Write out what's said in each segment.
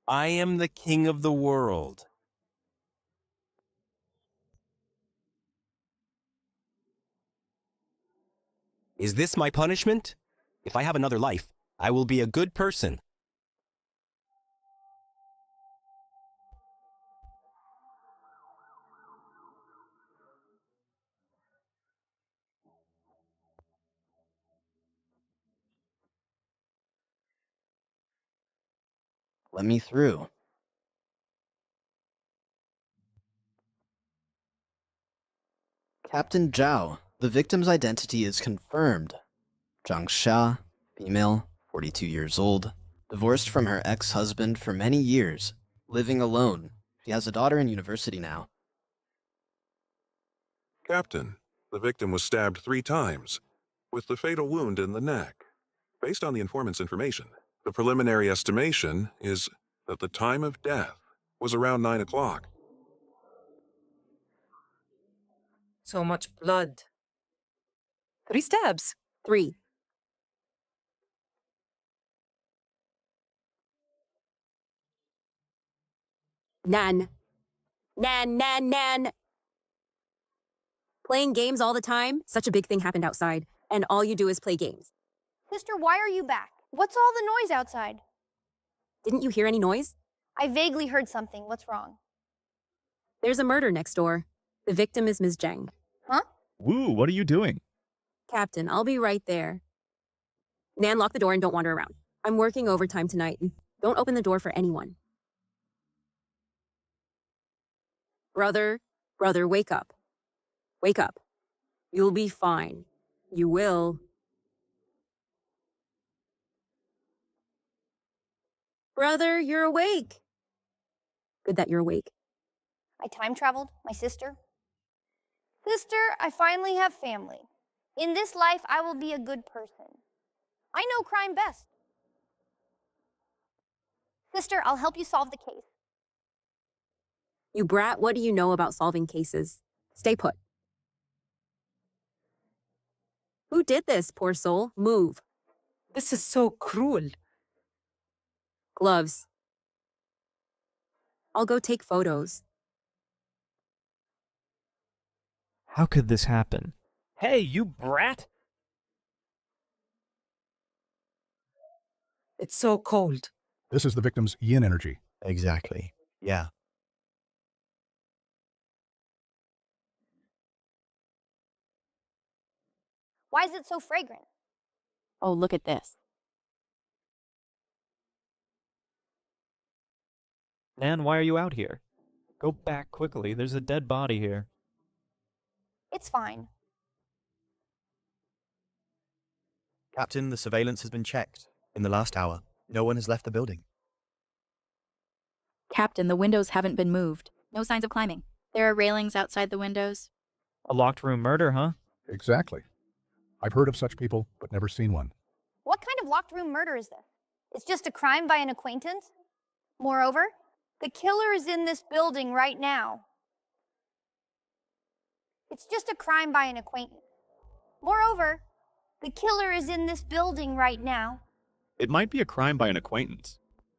I am the king of the world. Is this my punishment? If I have another life, I will be a good person. Let me through. Captain Zhao, the victim's identity is confirmed. Zhang Xia, female, 42 years old, divorced from her ex-husband for many years, living alone. She has a daughter in university now. Captain, the victim was stabbed 3 times, with the fatal wound in the neck. Based on the informant's information, the preliminary estimation is that the time of death was around 9 o'clock. So much blood. 3 stabs. 3. Nan. Nan. Playing games all the time? Such a big thing happened outside, and all you do is play games. Sister, why are you back? What's all the noise outside? Didn't you hear any noise? I vaguely heard something. What's wrong? There's a murder next door. The victim is Ms. Zhang. Huh? Woo, what are you doing? Captain, I'll be right there. Nan, lock the door and don't wander around. I'm working overtime tonight. Don't open the door for anyone. Brother, wake up. Wake up. You'll be fine. You will. Brother, you're awake. Good that you're awake. I time traveled? My sister? Sister, I finally have family. In this life, I will be a good person. I know crime best. Sister, I'll help you solve the case. You brat, what do you know about solving cases? Stay put. Who did this, poor soul? Move. This is so cruel. Gloves. I'll go take photos. How could this happen? Hey, you brat! It's so cold. This is the victim's yin energy. Exactly. Yeah. Why is it so fragrant? Oh, look at this. Nan, why are you out here? Go back quickly. There's a dead body here. It's fine. Captain, the surveillance has been checked. In the last hour, no one has left the building. Captain, the windows haven't been moved. No signs of climbing. There are railings outside the windows. A locked room murder, huh? Exactly. I've heard of such people, but never seen one. What kind of locked room murder is this? It's just a crime by an acquaintance? Moreover, the killer is in this building right now. It's just a crime by an acquaintance. Moreover, the killer is in this building right now. It might be a crime by an acquaintance.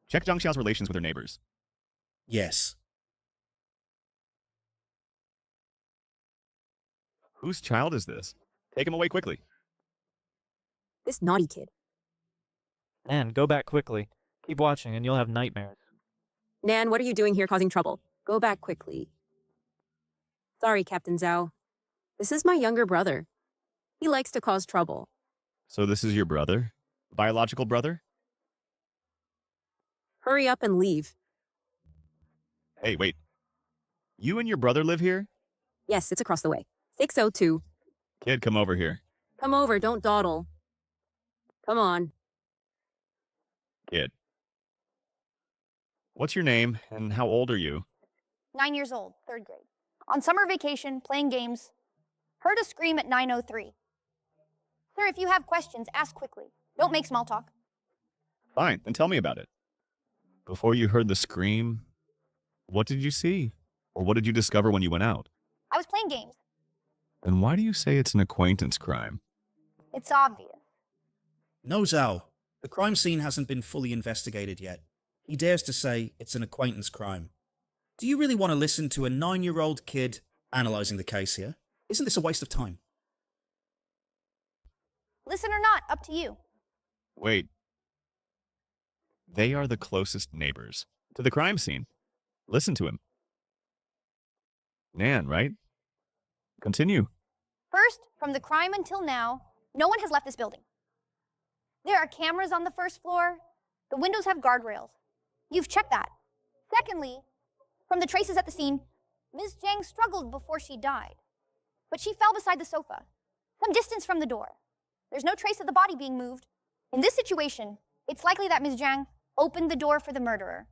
Check Zhang Xiao's relations with her neighbors. Yes. Whose child is this? Take him away quickly. This naughty kid. Nan, go back quickly. Keep watching and you'll have nightmares. Nan, what are you doing here causing trouble? Go back quickly. Sorry, Captain Zhao. This is my younger brother. He likes to cause trouble. So this is your brother? Biological brother? Hurry up and leave. Hey, wait. You and your brother live here? Yes, it's across the way. 602. Kid, come over here. Come over, don't dawdle. Come on. Kid. What's your name and how old are you? 9 years old, 3rd grade. On summer vacation, playing games. Heard a scream at 9:03. Sir, if you have questions, ask quickly. Don't make small talk. Fine, then tell me about it. Before you heard the scream, what did you see? Or what did you discover when you went out? I was playing games. Then why do you say it's an acquaintance crime? It's obvious. No, Zhao. The crime scene hasn't been fully investigated yet. he dares to say it's an acquaintance crime. Do you really want to listen to a 9-year-old kid analysing the case here? Isn't this a waste of time? Listen or not, up to you. Wait. They are the closest neighbors to the crime scene. Listen to him. Nan, right? Continue. First, from the crime until now, no one has left this building. There are cameras on the first floor. The windows have guardrails. You've checked that. Secondly, from the traces at the scene, Ms. Zhang struggled before she died, but she fell beside the sofa, some distance from the door. There's no trace of the body being moved. In this situation, it's likely that Ms. Zhang opened the door for the murderer,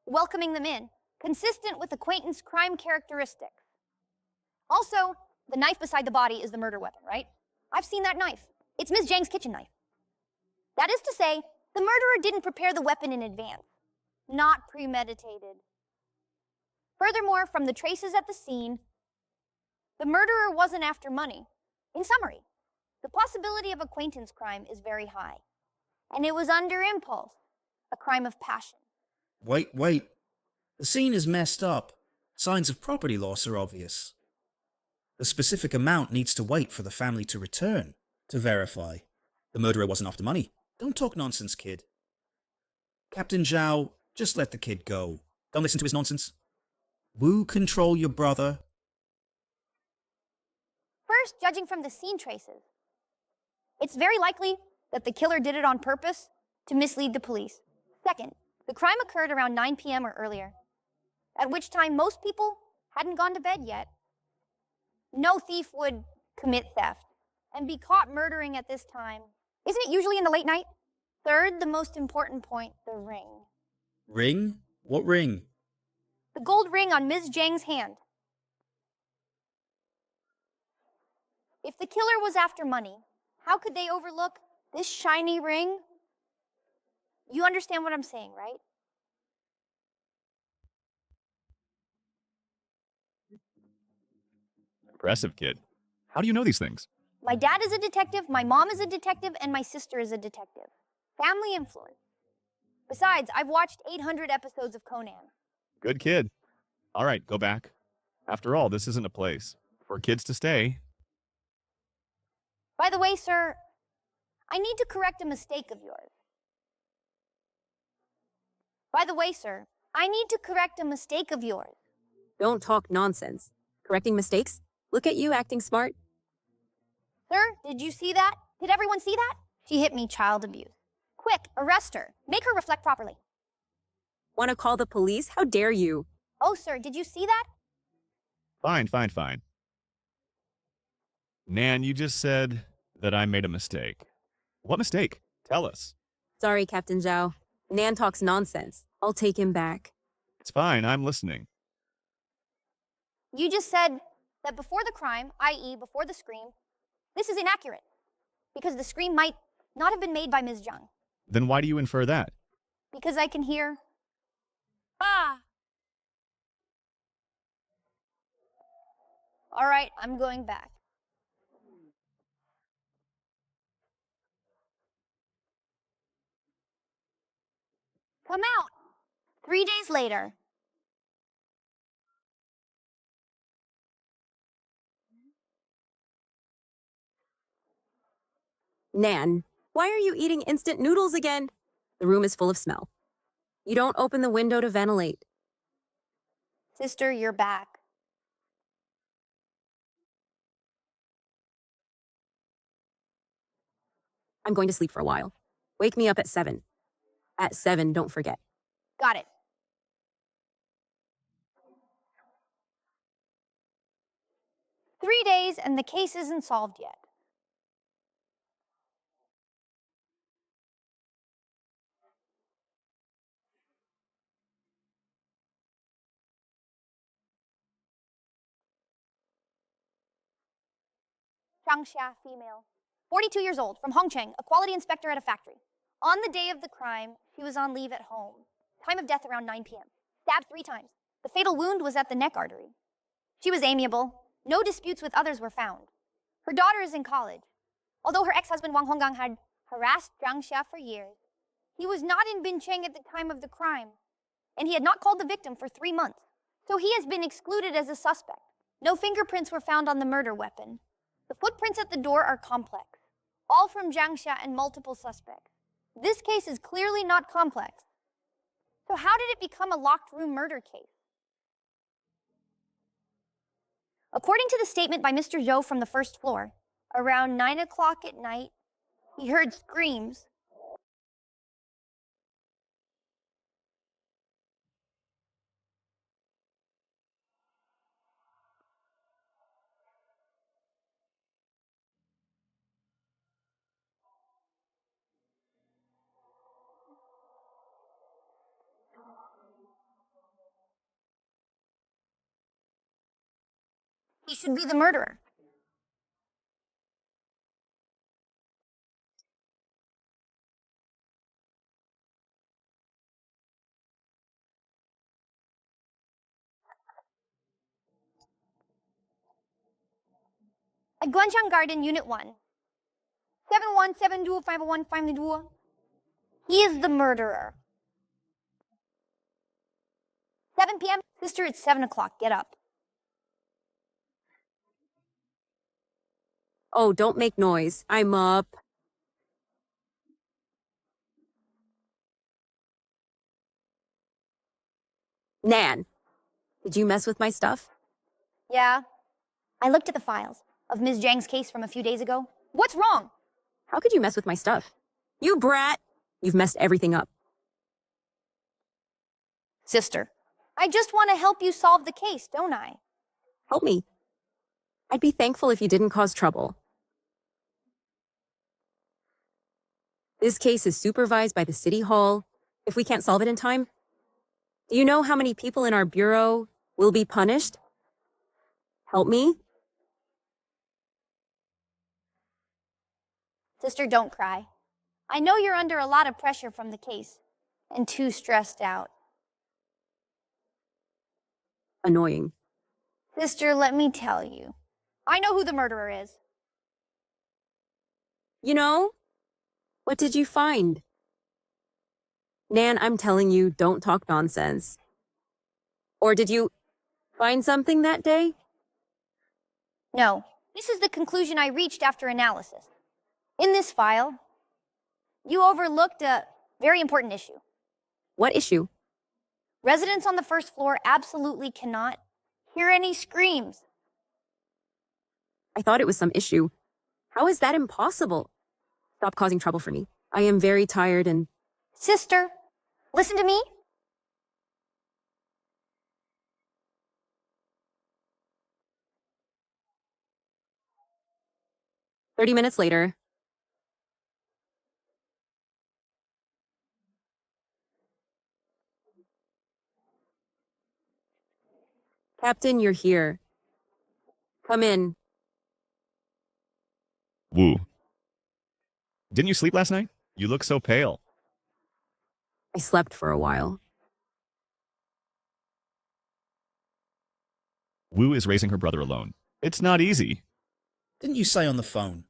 welcoming them in, consistent with acquaintance crime characteristics. Also, the knife beside the body is the murder weapon, right? I've seen that knife. It's Ms. Zhang's kitchen knife. That is to say, the murderer didn't prepare the weapon in advance, not premeditated. Furthermore, from the traces at the scene, the murderer wasn't after money. In summary, the possibility of acquaintance crime is very high, and it was under impulse, a crime of passion. Wait. The scene is messed up. Signs of property loss are obvious. The specific amount needs to wait for the family to return to verify. The murderer wasn't after money. Don't talk nonsense, kid. Captain Zhao, just let the kid go. Don't listen to his nonsense. Wu control your brother. First, judging from the scene traces, it's very likely that the killer did it on purpose to mislead the police. Second, the crime occurred around 9 p.m. or earlier, at which time most people hadn't gone to bed yet. No thief would commit theft and be caught murdering at this time. Isn't it usually in the late night? Third, the most important point, the ring. Ring? What ring? The gold ring on Ms. Zhang's hand. If the killer was after money, how could they overlook this shiny ring? You understand what I'm saying, right? Impressive, kid. How do you know these things? My dad is a detective, my mom is a detective, and my sister is a detective. Family influence. Besides, I've watched 800 episodes of Conan. Good kid. All right, go back. After all, this isn't a place for kids to stay. By the way, sir, I need to correct a mistake of yours. Don't talk nonsense. Correcting mistakes? Look at you acting smart. Sir, did you see that? Did everyone see that? She hit me, child abuse. Quick, arrest her. Make her reflect properly. Want to call the police? How dare you? Oh, sir, did you see that? Fine. Nan, you just said that I made a mistake. What mistake? Tell us. Sorry, Captain Zhao. Nan talks nonsense. I'll take him back. It's fine, I'm listening. You just said that before the crime, i.e. before the scream, this is inaccurate, because the scream might not have been made by Ms. Zhang. Then why do you infer that? Because I can hear, ah! All right, I'm going back. Come out. 3 days later. Nan, why are you eating instant noodles again? The room is full of smell. You don't open the window to ventilate. Sister, you're back. I'm going to sleep for a while. Wake me up at 7. At 7, don't forget. Got it. Three days and the case isn't solved yet. Zhangxia, female, 42 years old, from Hongcheng, a quality inspector at a factory. On the day of the crime, she was on leave at home. Time of death around 9 p.m. Stabbed 3 times. The fatal wound was at the neck artery. She was amiable. No disputes with others were found. Her daughter is in college. Although her ex-husband Wang Honggang had harassed Zhangxia for years, He was not in Bincheng at the time of the crime, and he had not called the victim for 3 months. So he has been excluded as a suspect. No fingerprints were found on the murder weapon. The footprints at the door are complex, all from Zhang Xia and multiple suspects. This case is clearly not complex. So how did it become a locked room murder case? According to the statement by Mr. Zhou from the first floor, around 9 o'clock at night, he heard screams. He should be the murderer. At Guanchang Garden, Unit 1, 71725152. He is the murderer. 7 p.m. Sister, it's 7 o'clock. Get up. Oh, don't make noise. I'm up. Nan, did you mess with my stuff? Yeah. I looked at the files of Ms. Zhang's case from a few days ago. What's wrong? How could you mess with my stuff? You brat! You've messed everything up. Sister, I just want to help you solve the case, don't I? Help me. I'd be thankful if you didn't cause trouble. This case is supervised by the city hall. If we can't solve it in time, do you know how many people in our bureau will be punished? Help me? Sister, don't cry. I know you're under a lot of pressure from the case and too stressed out. Annoying. Sister, let me tell you. I know who the murderer is. You know? What did you find? Nan, I'm telling you, don't talk nonsense. Or did you find something that day? No, this is the conclusion I reached after analysis. In this file, you overlooked a very important issue. What issue? Residents on the first floor absolutely cannot hear any screams. I thought it was some issue. How is that impossible? Stop causing trouble for me. I am very tired and... Sister, listen to me. "30 minutes later. Captain, you're here. Come in. Wu. Didn't you sleep last night? You look so pale. I slept for a while. Wu is raising her brother alone. It's not easy. Didn't you say on the phone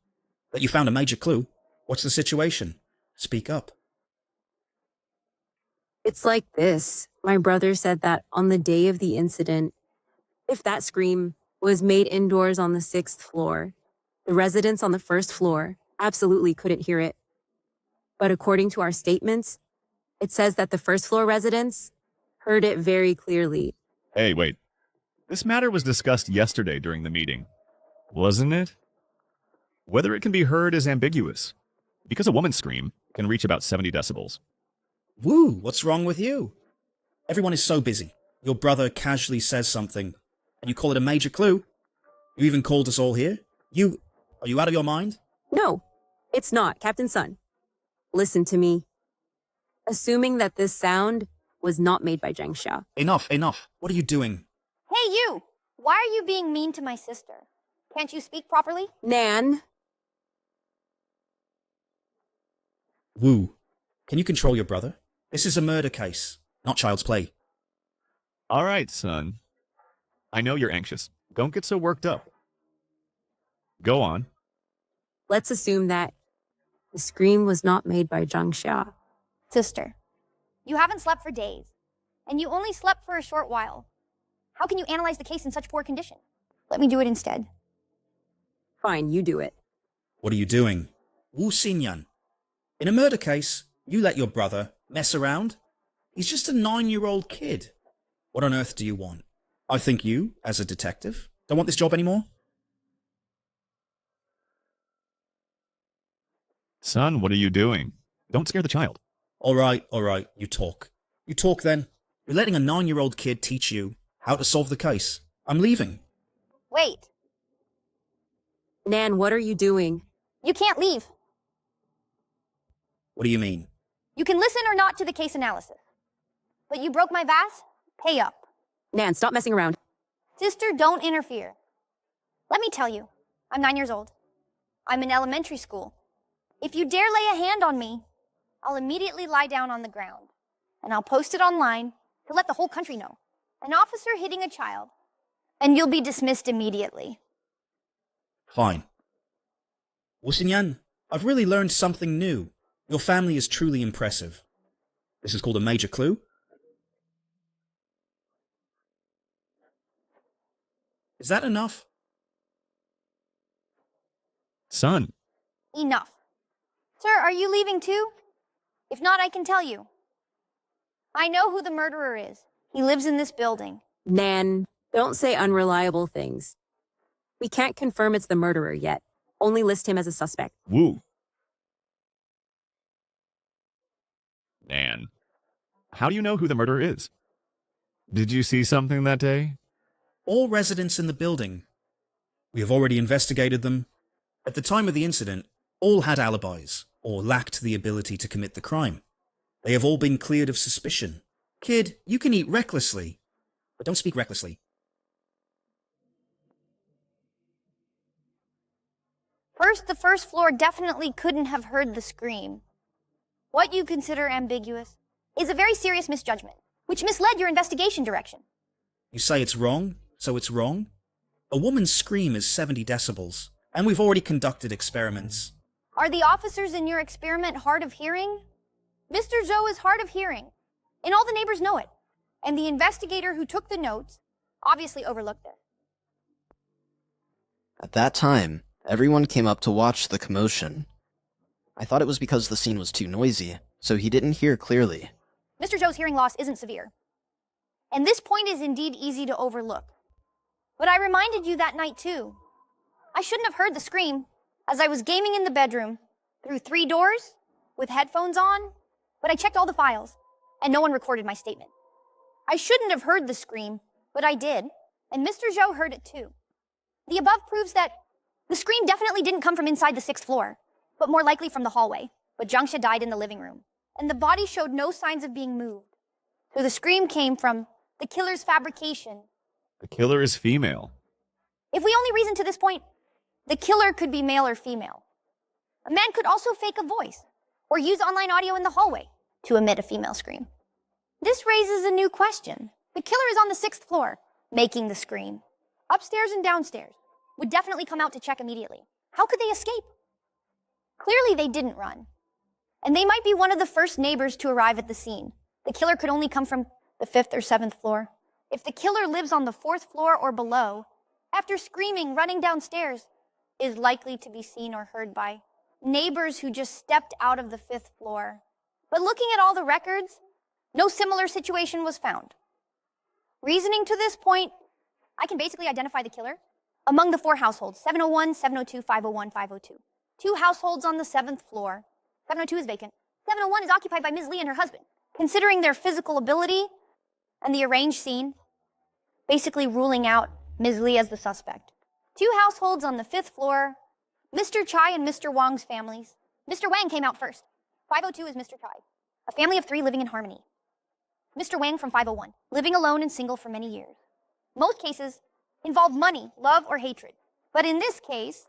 that you found a major clue? What's the situation? Speak up. It's like this. My brother said that on the day of the incident, if that scream was made indoors on the 6th floor, the residents on the 1st floor absolutely couldn't hear it. But according to our statements, it says that the 1st floor residents heard it very clearly. Hey, wait. This matter was discussed yesterday during the meeting, wasn't it? Whether it can be heard is ambiguous, because a woman's scream can reach about 70 decibels. Woo, what's wrong with you? Everyone is so busy. Your brother casually says something, and you call it a major clue? You even called us all here? Are you out of your mind? No, it's not, Captain Sun. Listen to me. Assuming that this sound was not made by Zhang Xia. Enough. What are you doing? Hey, you! Why are you being mean to my sister? Can't you speak properly? Nan, Wu, can you control your brother? This is a murder case, not child's play. All right, son. I know you're anxious. Don't get so worked up. Go on. let's assume that the scream was not made by Zhang Xia. Sister, you haven't slept for days, and you only slept for a short while. How can you analyze the case in such poor condition? Let me do it instead. Fine, you do it. What are you doing? Wu Xinyan. In a murder case, you let your brother mess around? He's just a 9-year-old kid. What on earth do you want? I think you, as a detective, don't want this job anymore? Son, what are you doing? Don't scare the child. All right, you talk. You talk then. You're letting a 9-year-old kid teach you how to solve the case. I'm leaving. Wait, Nan, what are you doing? you can't leave. What do you mean? You can listen or not to the case analysis. But you broke my vase? Pay up. Nan, stop messing around. Sister, don't interfere. Let me tell you, I'm 9 years old. I'm in elementary school. If you dare lay a hand on me, I'll immediately lie down on the ground, and I'll post it online to let the whole country know. An officer hitting a child, and you'll be dismissed immediately. Fine. Wu Xinyan, I've really learned something new. Your family is truly impressive. This is called a major clue. Is that enough? Son, Enough. Sir, are you leaving too? If not, I can tell you. I know who the murderer is. He lives in this building. Nan, don't say unreliable things. We can't confirm it's the murderer yet. Only list him as a suspect. Woo. Nan, how do you know who the murderer is? Did you see something that day? All residents in the building. We have already investigated them. At the time of the incident, all had alibis, or lacked the ability to commit the crime. They have all been cleared of suspicion. Kid, you can eat recklessly, but don't speak recklessly. First, the first floor definitely couldn't have heard the scream. What you consider ambiguous is a very serious misjudgment, which misled your investigation direction. You say it's wrong, so it's wrong? A woman's scream is 70 decibels, and we've already conducted experiments. Are the officers in your experiment hard of hearing? Mr. Zhou is hard of hearing, and all the neighbors know it. And the investigator who took the notes obviously overlooked it. At that time, everyone came up to watch the commotion. I thought it was because the scene was too noisy, so he didn't hear clearly. Mr. Zhou's hearing loss isn't severe. And this point is indeed easy to overlook. But I reminded you that night too. I shouldn't have heard the scream as I was gaming in the bedroom through 3 doors with headphones on, but I checked all the files and no one recorded my statement. I shouldn't have heard the scream, but I did, and Mr. Zhou heard it too. The above proves that the scream definitely didn't come from inside the 6th floor, but more likely from the hallway. But Zhangsha died in the living room, and the body showed no signs of being moved. So the scream came from the killer's fabrication. The killer is female. If we only reason to this point, the killer could be male or female. A man could also fake a voice or use online audio in the hallway to emit a female scream. This raises a new question. The killer is on the 6th floor, making the scream. Upstairs and downstairs would definitely come out to check immediately. How could they escape? Clearly they didn't run. And they might be one of the first neighbors to arrive at the scene. The killer could only come from the 5th or 7th floor. If the killer lives on the 4th floor or below, after screaming, running downstairs is likely to be seen or heard by neighbors who just stepped out of the 5th floor. But looking at all the records, no similar situation was found. Reasoning to this point, I can basically identify the killer among the 4 households, 701, 702, 501, 502. 2 households on the 7th floor. 702 is vacant. 701 is occupied by Ms. Lee and her husband. Considering their physical ability and the arranged scene, basically ruling out Ms. Lee as the suspect. 2 households on the 5th floor, Mr. Chai and Mr. Wang's families. Mr. Wang came out first. 502 is Mr. Chai, a family of 3 living in harmony. Mr. Wang from 501, living alone and single for many years. Most cases involve money, love, or hatred. But in this case,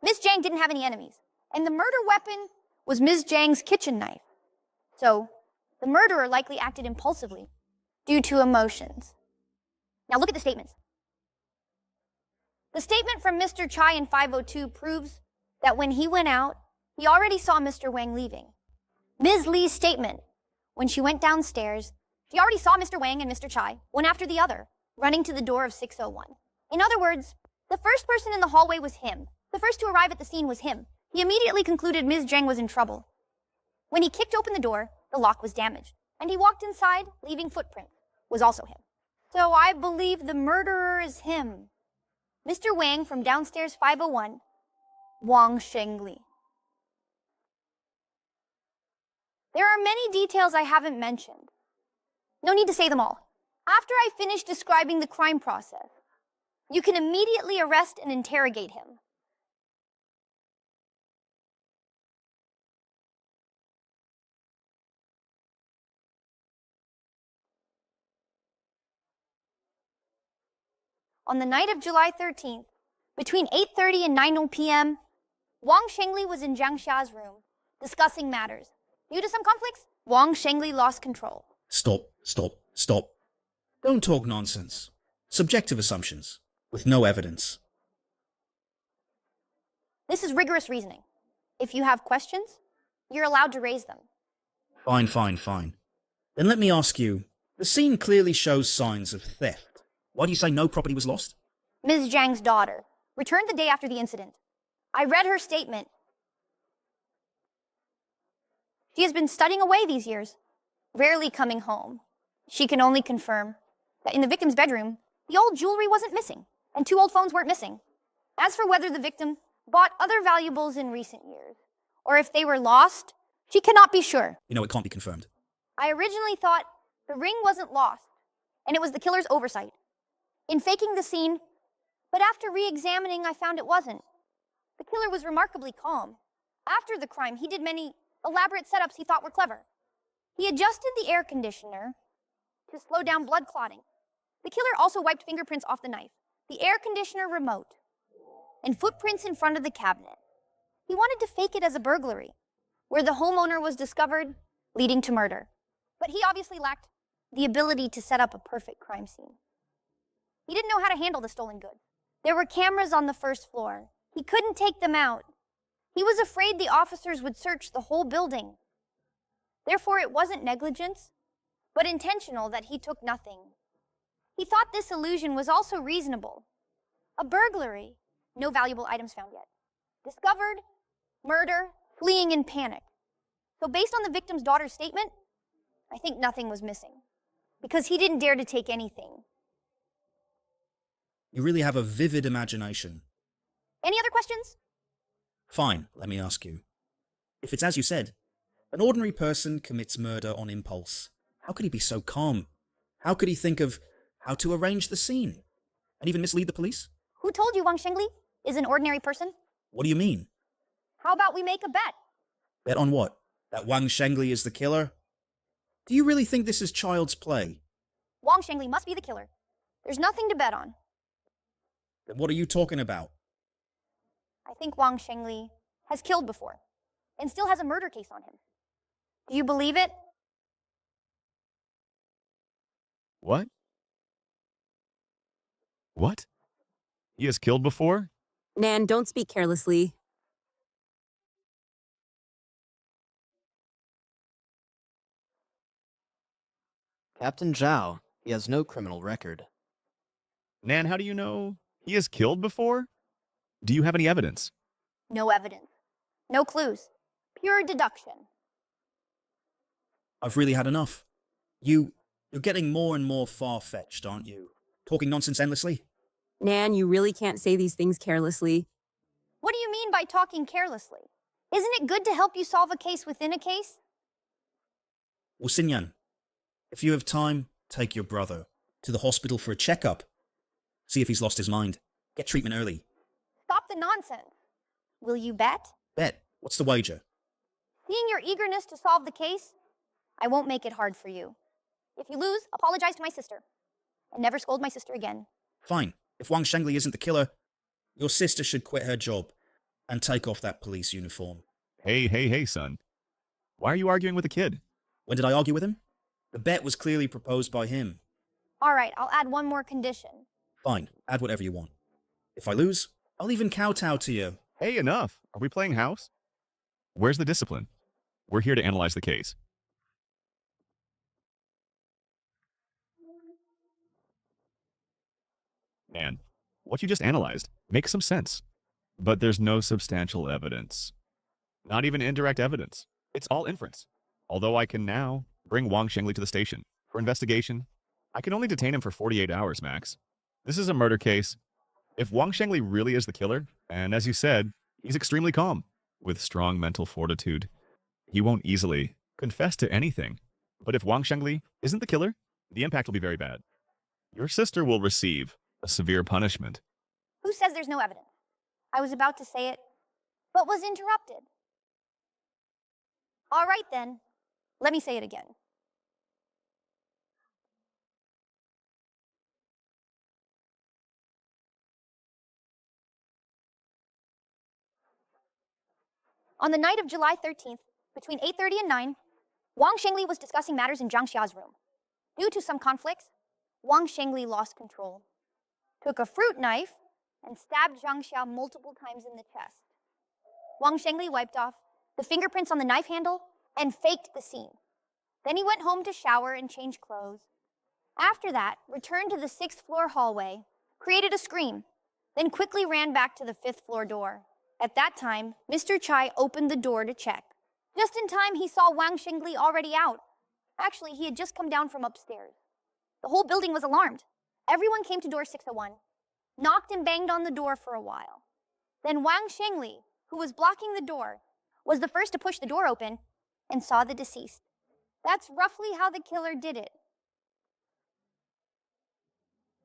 Ms. Zhang didn't have any enemies, and the murder weapon was Ms. Zhang's kitchen knife. So, the murderer likely acted impulsively due to emotions. Now look at the statements. The statement from Mr. Chai in 502 proves that when he went out, he already saw Mr. Wang leaving. Ms. Lee's statement When she went downstairs, she already saw Mr. Wang and Mr. Chai, one after the other, running to the door of 601. In other words, the first person in the hallway was him. The first to arrive at the scene was him. He immediately concluded Ms. Zhang was in trouble. When he kicked open the door, the lock was damaged, and he walked inside, leaving footprints. Was also him. So I believe the murderer is him. Mr. Wang from downstairs 501, Wang Shengli. There are many details I haven't mentioned. No need to say them all. After I finish describing the crime process, you can immediately arrest and interrogate him. On the night of July 13th, between 8:30 and 9:00 p.m., Wang Shengli was in Zhang Xia's room, discussing matters. Due to some conflicts, Wang Shengli lost control. Stop. Don't talk nonsense. Subjective assumptions, with no evidence. This is rigorous reasoning. If you have questions, you're allowed to raise them. Fine. Then let me ask you, the scene clearly shows signs of theft. Why do you say no property was lost? Ms. Zhang's daughter returned the day after the incident. I read her statement. She has been studying away these years, rarely coming home. She can only confirm that in the victim's bedroom, the old jewelry wasn't missing, and 2 old phones weren't missing. As for whether the victim bought other valuables in recent years, or if they were lost, she cannot be sure. You know it can't be confirmed. I originally thought the ring wasn't lost, and it was the killer's oversight in faking the scene, but after re-examining, I found it wasn't. The killer was remarkably calm. After the crime, he did many elaborate setups he thought were clever. He adjusted the air conditioner to slow down blood clotting. The killer also wiped fingerprints off the knife, the air conditioner remote, and footprints in front of the cabinet. He wanted to fake it as a burglary, where the homeowner was discovered, leading to murder. But he obviously lacked the ability to set up a perfect crime scene. He didn't know how to handle the stolen goods. There were cameras on the first floor. He couldn't take them out. He was afraid the officers would search the whole building. Therefore, it wasn't negligence, but intentional that he took nothing. He thought this illusion was also reasonable. A burglary, no valuable items found yet. Discovered, murder, fleeing in panic. So based on the victim's daughter's statement, I think nothing was missing, because he didn't dare to take anything. You really have a vivid imagination. Any other questions? Fine, let me ask you. If it's as you said, an ordinary person commits murder on impulse, how could he be so calm? How could he think of how to arrange the scene? And even mislead the police? Who told you Wang Shengli is an ordinary person? What do you mean? How about we make a bet? Bet on what? That Wang Shengli is the killer? Do you really think this is child's play? Wang Shengli must be the killer. There's nothing to bet on. Then what are you talking about? I think Wang Shengli has killed before and still has a murder case on him. Do you believe it? What? What? He has killed before? Nan, don't speak carelessly. Captain Zhao, he has no criminal record. Nan, how do you know he has killed before? Do you have any evidence? No evidence. No clues. Pure deduction. I've really had enough. You're getting more and more far-fetched, aren't you? Talking nonsense endlessly? Nan, you really can't say these things carelessly. What do you mean by talking carelessly? Isn't it good to help you solve a case within a case? Well, Xinyan, if you have time, take your brother to the hospital for a checkup. See if he's lost his mind. Get treatment early. Stop the nonsense. Will you bet? Bet. What's the wager? Seeing your eagerness to solve the case, I won't make it hard for you. If you lose, apologize to my sister. And never scold my sister again. Fine. If Wang Shengli isn't the killer, your sister should quit her job and take off that police uniform. Hey, son. Why are you arguing with a kid? When did I argue with him? The bet was clearly proposed by him. All right, I'll add one more condition. Fine, add whatever you want. If I lose, I'll even kowtow to you. Hey, enough. Are we playing house? Where's the discipline? We're here to analyze the case. Man, what you just analyzed makes some sense. But there's no substantial evidence. Not even indirect evidence. It's all inference. Although I can now bring Wang Shengli to the station for investigation, I can only detain him for 48 hours, max. This is a murder case. If Wang Shengli really is the killer, and as you said, he's extremely calm, with strong mental fortitude, he won't easily confess to anything. But if Wang Shengli isn't the killer, the impact will be very bad. Your sister will receive a severe punishment. Who says there's no evidence? I was about to say it, but was interrupted. All right then, let me say it again. On the night of July 13th, between 8:30 and 9, Wang Shengli was discussing matters in Zhang Xia's room. Due to some conflicts, Wang Shengli lost control, took a fruit knife, and stabbed Zhang Xia multiple times in the chest. Wang Shengli wiped off the fingerprints on the knife handle and faked the scene. Then he went home to shower and change clothes. After that, returned to the 6th floor hallway, created a scream, then quickly ran back to the 5th floor door. At that time, Mr. Chai opened the door to check. Just in time, he saw Wang Shengli already out. Actually, he had just come down from upstairs. The whole building was alarmed. Everyone came to door 601, knocked and banged on the door for a while. Then Wang Shengli, who was blocking the door, was the first to push the door open and saw the deceased. That's roughly how the killer did it.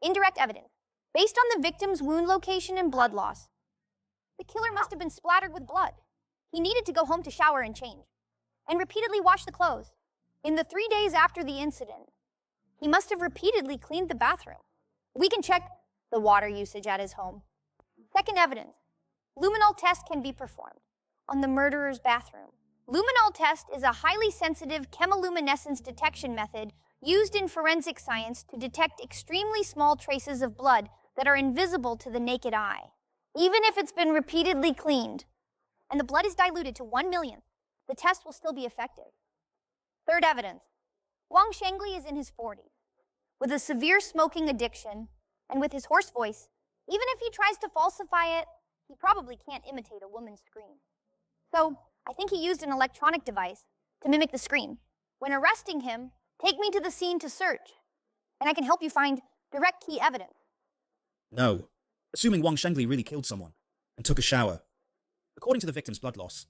Indirect evidence. Based on the victim's wound location and blood loss, the killer must have been splattered with blood. He needed to go home to shower and change, and repeatedly wash the clothes. In the 3 days after the incident, he must have repeatedly cleaned the bathroom. We can check the water usage at his home. Second evidence. Luminol test can be performed on the murderer's bathroom. Luminol test is a highly sensitive chemiluminescence detection method used in forensic science to detect extremely small traces of blood that are invisible to the naked eye. Even if it's been repeatedly cleaned and the blood is diluted to 1/1,000th, the test will still be effective. Third evidence. Wang Shengli is in his 40s, with a severe smoking addiction, and with his hoarse voice, even if he tries to falsify it, he probably can't imitate a woman's scream. So, I think he used an electronic device to mimic the scream. When arresting him, take me to the scene to search, and I can help you find direct key evidence. No. Assuming Wang Shengli really killed someone and took a shower, according to the victim's blood loss.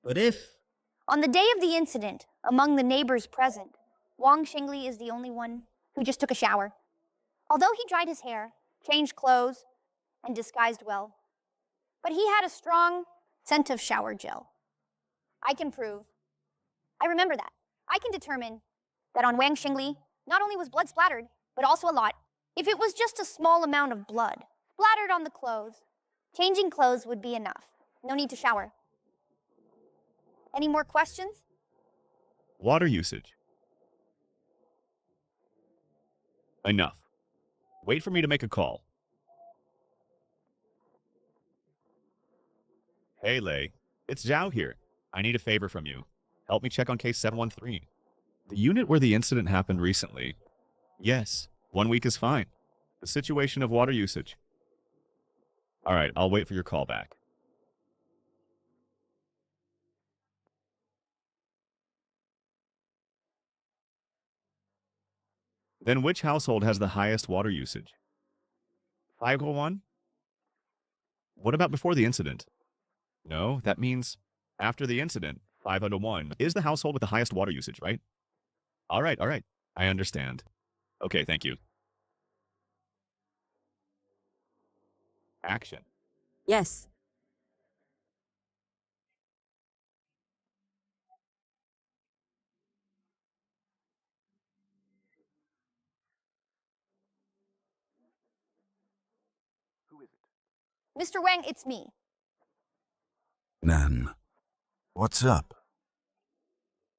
But if... On the day of the incident, among the neighbors present, Wang Shengli is the only one who just took a shower. Although he dried his hair, changed clothes, and disguised well, but he had a strong scent of shower gel. I can prove. I remember that. I can determine that on Wang Shengli, not only was blood splattered, but also a lot. If it was just a small amount of blood splattered on the clothes, changing clothes would be enough. No need to shower. Any more questions? Water usage. Enough. Wait for me to make a call. Hey, Lei. It's Zhao here. I need a favor from you. Help me check on case 713. The unit where the incident happened recently. Yes, 1 week is fine. The situation of water usage. All right, I'll wait for your call back. Then which household has the highest water usage? 501? What about before the incident? No, that means after the incident, 501 is the household with the highest water usage, right? All right. I understand. Okay, thank you. Action. Yes. Mr. Wang, it's me. Nan, what's up?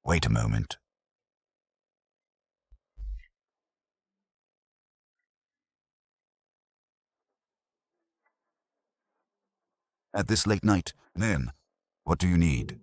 Wait a moment. At this late night, Nan, what do you need?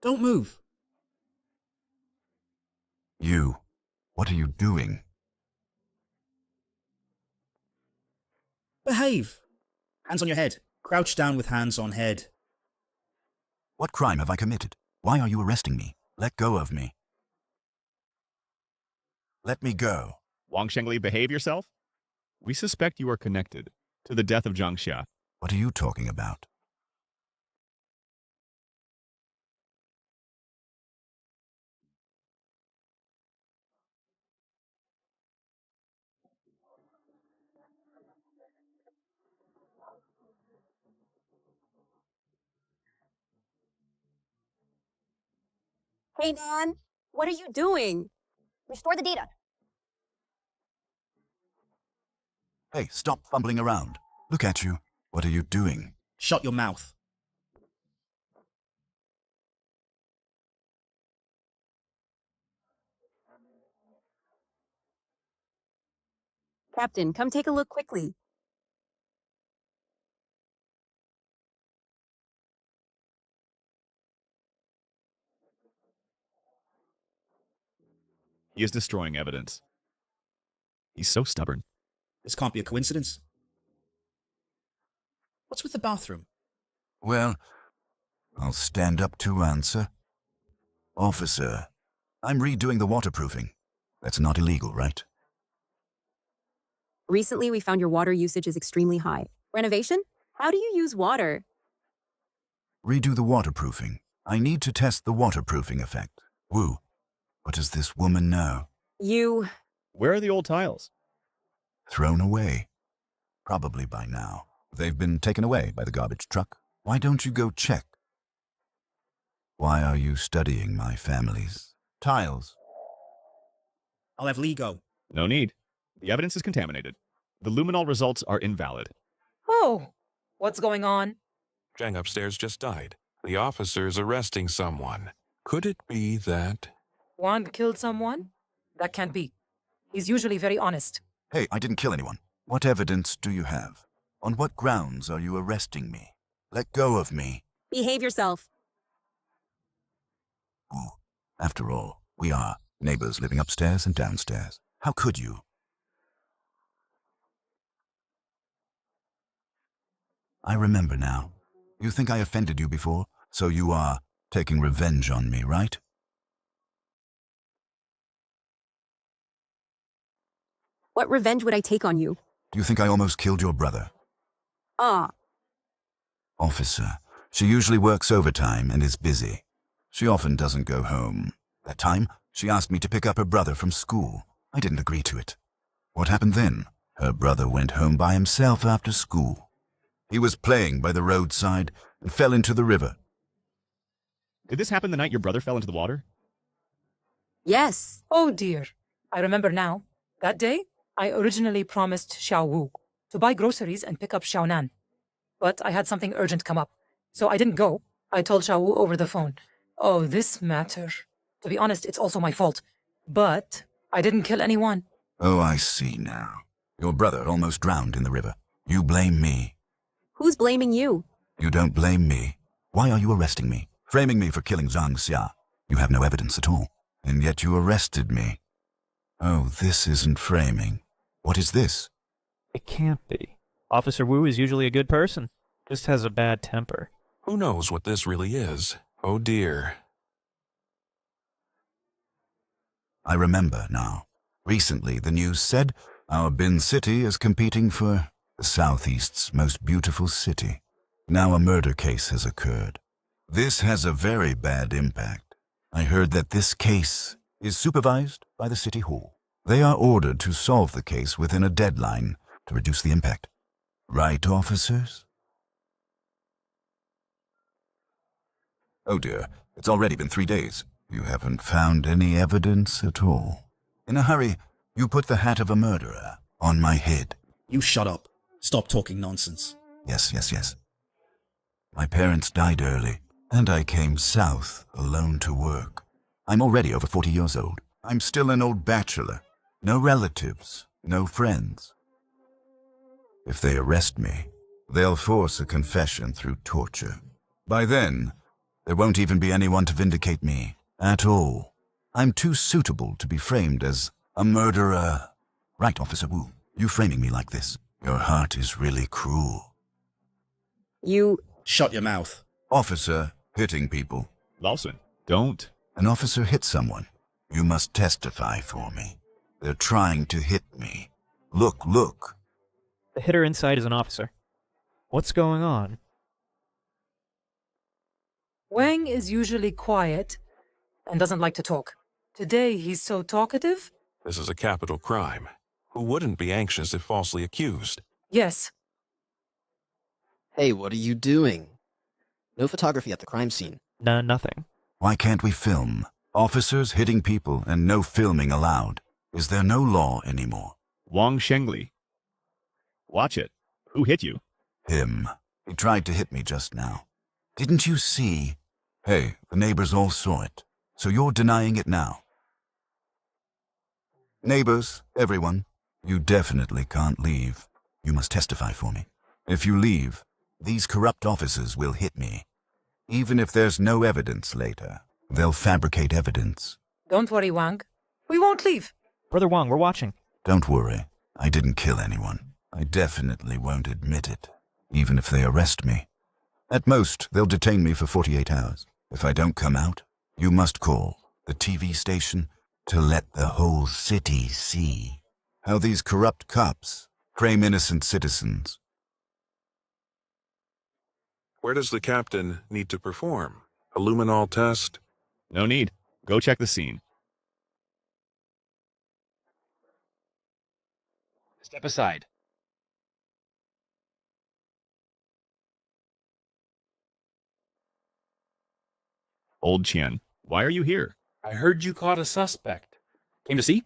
Don't move. You. What are you doing? Behave. Hands on your head. Crouch down with hands on head. What crime have I committed? Why are you arresting me? Let go of me. Let me go. Wang Shengli, behave yourself? We suspect you are connected to the death of Zhang Xia. What are you talking about? Hey, Nan, what are you doing? Restore the data. Hey, stop fumbling around. Look at you. What are you doing? Shut your mouth. Captain, come take a look quickly. He is destroying evidence. He's so stubborn. This can't be a coincidence. What's with the bathroom? Well, I'll stand up to answer. Officer, I'm redoing the waterproofing. That's not illegal, right? Recently, we found your water usage is extremely high. Renovation? How do you use water? Redo the waterproofing. I need to test the waterproofing effect. Wu, what does this woman know? You... Where are the old tiles? Thrown away. Probably by now. They've been taken away by the garbage truck. Why don't you go check? Why are you studying my family's tiles? I'll have Lee go. No need. The evidence is contaminated. The luminol results are invalid. Oh, what's going on? Zhang upstairs just died. The officer's arresting someone. Could it be that... Wang killed someone? That can't be. He's usually very honest. Hey, I didn't kill anyone. What evidence do you have? On what grounds are you arresting me? Let go of me. Behave yourself. Ooh, after all, we are neighbors living upstairs and downstairs. How could you? I remember now. You think I offended you before, so you are taking revenge on me, right? What revenge would I take on you? Do you think I almost killed your brother? Ah, Officer, she usually works overtime and is busy. She often doesn't go home. That time, she asked me to pick up her brother from school. I didn't agree to it. What happened then? Her brother went home by himself after school. He was playing by the roadside and fell into the river. Did this happen the night your brother fell into the water? yes. Oh dear. I remember now. That day, I originally promised Xiao Wu to buy groceries and pick up Xiao Nan. But I had something urgent come up, so I didn't go. I told Xiao Wu over the phone. Oh, this matter. To be honest, it's also my fault. But I didn't kill anyone. Oh, I see now. Your brother almost drowned in the river. You blame me. Who's blaming you? You don't blame me. Why are you arresting me? Framing me for killing Zhang Xia. You have no evidence at all. And yet you arrested me. Oh, this isn't framing. What is this? It can't be. Officer Wu is usually a good person. Just has a bad temper. Who knows what this really is? Oh dear. I remember now. Recently, the news said our Bin City is competing for the Southeast's most beautiful city. Now a murder case has occurred. This has a very bad impact. I heard that this case is supervised by the City Hall. They are ordered to solve the case within a deadline to reduce the impact. Right, officers? Oh dear, it's already been 3 days. You haven't found any evidence at all. In a hurry, you put the hat of a murderer on my head. You shut up. Stop talking nonsense. Yes. My parents died early, and I came south alone to work. I'm already over 40 years old. I'm still an old bachelor. No relatives, no friends. If they arrest me, they'll force a confession through torture. By then, There won't even be anyone to vindicate me at all. I'm too suitable to be framed as a murderer. Right, Officer Wu, you framing me like this. Your heart is really cruel. You. Shut your mouth. Officer, hitting people. Lawson, don't. An officer hit someone. You must testify for me. They're trying to hit me. Look, look. The hitter inside is an officer. What's going on? Wang is usually quiet and doesn't like to talk. Today he's so talkative. This is a capital crime. Who wouldn't be anxious if falsely accused? Yes. Hey, what are you doing? No photography at the crime scene. Nah, nothing. Why can't we film? Officers hitting people and no filming allowed. Is there no law anymore? Wang Shengli. Watch it. Who hit you? Him. He tried to hit me just now. Didn't you see? Hey, the neighbors all saw it. So you're denying it now. Neighbors, everyone, you definitely can't leave. You must testify for me. If you leave, these corrupt officers will hit me. Even if there's no evidence later, they'll fabricate evidence. Don't worry, Wang. We won't leave. Brother Wang, we're watching. Don't worry. I didn't kill anyone. I definitely won't admit it, even if they arrest me. At most, they'll detain me for 48 hours. If I don't come out, you must call the TV station to let the whole city see how these corrupt cops frame innocent citizens. Where does the captain need to perform? A luminol test? No need. Go check the scene. Step aside. Old Qian, why are you here? I heard you caught a suspect. Came to see?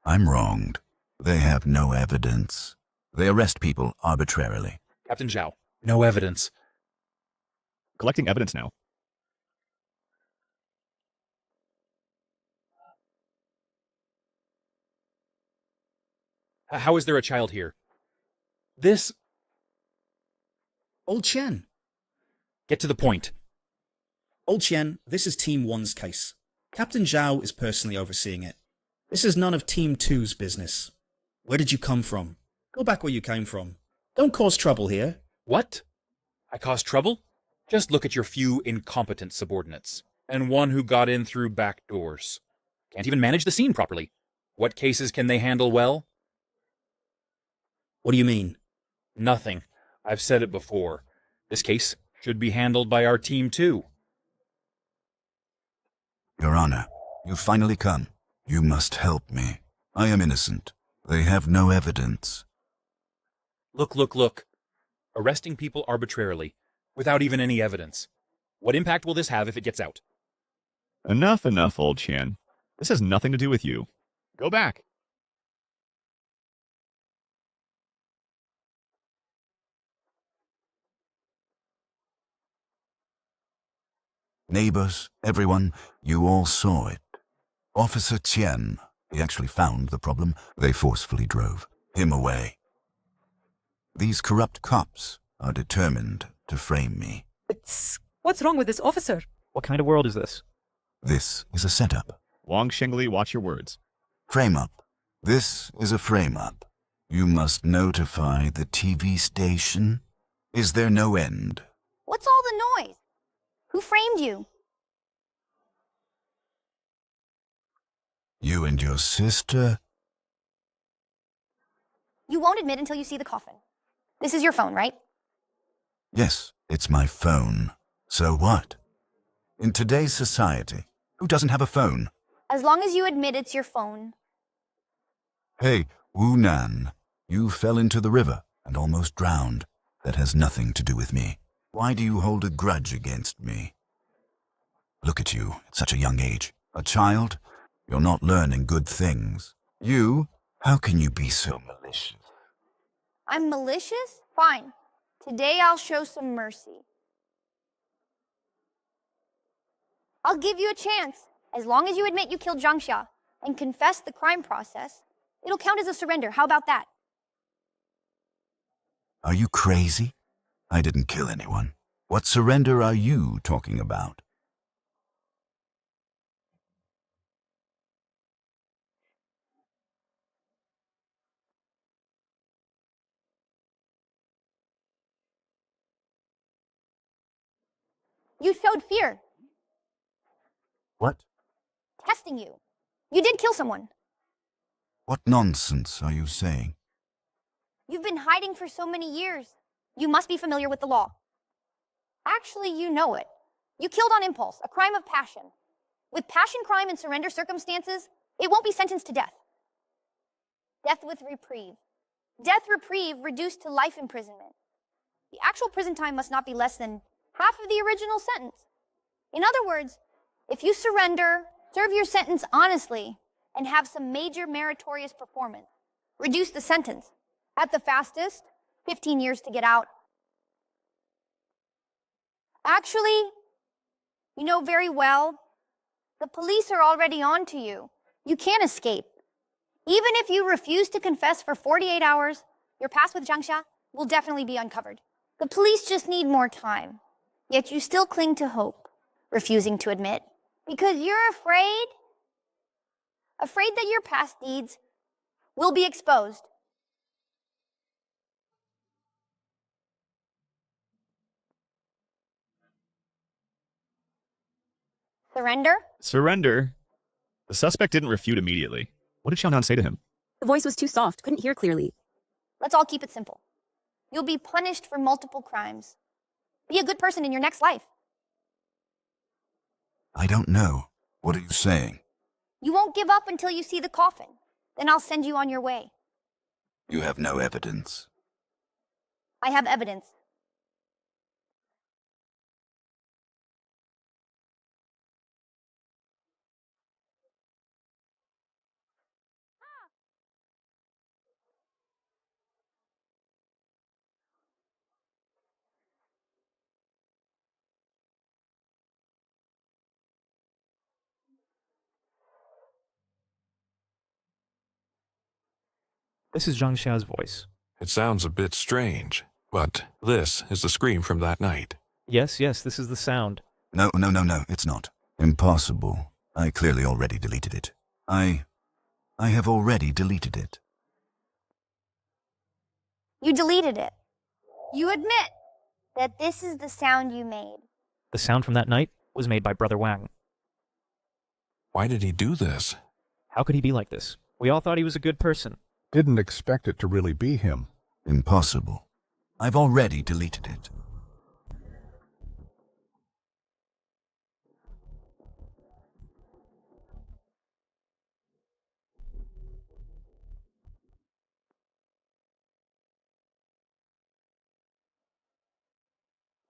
I'm wronged. They have no evidence. They arrest people arbitrarily. Captain Zhao, no evidence. Collecting evidence now. How is there a child here? This... Old Chen. Get to the point. Old Chen, this is Team 1's case. Captain Zhao is personally overseeing it. This is none of Team 2's business. Where did you come from? Go back where you came from. Don't cause trouble here. What? I caused trouble? Just look at your few incompetent subordinates. And one who got in through back doors. Can't even manage the scene properly. What cases can they handle well? What do you mean? Nothing. I've said it before. This case should be handled by our Team 2. Your Honor, you've finally come. You must help me. I am innocent. They have no evidence. Look. Arresting people arbitrarily, without even any evidence. What impact will this have if it gets out? Enough, Old Qian. This has nothing to do with you. Go back. Neighbors, everyone, you all saw it. Officer Qian, he actually found the problem. They forcefully drove him away. These corrupt cops are determined to frame me. What's wrong with this officer? What kind of world is this? This is a setup. Wang Shengli, watch your words. Frame up. This is a frame up. You must notify the TV station. Is there no end? What's all the noise? Who framed you? You and your sister? You won't admit until you see the coffin. This is your phone, right? Yes, it's my phone. So what? In today's society, who doesn't have a phone? As long as you admit it's your phone. Hey, Wu Nan, you fell into the river and almost drowned. That has nothing to do with me. Why do you hold a grudge against me? Look at you at such a young age. A child? You're not learning good things. You? How can you be so malicious? I'm malicious? Fine. Today I'll show some mercy. I'll give you a chance. As long as you admit you killed Zhang Xia and confess the crime process, it'll count as a surrender. How about that? Are you crazy? I didn't kill anyone. What surrender are you talking about? You showed fear. What? Testing you. You did kill someone. What nonsense are you saying? You've been hiding for so many years. You must be familiar with the law. Actually, you know it. You killed on impulse, a crime of passion. With passion crime and surrender circumstances, it won't be sentenced to death. Death with reprieve. Death reprieve reduced to life imprisonment. The actual prison time must not be less than half of the original sentence. In other words, if you surrender, serve your sentence honestly, and have some major meritorious performance, reduce the sentence. At the fastest, 15 years to get out. Actually, you know very well, the police are already on to you. You can't escape. Even if you refuse to confess for 48 hours, your past with Zhangsha will definitely be uncovered. The police just need more time. Yet you still cling to hope, refusing to admit, because you're afraid that your past deeds will be exposed. Surrender? Surrender? The suspect didn't refute immediately. What did Xiaonan say to him? The voice was too soft, couldn't hear clearly. Let's all keep it simple. You'll be punished for multiple crimes. Be a good person in your next life. I don't know. What are you saying? You won't give up until you see the coffin. Then I'll send you on your way. You have no evidence. I have evidence. This is Zhang Xia's voice. It sounds a bit strange, but this is the scream from that night. Yes, this is the sound. No, it's not. Impossible. I clearly already deleted it. I have already deleted it. You deleted it. You admit that this is the sound you made. The sound from that night was made by Brother Wang. Why did he do this? How could he be like this? We all thought he was a good person. Didn't expect it to really be him. Impossible. I've already deleted it.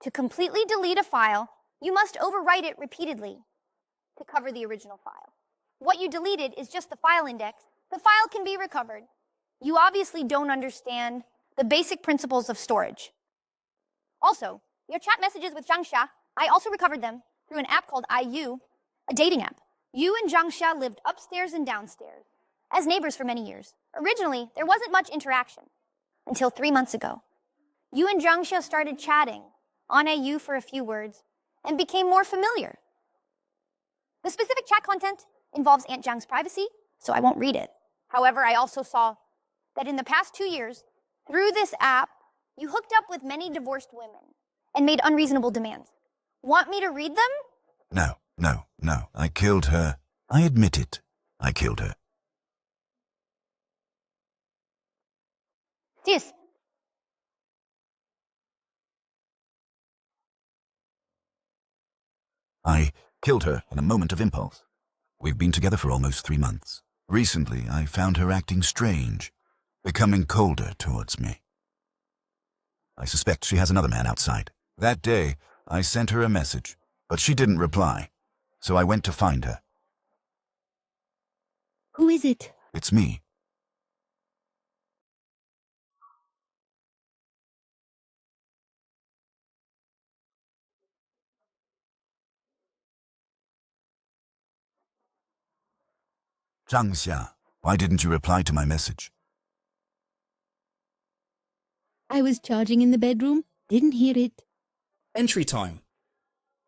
To completely delete a file, you must overwrite it repeatedly to cover the original file. What you deleted is just the file index. The file can be recovered. You obviously don't understand the basic principles of storage. Also, your chat messages with Zhangsha, I also recovered them through an app called IU, a dating app. You and Zhangsha lived upstairs and downstairs as neighbors for many years. Originally, there wasn't much interaction until 3 months ago. You and Zhangsha started chatting on AU for a few words and became more familiar. The specific chat content involves Aunt Zhang's privacy, so I won't read it. However, I also saw that in the past 2 years, through this app, you hooked up with many divorced women and made unreasonable demands. Want me to read them? No. I killed her. I admit it. I killed her. Yes. I killed her in a moment of impulse. We've been together for almost 3 months. Recently, I found her acting strange, becoming colder towards me. I suspect she has another man outside. That day, I sent her a message, but she didn't reply, so I went to find her. Who is it? It's me. Zhangxia, why didn't you reply to my message? I was charging in the bedroom, didn't hear it. Entry time.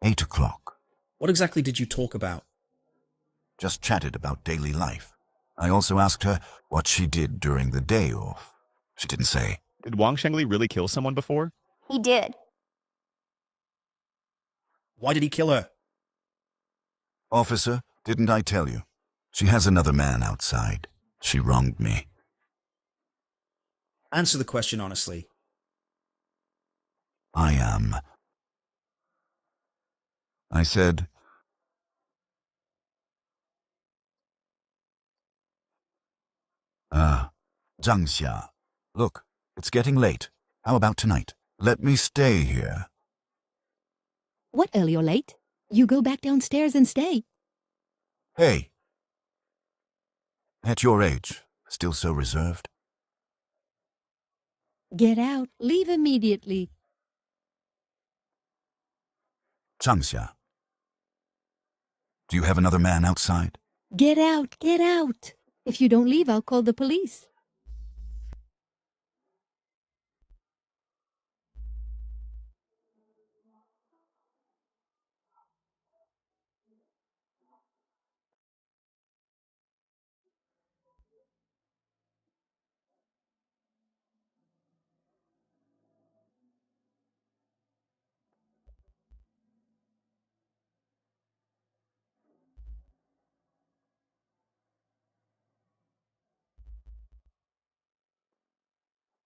8 o'clock. What exactly did you talk about? Just chatted about daily life. I also asked her what she did during the day off. She didn't say. Did Wang Shengli really kill someone before? He did. Why did he kill her? Officer, didn't I tell you? She has another man outside. She wronged me. Answer the question honestly. I said, Zhang Xia, look, it's getting late. How about tonight? Let me stay here. What early or late? You go back downstairs and stay. Hey. At your age, still so reserved? Get out. Leave immediately. Zhang Xia, do you have another man outside? Get out. Get out. If you don't leave, I'll call the police.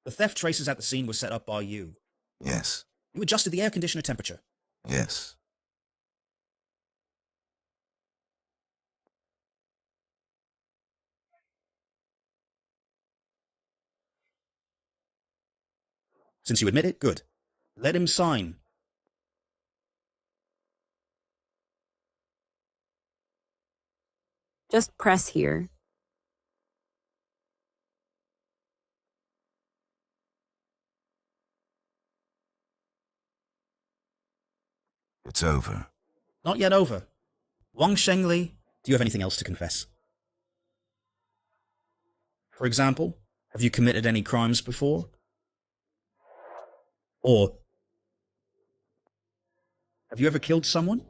The theft tracers at the scene were set up by you. Yes. You adjusted the air conditioner temperature. Yes. Since you admit it, good. Let him sign. Just press here. It's over. Not yet over. Wang Shengli, do you have anything else to confess? For example, have you committed any crimes before? Or have you ever killed someone?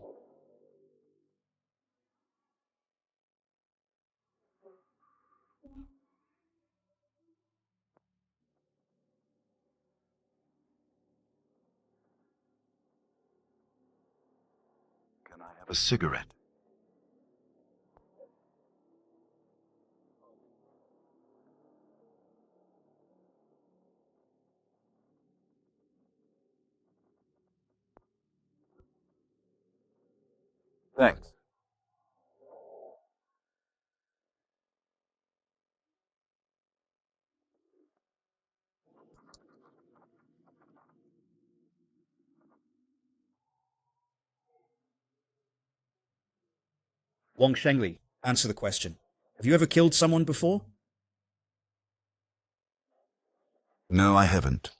Can I have a cigarette? Thanks. Wang Shengli, answer the question. Have you ever killed someone before? No, I haven't.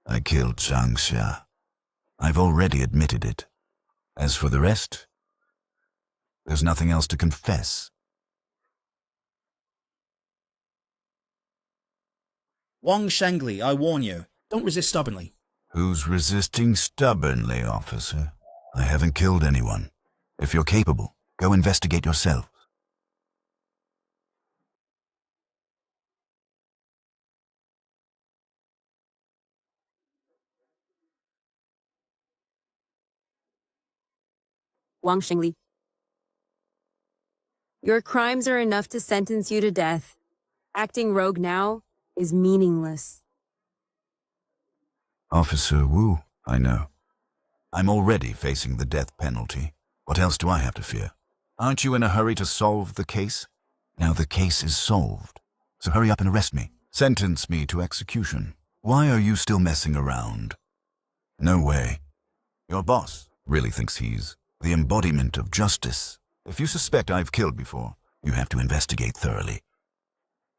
I killed Zhang Xia. I've already admitted it. As for the rest, there's nothing else to confess. Wang Shengli, I warn you, don't resist stubbornly. Who's resisting stubbornly, officer? I haven't killed anyone. If you're capable, go investigate yourself. Wang Shengli. Your crimes are enough to sentence you to death. Acting rogue now is meaningless. Officer Wu, I know. I'm already facing the death penalty. What else do I have to fear? Aren't you in a hurry to solve the case? Now the case is solved. So hurry up and arrest me. Sentence me to execution. Why are you still messing around? No way. Your boss really thinks he's the embodiment of justice. If you suspect I've killed before, you have to investigate thoroughly.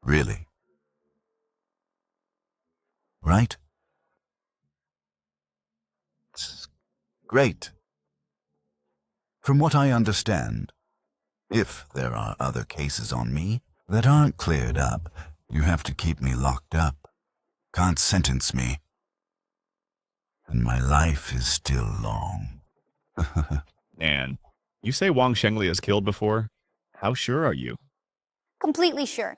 Really. Right? Great. From what I understand, if there are other cases on me, that aren't cleared up. You have to keep me locked up. Can't sentence me. And my life is still long. Nan, you say Wang Shengli is killed before? How sure are you? Completely sure.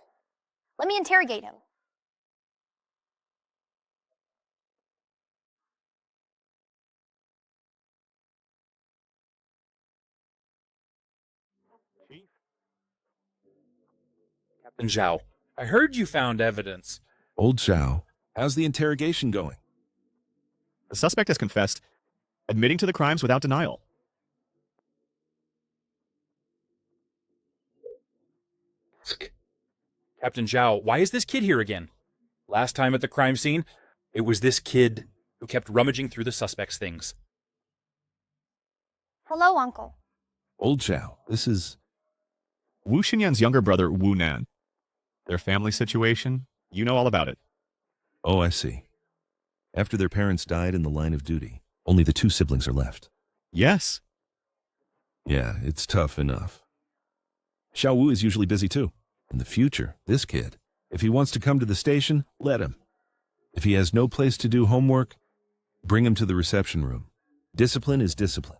Let me interrogate him. Captain Zhao, I heard you found evidence. Old Zhao, how's the interrogation going? The suspect has confessed, admitting to the crimes without denial. Captain Zhao, why is this kid here again? Last time at the crime scene, it was this kid who kept rummaging through the suspect's things. Hello, Uncle. Old Zhao, this is... Wu Xinyan's younger brother, Wu Nan. Their family situation, you know all about it. Oh, I see. After their parents died in the line of duty, only the 2 siblings are left. Yes. Yeah, it's tough enough. Xiao Wu is usually busy too. In the future, this kid, if he wants to come to the station, let him. If he has no place to do homework, bring him to the reception room. Discipline is discipline.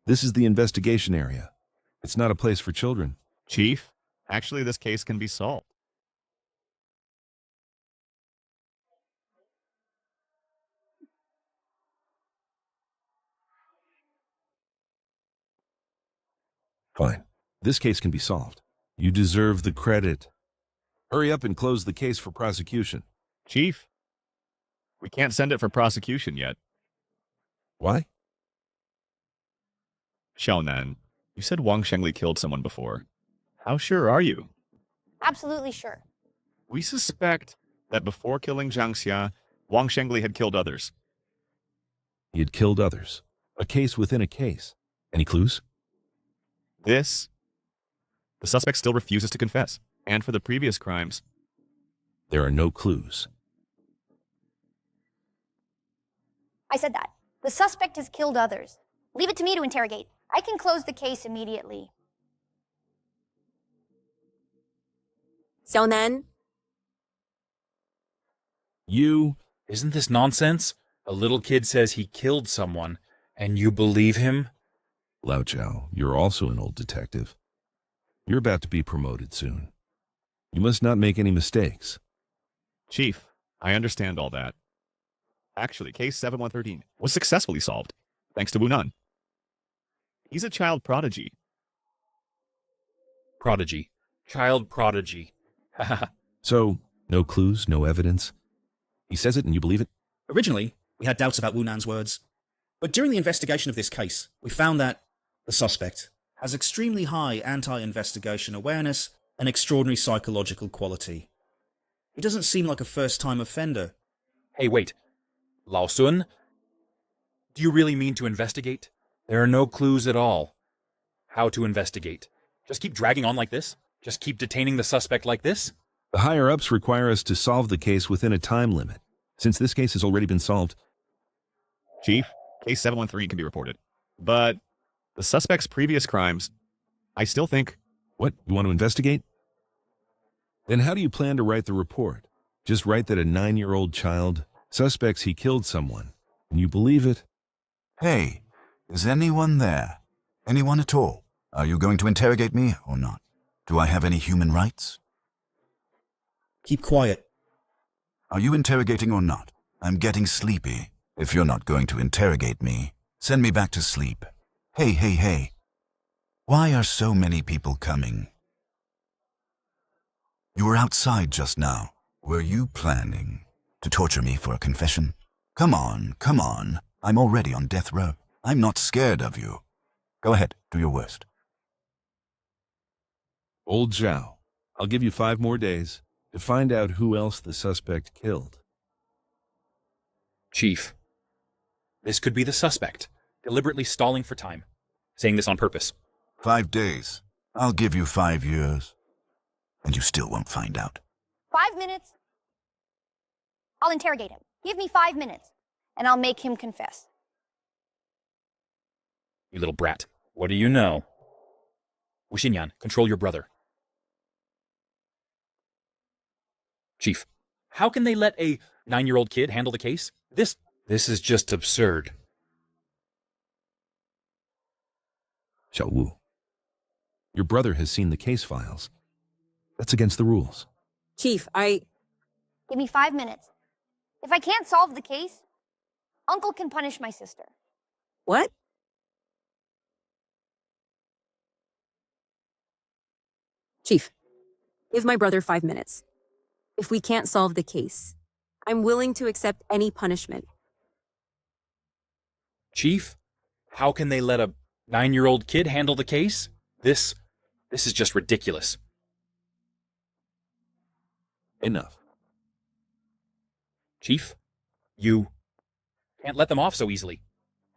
This is the investigation area. It's not a place for children. Chief, actually this case can be solved. Fine. This case can be solved. You deserve the credit. Hurry up and close the case for prosecution. Chief, we can't send it for prosecution yet. Why? Xiaonan, you said Wang Shengli killed someone before. How sure are you? Absolutely sure. We suspect that before killing Zhang Xia, Wang Shengli had killed others. He had killed others. A case within a case. Any clues? The suspect still refuses to confess. And for the previous crimes, there are no clues. I said that. The suspect has killed others. Leave it to me to interrogate. I can close the case immediately. Xiaonan? You... Isn't this nonsense? A little kid says he killed someone, and you believe him? Lao Zhao, you're also an old detective. You're about to be promoted soon. You must not make any mistakes. Chief, I understand all that. Actually, case 7113 was successfully solved, thanks to Wu Nan. He's a child prodigy. Prodigy. Child prodigy. So, no clues, no evidence? He says it and you believe it? Originally, we had doubts about Wu Nan's words. But during the investigation of this case, we found that the suspect has extremely high anti-investigation awareness and extraordinary psychological quality. He doesn't seem like a first-time offender. Hey, wait. Lao Sun? Do you really mean to investigate? There are no clues at all. How to investigate? Just keep dragging on like this? Just keep detaining the suspect like this? The higher-ups require us to solve the case within a time limit. Since this case has already been solved... Chief, case 713 can be reported. But the suspect's previous crimes, I still think... What? You want to investigate? Then how do you plan to write the report? Just write that a 9-year-old child suspects he killed someone, and you believe it? Hey, is anyone there? Anyone at all? Are you going to interrogate me or not? Do I have any human rights? Keep quiet. Are you interrogating or not? I'm getting sleepy. If you're not going to interrogate me, send me back to sleep. Hey, hey, hey. Why are so many people coming? You were outside just now. Were you planning to torture me for a confession? Come on, come on. I'm already on death row. I'm not scared of you. Go ahead, do your worst. Old Zhao, I'll give you 5 more days to find out who else the suspect killed. Chief, this could be the suspect, deliberately stalling for time, saying this on purpose. 5 days. I'll give you 5 years. And you still won't find out. 5 minutes? I'll interrogate him. Give me 5 minutes, and I'll make him confess. You little brat. What do you know? Wu Xinyan, control your brother. Chief, how can they let a 9-year-old kid handle the case? This is just absurd. Xiao Wu, your brother has seen the case files. That's against the rules. Chief, Give me 5 minutes. If I can't solve the case, Uncle can punish my sister. What? Chief, give my brother 5 minutes. If we can't solve the case, I'm willing to accept any punishment. Chief, how can they let a 9-year-old kid handle the case? This is just ridiculous. Enough. Chief, you can't let them off so easily.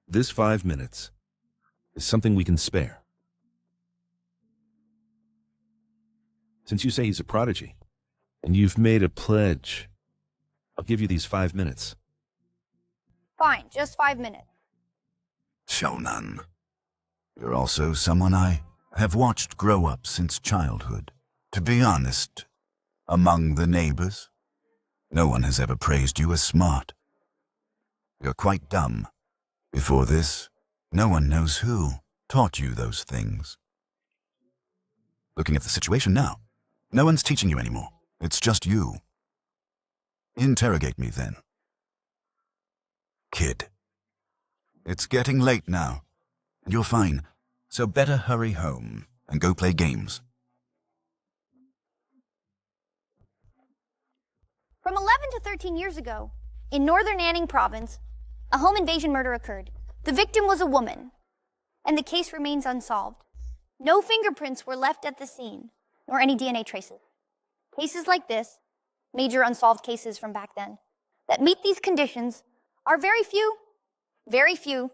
This 5 minutes is something we can spare. Since you say he's a prodigy, and you've made a pledge, I'll give you these 5 minutes. Fine, just 5 minutes. Xiaonan, you're also someone I have watched grow up since childhood. To be honest, among the neighbors, no one has ever praised you as smart. You're quite dumb. Before this, no one knows who taught you those things. Looking at the situation now, no one's teaching you anymore. It's just you. Interrogate me then. Kid, it's getting late now, and you're fine, so better hurry home and go play games. From 11 to 13 years ago, in northern Anning province, a home invasion murder occurred. The victim was a woman, and the case remains unsolved. No fingerprints were left at the scene, nor any DNA traces. Cases like this, major unsolved cases from back then, that meet these conditions are very few. Very few.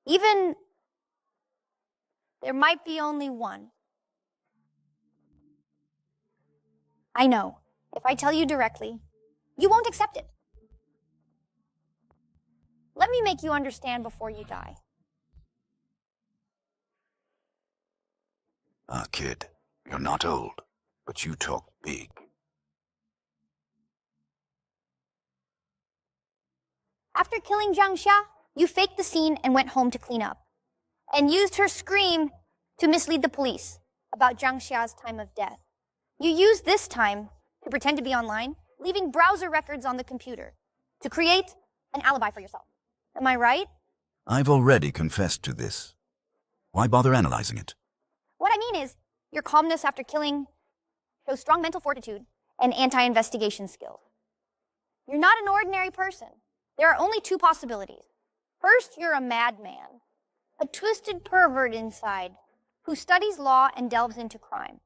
Even, there might be only one. I know. If I tell you directly, you won't accept it. Let me make you understand before you die. Kid, you're not old, but you talk big. After killing Zhang Xia, you faked the scene and went home to clean up, and used her scream to mislead the police about Zhang Xia's time of death. You used this time to pretend to be online, leaving browser records on the computer to create an alibi for yourself. Am I right? I've already confessed to this. Why bother analyzing it? What I mean is, your calmness after killing shows strong mental fortitude and anti-investigation skills. You're not an ordinary person. There are only two possibilities. First, you're a madman, a twisted pervert inside who studies law and delves into crime.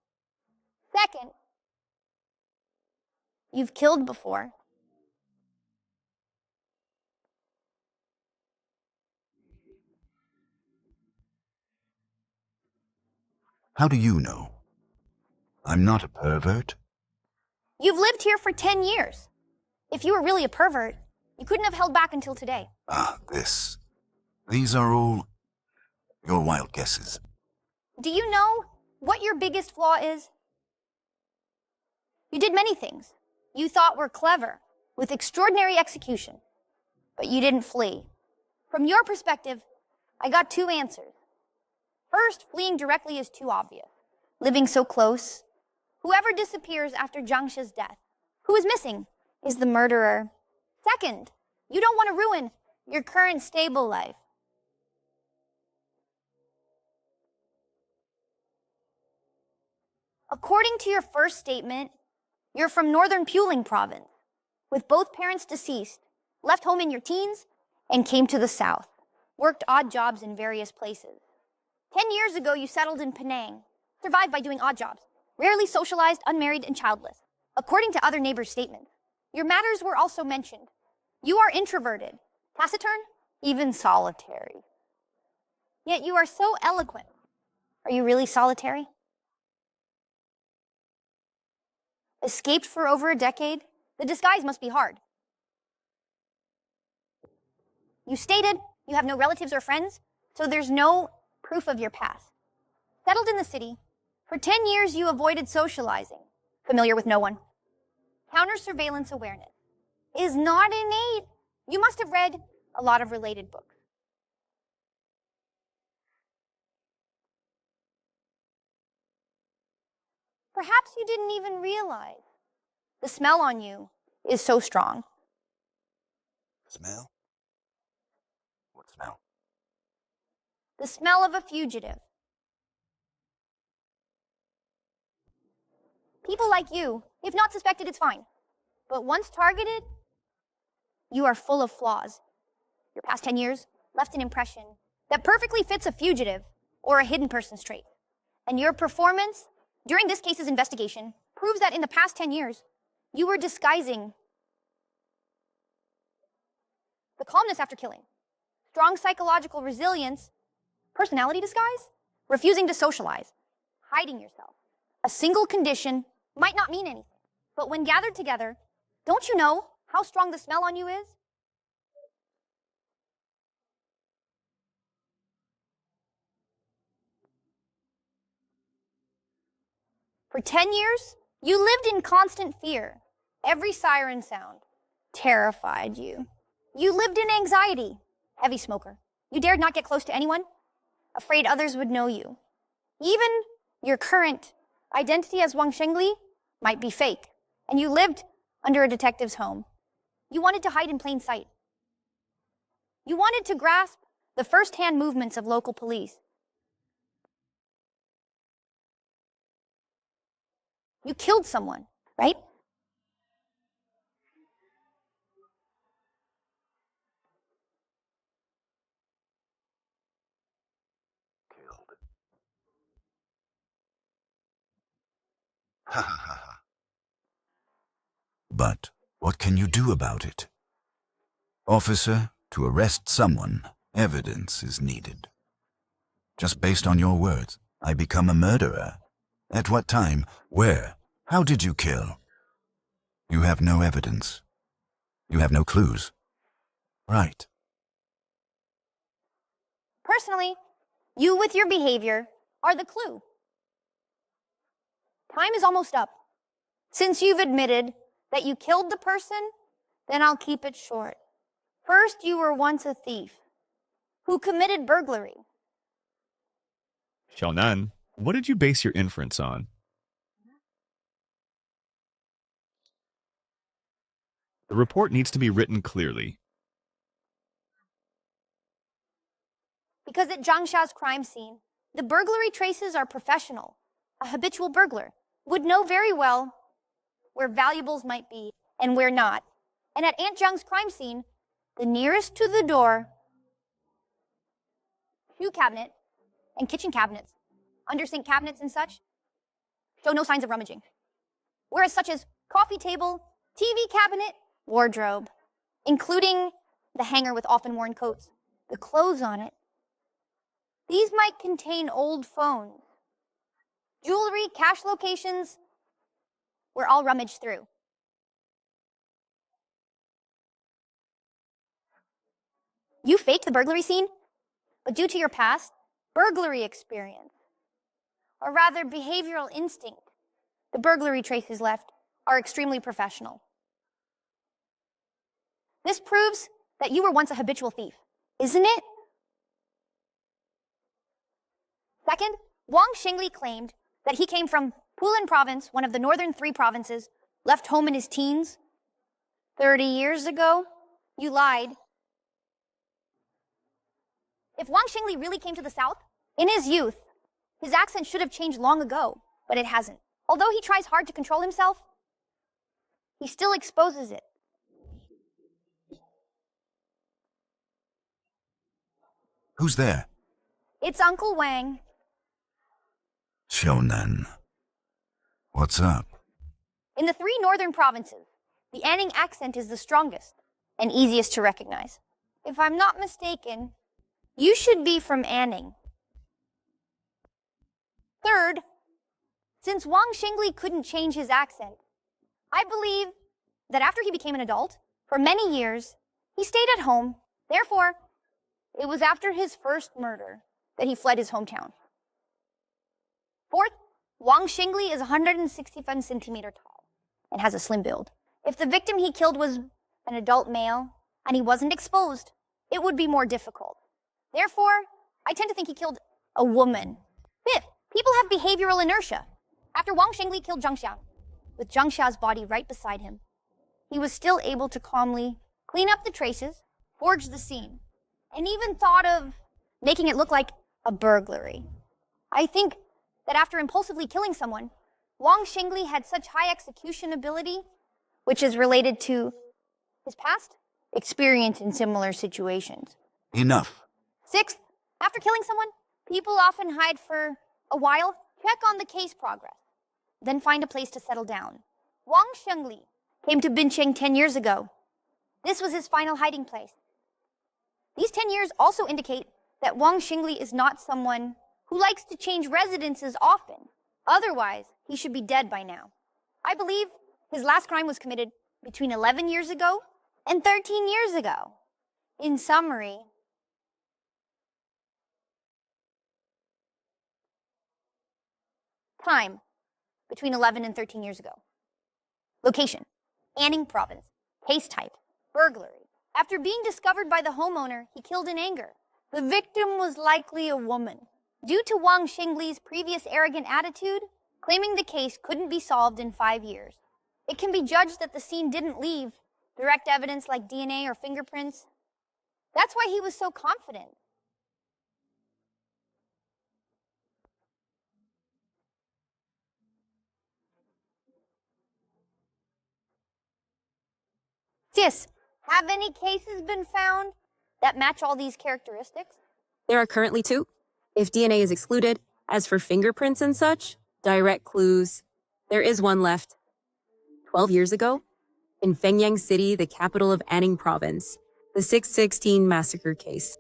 Second, you've killed before. How do you know? I'm not a pervert. You've lived here for 10 years. If you were really a pervert, you couldn't have held back until today. This. These are all your wild guesses. Do you know what your biggest flaw is? You did many things you thought were clever, with extraordinary execution, but you didn't flee. From your perspective, I got two answers. First, fleeing directly is too obvious. Living so close, whoever disappears after Zhang Xi's death, who is missing, is the murderer. Second, you don't want to ruin your current stable life. According to your first statement, you're from northern Puling province, with both parents deceased, left home in your teens, and came to the south, worked odd jobs in various places. 10 years ago, you settled in Penang, survived by doing odd jobs, rarely socialized, unmarried, and childless. According to other neighbors' statements, your matters were also mentioned. You are introverted, taciturn, even solitary. Yet you are so eloquent. Are you really solitary? Escaped for over a decade? The disguise must be hard. You stated you have no relatives or friends, so there's no proof of your past. Settled in the city, for 10 years you avoided socializing, familiar with no one. counter-surveillance awareness is not innate. You must have read a lot of related books. Perhaps you didn't even realize the smell on you is so strong. Smell? What smell? The smell of a fugitive. People like you, if not suspected, it's fine. But once targeted, you are full of flaws. Your past 10 years left an impression that perfectly fits a fugitive or a hidden person's trait. And your performance during this case's investigation proves that in the past 10 years, you were disguising the calmness after killing, strong psychological resilience, personality disguise, refusing to socialize, hiding yourself. A single condition might not mean anything, but when gathered together, don't you know how strong the smell on you is? For 10 years, you lived in constant fear. Every siren sound terrified you. You lived in anxiety. Heavy smoker. You dared not get close to anyone, afraid others would know you. Even your current identity as Wang Shengli might be fake, and you lived under a detective's home. You wanted to hide in plain sight. You wanted to grasp the first-hand movements of local police. You killed someone, right? Ha ha ha ha. But what can you do about it? Officer, to arrest someone, evidence is needed. Just based on your words, I become a murderer. At what time? Where? How did you kill? You have no evidence. You have no clues. Right. Personally, you with your behavior are the clue. Time is almost up. Since you've admitted that you killed the person, then I'll keep it short. First, you were once a thief who committed burglary. Xiaonan, what did you base your inference on? The report needs to be written clearly. Because at Zhangsha's crime scene, the burglary traces are professional. A habitual burglar would know very well where valuables might be and where not. And at Aunt Zhang's crime scene, the nearest to the door, shoe cabinet, and kitchen cabinets, under sink cabinets and such, show no signs of rummaging. Whereas such as coffee table, TV cabinet, wardrobe, including the hanger with often worn coats, the clothes on it, these might contain old phones. Jewelry, cash locations were all rummaged through. You faked the burglary scene, but due to your past burglary experience, or rather behavioral instinct, the burglary traces left are extremely professional. This proves that you were once a habitual thief, isn't it? Second, Wang Xingli claimed that he came from Pulan province, one of the northern 3 provinces, left home in his teens. 30 years ago, you lied. If Wang Xingli really came to the south, in his youth, his accent should have changed long ago, but it hasn't. Although he tries hard to control himself, he still exposes it. Who's there? It's Uncle Wang. Shonan. What's up? In the 3 northern provinces, the Anning accent is the strongest and easiest to recognize. If I'm not mistaken, you should be from Anning. Third, since Wang Xingli couldn't change his accent, I believe that after he became an adult, for many years, he stayed at home. Therefore, it was after his first murder that he fled his hometown. Fourth, Wang Xingli is 165 centimeters tall. and has a slim build. If the victim he killed was an adult male and he wasn't exposed, it would be more difficult. Therefore, I tend to think he killed a woman. Fifth, people have behavioral inertia. After Wang Shengli killed Zhang Xia, with Zhang Xia's body right beside him, he was still able to calmly clean up the traces, forge the scene, and even thought of making it look like a burglary. I think that after impulsively killing someone, Wang Shengli had such high execution ability, which is related to his past experience in similar situations. Enough. Sixth, after killing someone, people often hide for a while, check on the case progress, then find a place to settle down. Wang Shengli came to Bincheng 10 years ago. This was his final hiding place. These 10 years also indicate that Wang Shengli is not someone who likes to change residences often. Otherwise, he should be dead by now. I believe his last crime was committed between 11 years ago and 13 years ago. In summary, time between 11 and 13 years ago. Location, Anning Province. Case type, burglary. After being discovered by the homeowner, he killed in anger. The victim was likely a woman. Due to Wang Shengli's previous arrogant attitude, claiming the case couldn't be solved in 5 years. It can be judged that the scene didn't leave direct evidence like DNA or fingerprints. That's why he was so confident. Sis, have any cases been found that match all these characteristics? There are currently 2. If DNA is excluded, as for fingerprints and such, direct clues, there is one left. 12 years ago, in Fengyang City, the capital of Anning Province, the 616 massacre case.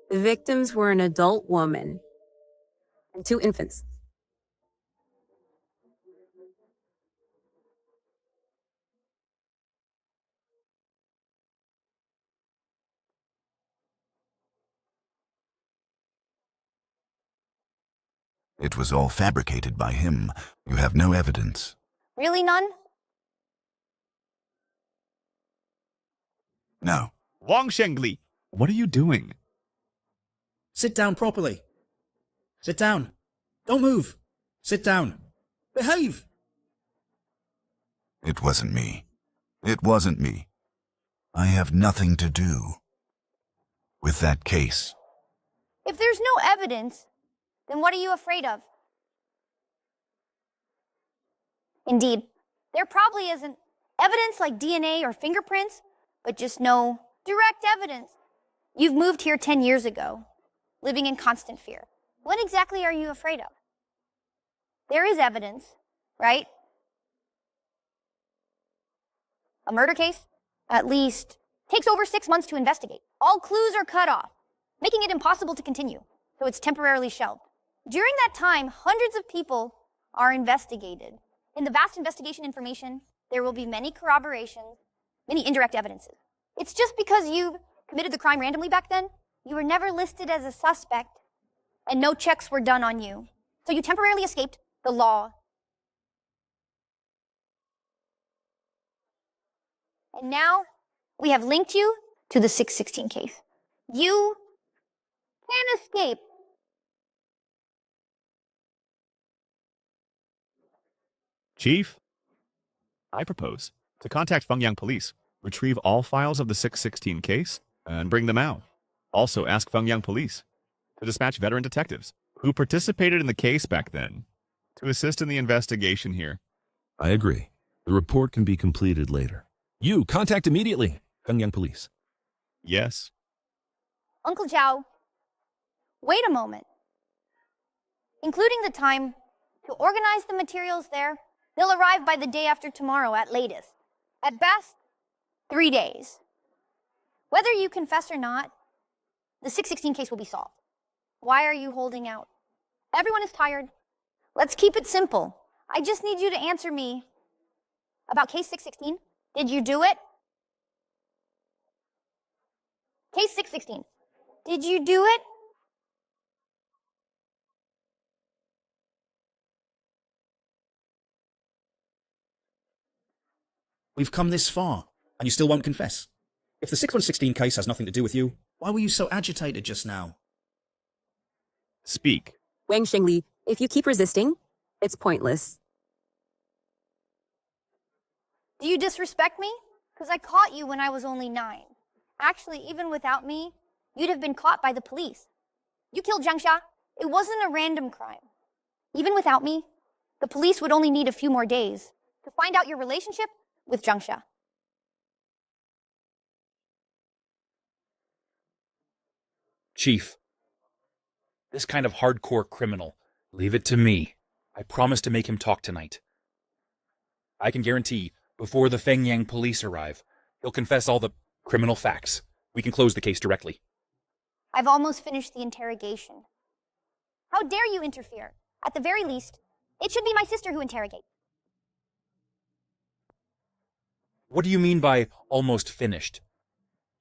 The victims were an adult woman and 2 infants. It was all fabricated by him. You have no evidence. Really none? No. Wang Shengli, what are you doing? Sit down properly. Sit down. Don't move. Sit down. Behave. It wasn't me. It wasn't me. I have nothing to do with that case. If there's no evidence, then what are you afraid of? Indeed, there probably isn't evidence like DNA or fingerprints, but just no direct evidence. You've moved here 10 years ago, living in constant fear. What exactly are you afraid of? There is evidence, right? A murder case, at least, takes over 6 months to investigate. All clues are cut off, making it impossible to continue, so it's temporarily shelved. During that time, hundreds of people are investigated. In the vast investigation information, there will be many corroborations, many indirect evidences. It's just because you committed the crime randomly back then, you were never listed as a suspect, and no checks were done on you. So you temporarily escaped the law. And now, we have linked you to the 616 case. You can escape. Chief, I propose to contact Fengyang Police, retrieve all files of the 616 case, and bring them out. Also ask Fengyang Police to dispatch veteran detectives who participated in the case back then to assist in the investigation here. I agree. The report can be completed later. You, contact immediately. Fengyang Police. Yes. Uncle Zhao, wait a moment. Including the time to organize the materials there, they'll arrive by the day after tomorrow at latest. At best, 3 days. Whether you confess or not, the 616 case will be solved. Why are you holding out? Everyone is tired. Let's keep it simple. I just need you to answer me about case 616. Did you do it? Case 616. Did you do it? We've come this far, and you still won't confess. If the 6116 case has nothing to do with you, why were you so agitated just now? Speak. Wang Shengli, if you keep resisting, it's pointless. Do you disrespect me? Because I caught you when I was only 9. Actually, even without me, you'd have been caught by the police. You killed Zhangsha. It wasn't a random crime. Even without me, the police would only need a few more days to find out your relationship with Zhangsha. Chief, this kind of hardcore criminal, leave it to me. I promise to make him talk tonight. I can guarantee, before the Fengyang police arrive, he'll confess all the criminal facts. We can close the case directly. I've almost finished the interrogation. How dare you interfere? At the very least, it should be my sister who interrogates. What do you mean by almost finished?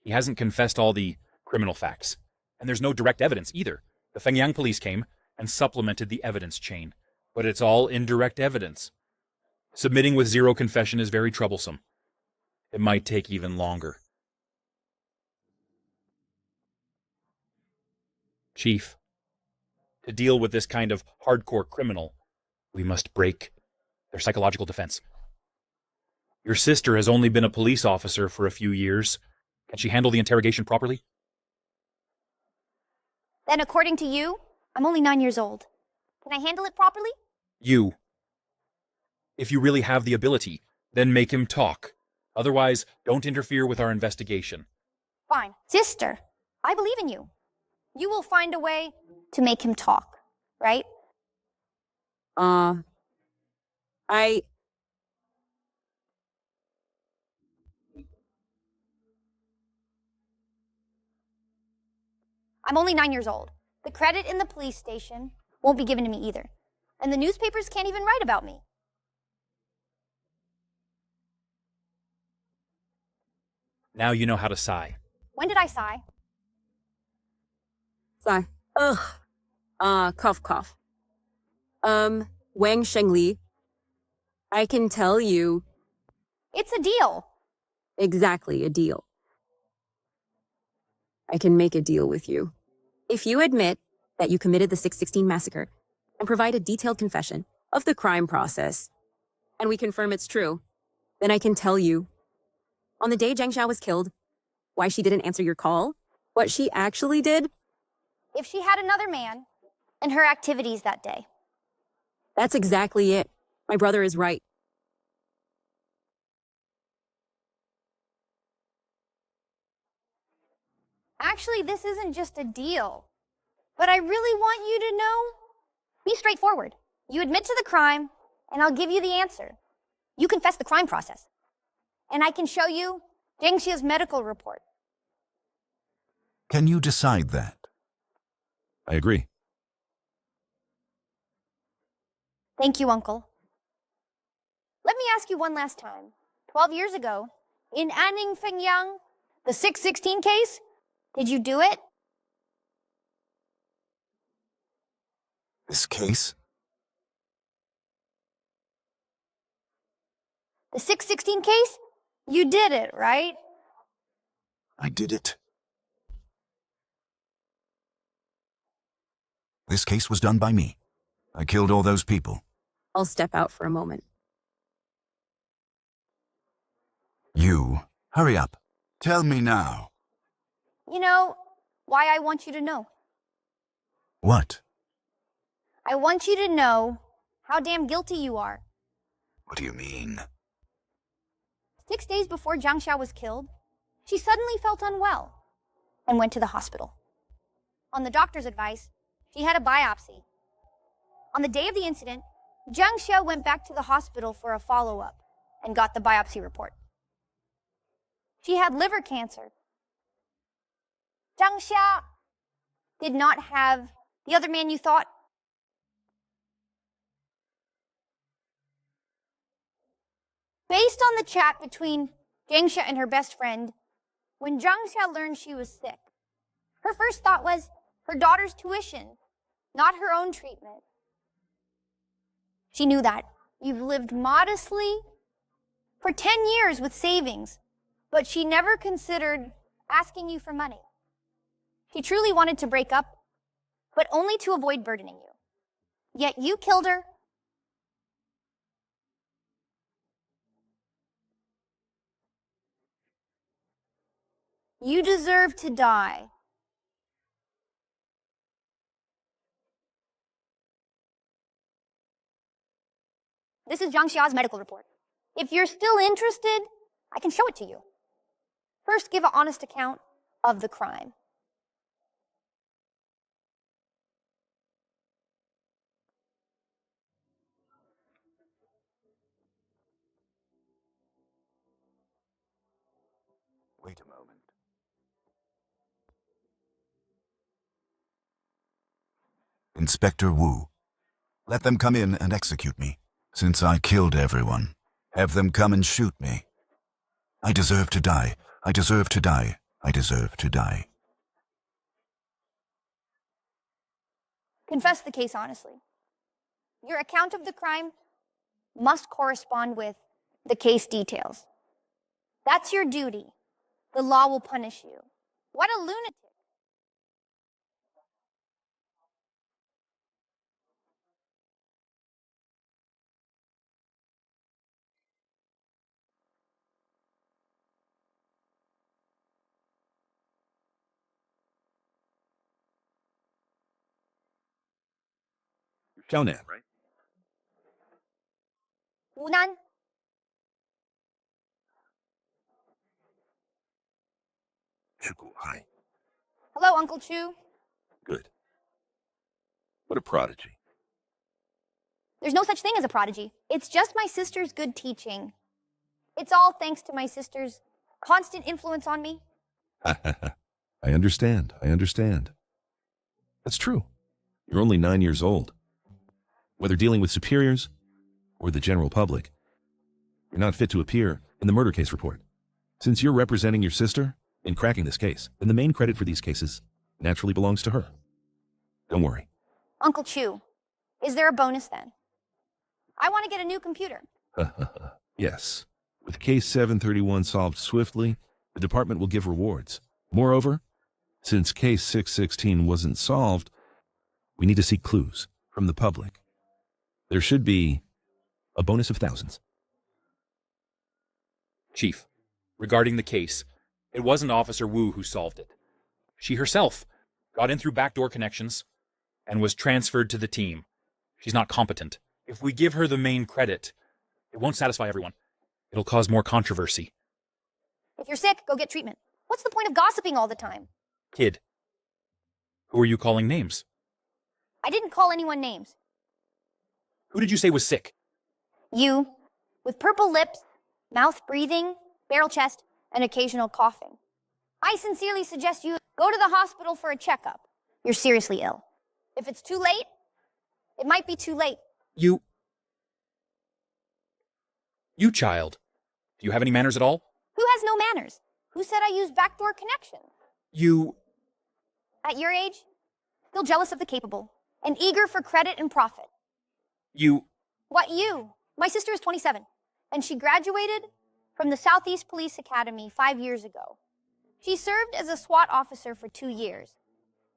He hasn't confessed all the criminal facts. And there's no direct evidence either. The Fengyang police came and supplemented the evidence chain. But it's all indirect evidence. Submitting with zero confession is very troublesome. It might take even longer. Chief, to deal with this kind of hardcore criminal, we must break their psychological defense. Your sister has only been a police officer for a few years. Can she handle the interrogation properly? Then according to you, I'm only 9 years old. Can I handle it properly? You. If you really have the ability, then make him talk. Otherwise, don't interfere with our investigation. Fine. Sister, I believe in you. You will find a way to make him talk, right? I'm only 9 years old. The credit in the police station won't be given to me either. And the newspapers can't even write about me. Now you know how to sigh. When did I sigh? Sigh. Ugh. Cough, cough. Wang Shengli, I can tell you. It's a deal. Exactly, a deal. I can make a deal with you. If you admit that you committed the 616 massacre and provide a detailed confession of the crime process, and we confirm it's true, then I can tell you, on the day Zhang Xiao was killed, why she didn't answer your call, what she actually did. If she had another man and her activities that day. That's exactly it. My brother is right. Actually, this isn't just a deal. But I really want you to know, be straightforward. You admit to the crime, and I'll give you the answer. You confess the crime process. And I can show you Deng Xia's medical report. Can you decide that? I agree. Thank you, Uncle. Let me ask you one last time. 12 years ago, in Anning Fengyang, the 616 case, did you do it? This case? The 616 case? You did it, right? I did it. This case was done by me. I killed all those people. I'll step out for a moment. You, hurry up. Tell me now. You know why I want you to know. What? I want you to know how damn guilty you are. What do you mean? 6 days before Zhang Xiao was killed, she suddenly felt unwell and went to the hospital. On the doctor's advice, she had a biopsy. On the day of the incident, Zhang Xiao went back to the hospital for a follow-up and got the biopsy report. She had liver cancer. Zhang Xiao did not have the other man you thought. Based on the chat between Zhang Xiao and her best friend, when Zhang Xiao learned she was sick, her first thought was her daughter's tuition, not her own treatment. She knew that. You've lived modestly for 10 years with savings, but she never considered asking you for money. She truly wanted to break up, but only to avoid burdening you. Yet you killed her. You deserve to die. This is Zhang Xia's medical report. If you're still interested, I can show it to you. First, give an honest account of the crime. Wait a moment. Inspector Wu, let them come in and execute me. Since I killed everyone, have them come and shoot me. I deserve to die. I deserve to die. I deserve to die. Confess the case honestly. Your account of the crime must correspond with the case details. That's your duty. The law will punish you. What a lunatic. Xiaonan, right? Wunan, Hi. hello, Uncle Chu. Good. What a prodigy. There's no such thing as a prodigy. It's just my sister's good teaching. It's all thanks to my sister's constant influence on me. I understand. That's true. You're only 9 years old. Whether dealing with superiors or the general public, you're not fit to appear in the murder case report. Since you're representing your sister in cracking this case, then the main credit for these cases naturally belongs to her. Don't worry. Uncle Chu, is there a bonus then? I want to get a new computer. Yes. With case 731 solved swiftly, the department will give rewards. Moreover, since case 616 wasn't solved, we need to seek clues from the public. There should be a bonus of thousands. Chief, regarding the case, it wasn't Officer Wu who solved it. She herself got in through backdoor connections and was transferred to the team. She's not competent. If we give her the main credit, it won't satisfy everyone. It'll cause more controversy. If you're sick, go get treatment. What's the point of gossiping all the time? Kid, who are you calling names? I didn't call anyone names. Who did you say was sick? You, with purple lips, mouth breathing, barrel chest, and occasional coughing. I sincerely suggest you go to the hospital for a checkup. You're seriously ill. If it's too late, it might be too late. You child. Do you have any manners at all? Who has no manners? Who said I use backdoor connections? You... At your age, still jealous of the capable, and eager for credit and profit. You... What you? My sister is 27, and she graduated from the Southeast Police Academy 5 years ago. She served as a SWAT officer for 2 years,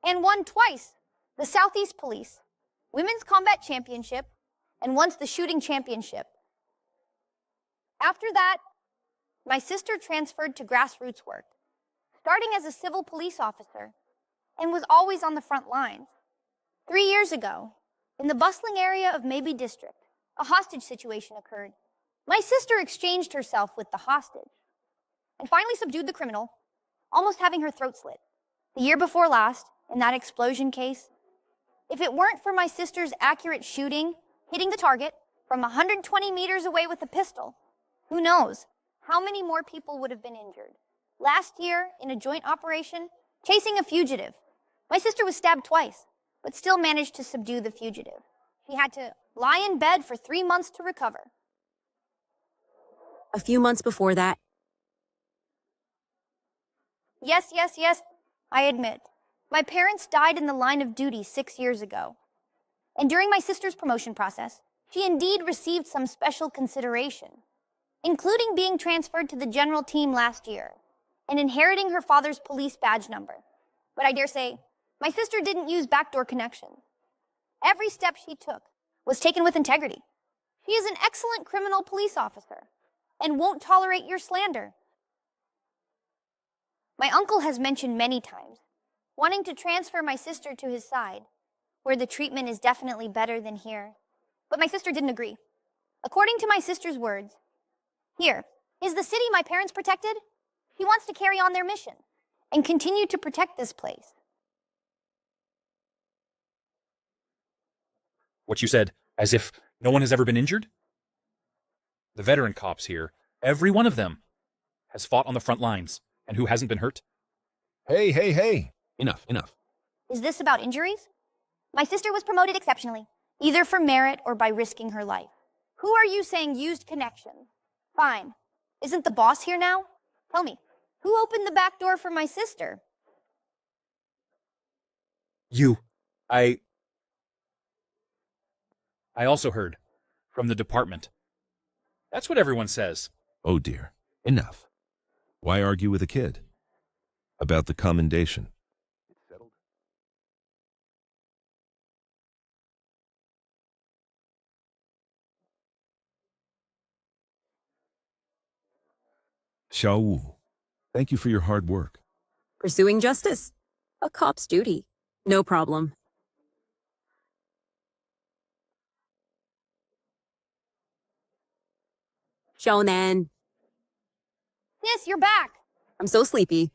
and won twice the Southeast Police Women's Combat Championship and once the Shooting Championship. After that, my sister transferred to grassroots work, starting as a civil police officer, and was always on the front lines. 3 years ago, in the bustling area of Maybe District, a hostage situation occurred. My sister exchanged herself with the hostage and finally subdued the criminal, almost having her throat slit. The year before last, in that explosion case, if it weren't for my sister's accurate shooting, hitting the target from 120 meters away with a pistol, who knows how many more people would have been injured. Last year, in a joint operation, chasing a fugitive, my sister was stabbed twice, but still managed to subdue the fugitive. She had to lie in bed for 3 months to recover. A few months before that, Yes, I admit. My parents died in the line of duty 6 years ago. And during my sister's promotion process, she indeed received some special consideration. including being transferred to the general team last year and inheriting her father's police badge number. But I dare say, my sister didn't use backdoor connections. Every step she took was taken with integrity. She is an excellent criminal police officer and won't tolerate your slander. My uncle has mentioned many times wanting to transfer my sister to his side, where the treatment is definitely better than here. But my sister didn't agree. According to my sister's words, here is the city my parents protected. She wants to carry on their mission and continue to protect this place. What you said, as if no one has ever been injured? The veteran cops here, every one of them, has fought on the front lines. And who hasn't been hurt? Hey. Enough. Is this about injuries? My sister was promoted exceptionally, either for merit or by risking her life. Who are you saying used connections? Fine. Isn't the boss here now? Tell me, who opened the back door for my sister? You. I also heard from the department. That's what everyone says. Oh dear. Enough. Why argue with a kid? About the commendation. It's settled. Xiao Wu, thank you for your hard work. Pursuing justice. A cop's duty. No problem. Shonan. Sis, you're back. I'm so sleepy.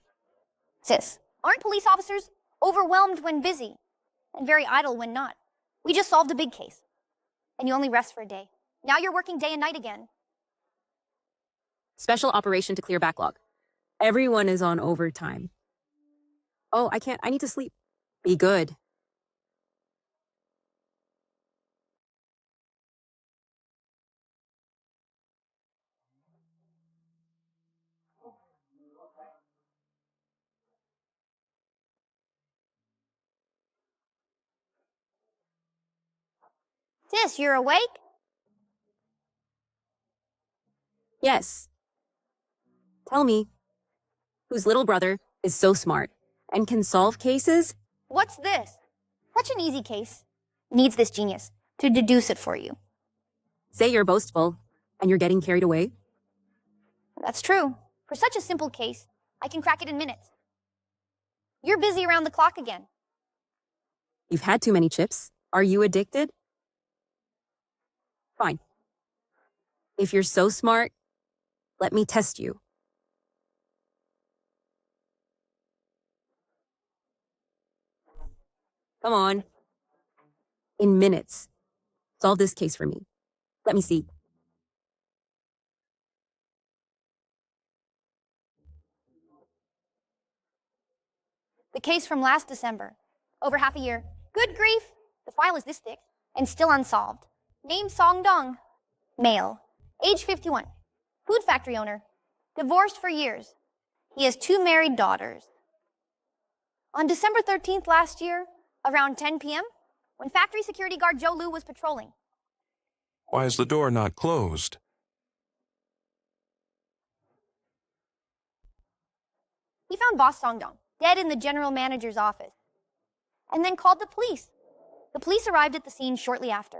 Sis, aren't police officers overwhelmed when busy and very idle when not? We just solved a big case, and you only rest for a day. Now you're working day and night again. Special operation to clear backlog. Everyone is on overtime. Oh, I can't. I need to sleep. Be good. Sis, you're awake? Yes. Tell me, whose little brother is so smart and can solve cases? What's this? Such an easy case. Needs this genius to deduce it for you. Say you're boastful and you're getting carried away. That's true. For such a simple case, I can crack it in minutes. You're busy around the clock again. You've had too many chips. Are you addicted? Fine. If you're so smart, let me test you. Come on. In minutes. Solve this case for me. Let me see. The case from last December. Over half a year. Good grief! The file is this thick and still unsolved. Name Song Dong. Male. Age 51. Food factory owner. Divorced for years. He has 2 married daughters. On December 13th last year, around 10 p.m., when factory security guard Joe Liu was patrolling. Why is the door not closed? He found boss Song Dong dead in the general manager's office and then called the police. The police arrived at the scene shortly after.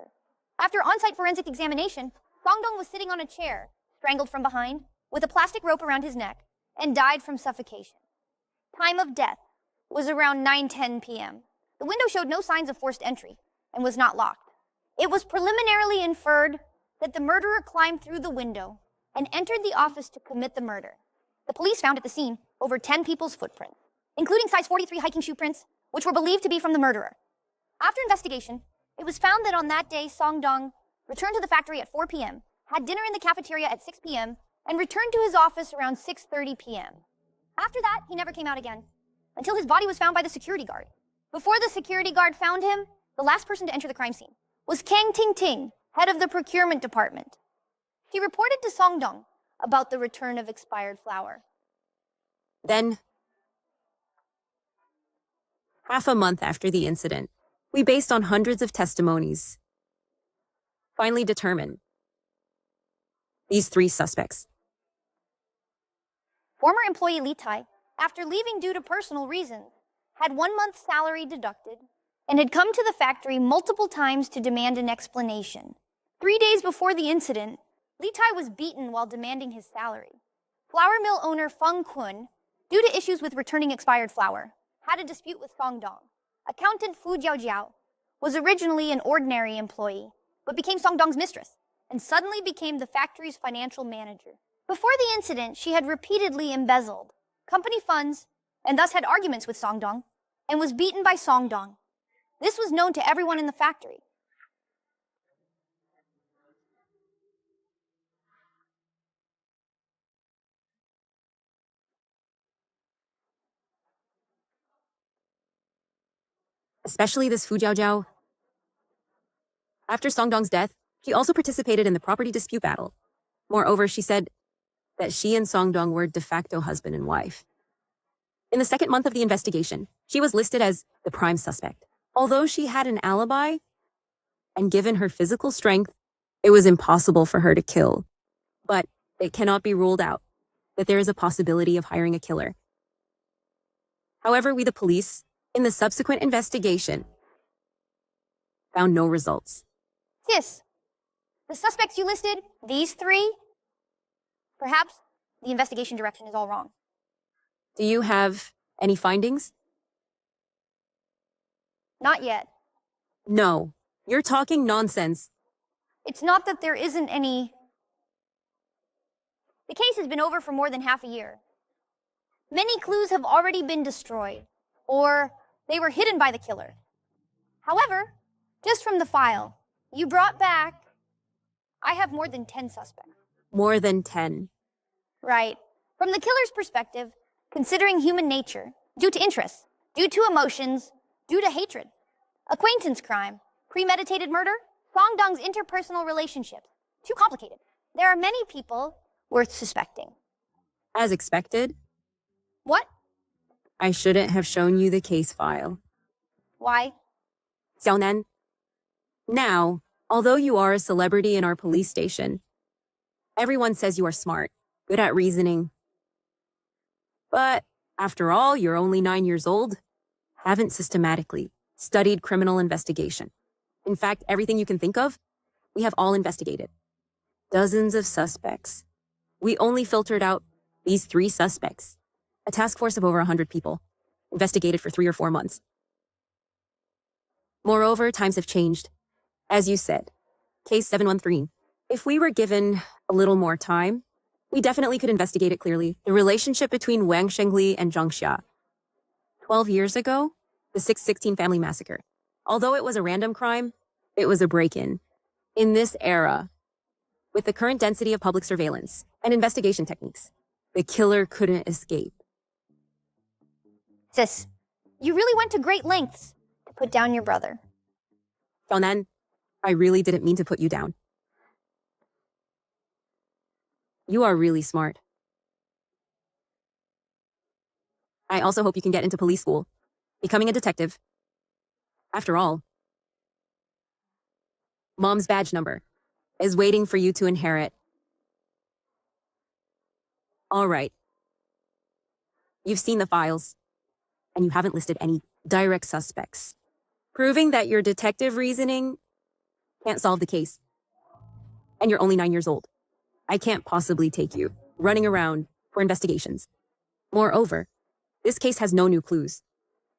After on-site forensic examination, Song Dong was sitting on a chair, strangled from behind, with a plastic rope around his neck, and died from suffocation. Time of death was around 9:10 p.m. The window showed no signs of forced entry and was not locked. It was preliminarily inferred that the murderer climbed through the window and entered the office to commit the murder. The police found at the scene over 10 people's footprints, including size 43 hiking shoe prints, which were believed to be from the murderer. After investigation, it was found that on that day, Song Dong returned to the factory at 4 p.m., had dinner in the cafeteria at 6 p.m., and returned to his office around 6:30 p.m. After that, he never came out again, until his body was found by the security guard. Before the security guard found him, the last person to enter the crime scene was Kang Ting Ting, head of the procurement department. She reported to Song Dong about the return of expired flour. Then, half a month after the incident, we based on hundreds of testimonies, finally determined these three suspects. Former employee Li Tai, after leaving due to personal reasons, had 1 month's salary deducted and had come to the factory multiple times to demand an explanation. 3 days before the incident, Li Tai was beaten while demanding his salary. Flour mill owner Feng Kun, due to issues with returning expired flour, had a dispute with Song Dong. Accountant Fu Jiaojiao was originally an ordinary employee, but became Song Dong's mistress and suddenly became the factory's financial manager. Before the incident, she had repeatedly embezzled company funds and thus had arguments with Song Dong and was beaten by Song Dong. This was known to everyone in the factory. Especially this Fu Jiaojiao. After Song Dong's death, she also participated in the property dispute battle. Moreover, she said that she and Song Dong were de facto husband and wife. In the second month of the investigation, she was listed as the prime suspect. Although she had an alibi, and given her physical strength, it was impossible for her to kill. But it cannot be ruled out that there is a possibility of hiring a killer. However, we, the police, in the subsequent investigation, found no results. Sis, the suspects you listed, these three, perhaps the investigation direction is all wrong. Do you have any findings? Not yet. No, you're talking nonsense. It's not that there isn't any. The case has been over for more than half a year. Many clues have already been destroyed, or they were hidden by the killer. However, just from the file you brought back, I have more than 10 suspects. More than 10. Right. From the killer's perspective, considering human nature, due to interests, due to emotions, due to hatred, acquaintance crime, premeditated murder, Song Dong's interpersonal relationships, too complicated. There are many people worth suspecting. As expected. What? I shouldn't have shown you the case file. Why? Xiaonan, now, although you are a celebrity in our police station, everyone says you are smart, good at reasoning. But after all, you're only 9 years old, haven't systematically studied criminal investigation. In fact, everything you can think of, we have all investigated. Dozens of suspects. We only filtered out these 3 suspects. A task force of over 100 people, investigated for 3 or 4 months. Moreover, times have changed. As you said, case 713. If we were given a little more time, we definitely could investigate it clearly. The relationship between Wang Shengli and Zhang Xia. 12 years ago, the 616 family massacre. Although it was a random crime, it was a break-in. In this era, with the current density of public surveillance and investigation techniques, the killer couldn't escape. Sis, you really went to great lengths to put down your brother. Xiaonan, I really didn't mean to put you down. You are really smart. I also hope you can get into police school, becoming a detective. After all, Mom's badge number is waiting for you to inherit. All right. You've seen the files, and you haven't listed any direct suspects, proving that your detective reasoning can't solve the case. And you're only 9 years old. I can't possibly take you running around for investigations. Moreover, this case has no new clues,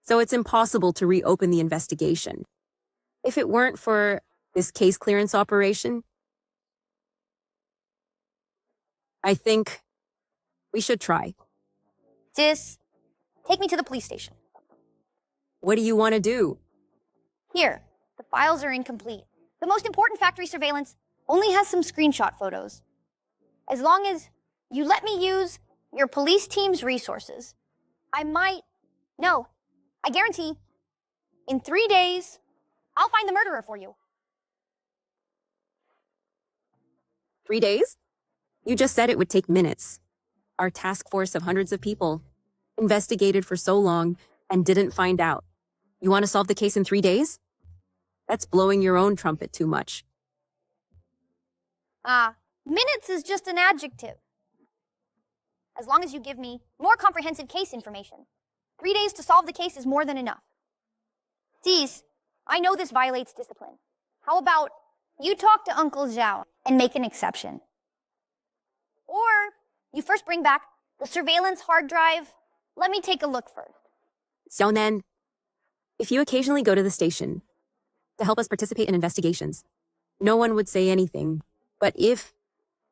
so it's impossible to reopen the investigation. If it weren't for this case clearance operation, I think we should try. Sis, take me to the police station. What do you want to do? Here, the files are incomplete. The most important factory surveillance only has some screenshot photos. As long as you let me use your police team's resources, I guarantee, in 3 days, I'll find the murderer for you. 3 days? You just said it would take minutes. Our task force of hundreds of people investigated for so long and didn't find out. You want to solve the case in 3 days? That's blowing your own trumpet too much. Minutes is just an adjective. As long as you give me more comprehensive case information. 3 days to solve the case is more than enough. Please, I know this violates discipline. How about you talk to Uncle Zhao and make an exception? Or you first bring back the surveillance hard drive. Let me take a look first. Xiaonan, if you occasionally go to the station to help us participate in investigations, no one would say anything. But if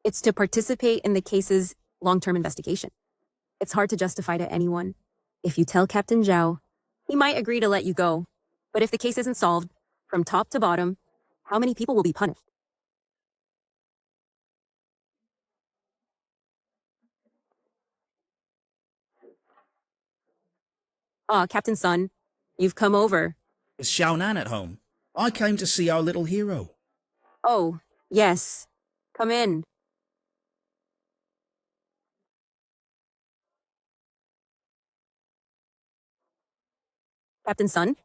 it's to participate in the case's long-term investigation, it's hard to justify to anyone. If you tell Captain Zhao, he might agree to let you go. But if the case isn't solved, from top to bottom, how many people will be punished? Captain Sun, you've come over. Is Xiaonan at home? I came to see our little hero. Oh, yes. Come in. Captain Sun,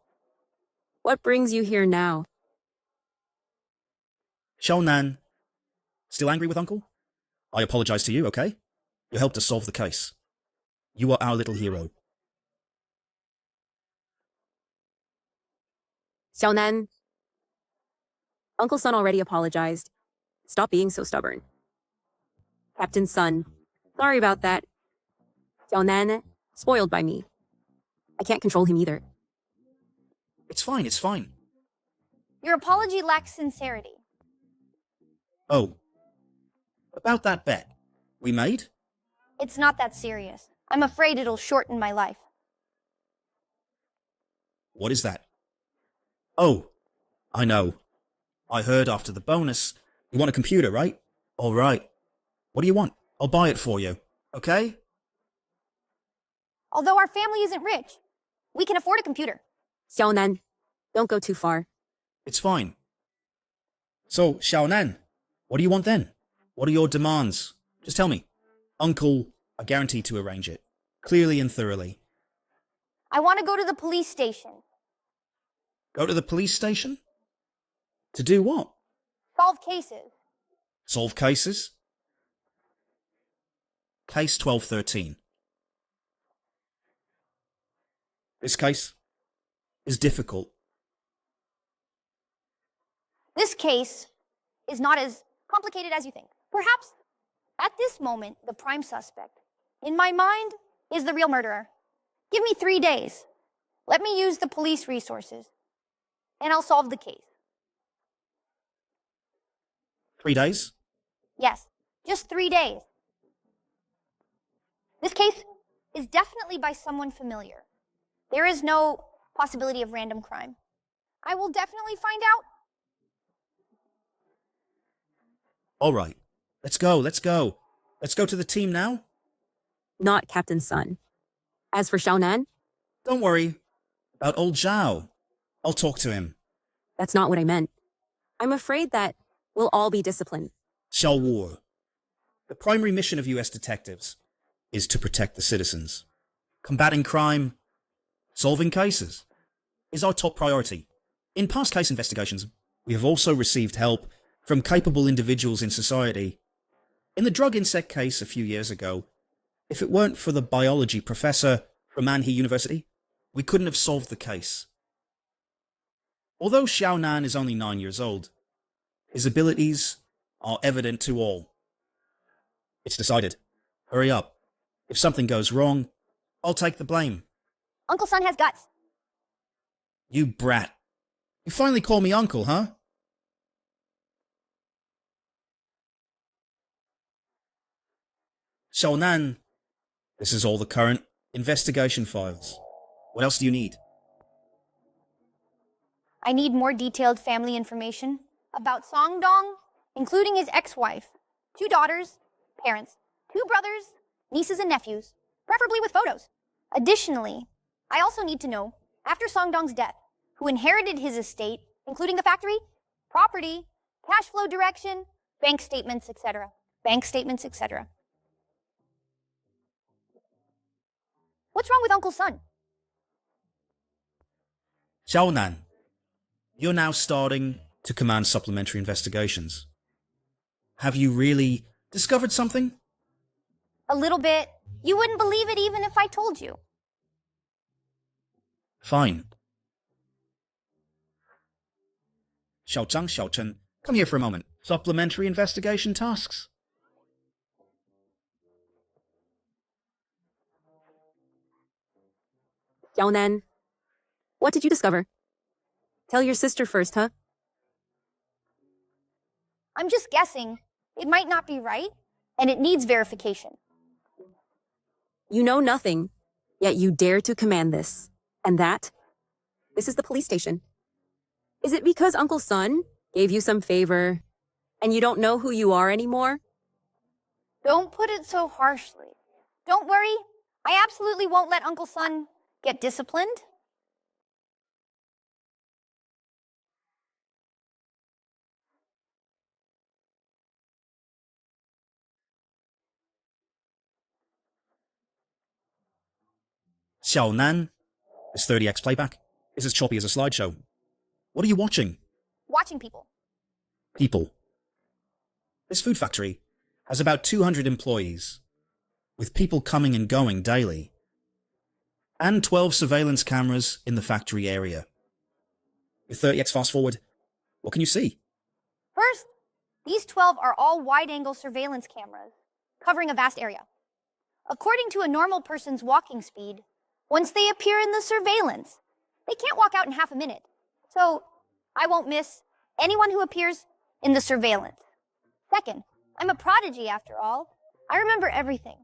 what brings you here now? Xiaonan, still angry with Uncle? I apologize to you, okay? You helped us solve the case. You are our little hero. Xiaonan, Uncle Sun already apologized. Stop being so stubborn. Captain Sun, sorry about that. Xiaonan, spoiled by me. I can't control him either. It's fine, it's fine. Your apology lacks sincerity. Oh, about that bet we made? It's not that serious. I'm afraid it'll shorten my life. What is that? Oh, I know. I heard after the bonus, you want a computer, right? All right. What do you want? I'll buy it for you, okay? Although our family isn't rich, we can afford a computer. Xiaonan, don't go too far. It's fine. So, Xiaonan, what do you want then? What are your demands? Just tell me. Uncle, I guarantee to arrange it. Clearly and thoroughly. I want to go to the police station. Go to the police station? To do what? Solve cases. Solve cases? Case 1213. This case is difficult. This case is not as complicated as you think. Perhaps at this moment, the prime suspect, in my mind, is the real murderer. Give me 3 days. Let me use the police resources, and I'll solve the case. 3 days? Yes, just 3 days. This case is definitely by someone familiar. There is no possibility of random crime. I will definitely find out. All right. Let's go, let's go. Let's go to the team now. Not Captain Sun. As for Xiaonan, Don't worry about old Zhao. I'll talk to him. that's not what I meant. I'm afraid that we'll all be disciplined. Xiao Wu. The primary mission of US detectives is to protect the citizens. Combating crime, solving cases is our top priority. In past case investigations, we have also received help from capable individuals in society. In the drug insect case a few years ago, if it weren't for the biology professor from Anhui University, we couldn't have solved the case. Although Xiaonan is only 9 years old, his abilities are evident to all. It's decided. Hurry up. If something goes wrong, I'll take the blame. Uncle Sun has guts. You brat. You finally call me uncle, huh? Xiaonan, this is all the current investigation files. What else do you need? I need more detailed family information about Song Dong, including his ex-wife, 2 daughters, parents, 2 brothers, nieces and nephews, preferably with photos. Additionally, I also need to know, after Song Dong's death, who inherited his estate, including the factory, property, cash flow direction, bank statements, etc. Bank statements, etc. What's wrong with Uncle Sun? Xiaonan, you're now starting to command supplementary investigations. Have you really discovered something? A little bit. You wouldn't believe it even if I told you. Fine. Xiao Zhang, Xiao Chen, come here for a moment. Supplementary investigation tasks. Xiaonan, what did you discover? Tell your sister first, huh? I'm just guessing. It might not be right, and it needs verification. You know nothing, yet you dare to command this. And this is the police station. Is it because Uncle Sun gave you some favor, and you don't know who you are anymore? Don't put it so harshly. Don't worry, I absolutely won't let Uncle Sun get disciplined. Xiao Nan, this 30x playback is as choppy as a slideshow. What are you watching? Watching people. People. This food factory has about 200 employees, with people coming and going daily, and 12 surveillance cameras in the factory area. With 30x fast forward, what can you see? First, these 12 are all wide-angle surveillance cameras, covering a vast area. According to a normal person's walking speed, once they appear in the surveillance, they can't walk out in half a minute. So, I won't miss anyone who appears in the surveillance. Second, I'm a prodigy after all. I remember everything.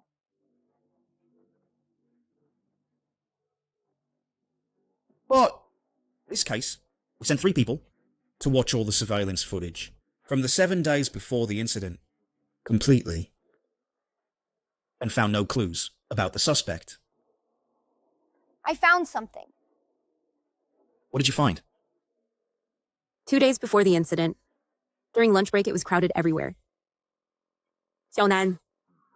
But, in this case, we sent 3 people to watch all the surveillance footage from the 7 days before the incident, completely, and found no clues about the suspect. I found something. What did you find? 2 days before the incident. During lunch break, it was crowded everywhere. Xiaonan,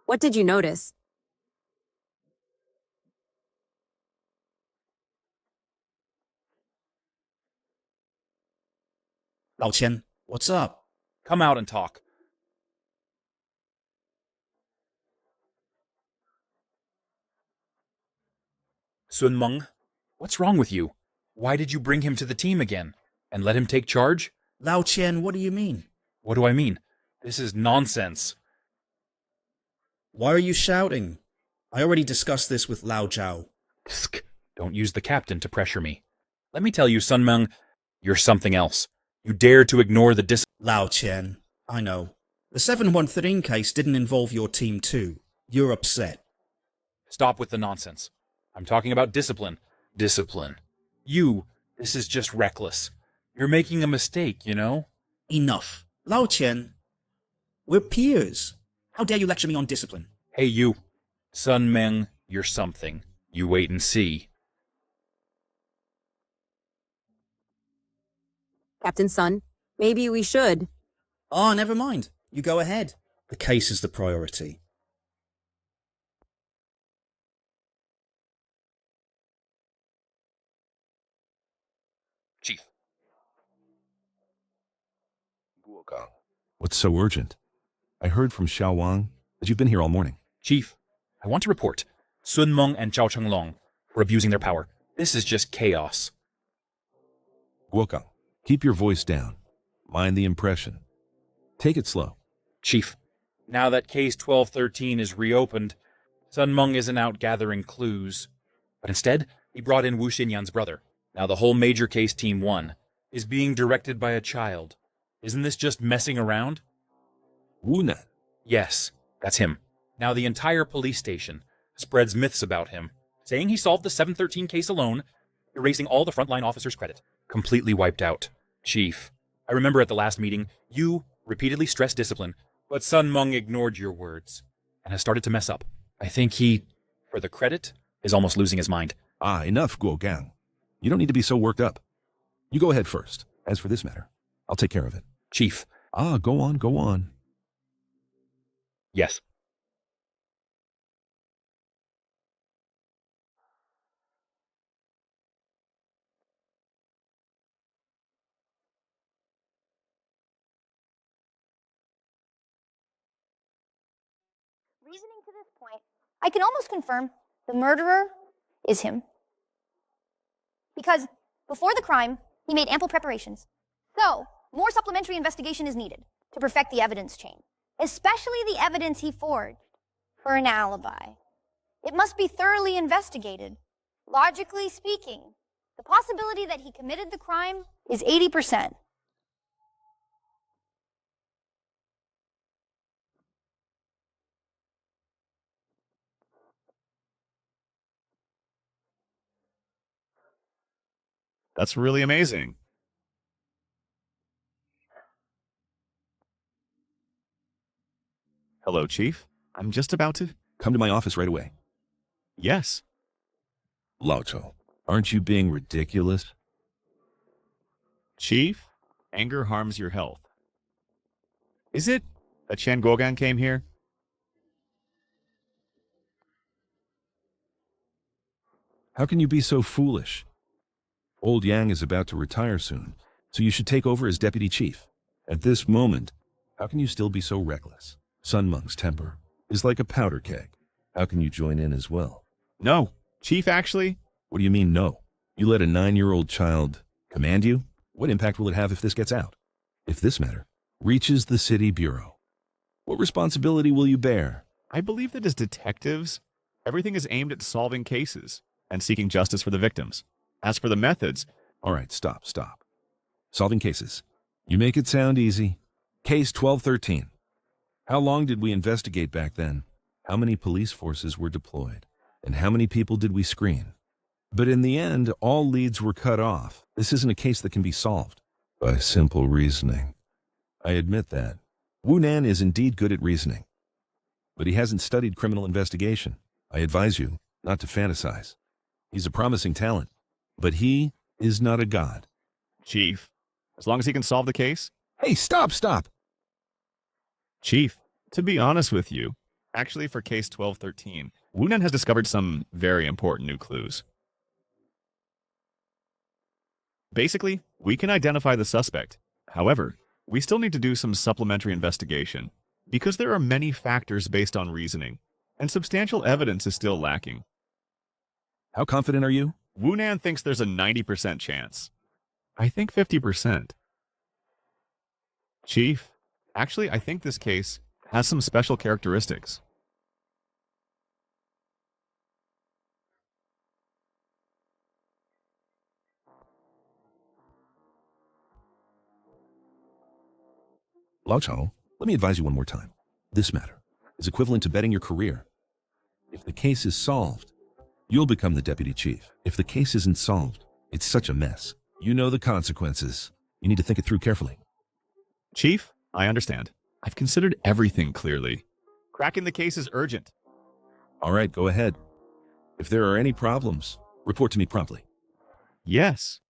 what did you notice? Lao Qian, what's up? Come out and talk. Sun Meng, what's wrong with you? Why did you bring him to the team again? And let him take charge? Lao Qian, what do you mean? What do I mean? This is nonsense. Why are you shouting? I already discussed this with Lao Zhao. Psk, don't use the captain to pressure me. Let me tell you, Sun Meng, you're something else. You dare to ignore the Lao Qian, I know. The 713 case didn't involve your team too. You're upset. Stop with the nonsense. I'm talking about discipline. Discipline. This is just reckless. You're making a mistake, you know? Enough. Lao Qian, we're peers. How dare you lecture me on discipline? Hey, you. Sun Meng, you're something. You wait and see. Captain Sun, maybe we should. Oh, never mind. You go ahead. The case is the priority. Chief. What's so urgent? I heard from Xiao Wang that you've been here all morning. Chief, I want to report Sun Meng and Zhao Chenglong for abusing their power. This is just chaos. Guokang, keep your voice down. Mind the impression. Take it slow. Chief, now that case 1213 is reopened, Sun Meng isn't out gathering clues. But instead, he brought in Wu Xinyan's brother. Now the whole major case team 1 is being directed by a child. Isn't this just messing around? Wu Nan. Yes, that's him. Now the entire police station spreads myths about him, saying he solved the 713 case alone, erasing all the frontline officers' credit. Completely wiped out. Chief, I remember at the last meeting, you repeatedly stressed discipline, but Sun Meng ignored your words and has started to mess up. I think he, for the credit, is almost losing his mind. Enough, Guokang. You don't need to be so worked up. You go ahead first. As for this matter, I'll take care of it. Chief. Go on. Yes. Reasoning to this point, I can almost confirm the murderer is him. Because before the crime, he made ample preparations. So, more supplementary investigation is needed to perfect the evidence chain, especially the evidence he forged for an alibi. It must be thoroughly investigated. Logically speaking, the possibility that he committed the crime is 80%. That's really amazing. Hello, Chief. I'm just about to... Come to my office right away. Yes. Lao Chou, aren't you being ridiculous? Chief, anger harms your health. Is it that Shan Gogan came here? How can you be so foolish? Old Yang is about to retire soon, so you should take over as deputy chief. At this moment, how can you still be so reckless? Sun Meng's temper is like a powder keg. How can you join in as well? No. Chief, actually... What do you mean, no? You let a 9-year-old child command you? What impact will it have if this gets out? If this matter reaches the city bureau, what responsibility will you bear? I believe that as detectives, everything is aimed at solving cases and seeking justice for the victims. As for the methods... All right, stop. Solving cases. You make it sound easy. Case 1213. How long did we investigate back then? How many police forces were deployed? And how many people did we screen? But in the end, all leads were cut off. This isn't a case that can be solved by simple reasoning. I admit that. Wu Nan is indeed good at reasoning, but he hasn't studied criminal investigation. I advise you not to fantasize. He's a promising talent, but he is not a god. Chief, as long as he can solve the case... Hey, stop! Chief, to be honest with you, actually for case 1213, Wu Nan has discovered some very important new clues. Basically, we can identify the suspect. However, we still need to do some supplementary investigation, because there are many factors based on reasoning, and substantial evidence is still lacking. How confident are you? Wu Nan thinks there's a 90% chance. I think 50%. Chief, actually, I think this case has some special characteristics. Lao Chou, let me advise you one more time. This matter is equivalent to betting your career. If the case is solved, you'll become the deputy chief. If the case isn't solved, it's such a mess. You know the consequences. You need to think it through carefully. Chief, I understand. I've considered everything clearly. Cracking the case is urgent. All right, go ahead. If there are any problems, report to me promptly. Yes.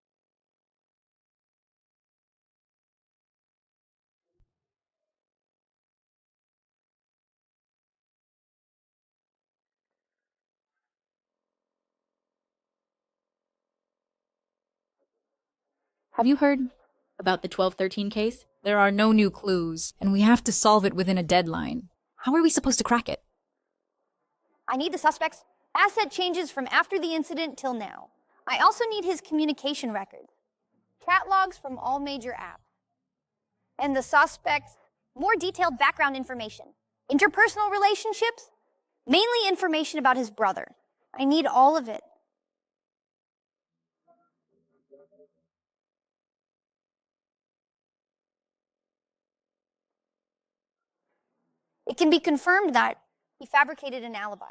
Have you heard about the 1213 case? There are no new clues, and we have to solve it within a deadline. How are we supposed to crack it? I need the suspect's asset changes from after the incident till now. I also need his communication records, chat logs from all major apps, and the suspect's more detailed background information, interpersonal relationships, mainly information about his brother. I need all of it. It can be confirmed that he fabricated an alibi.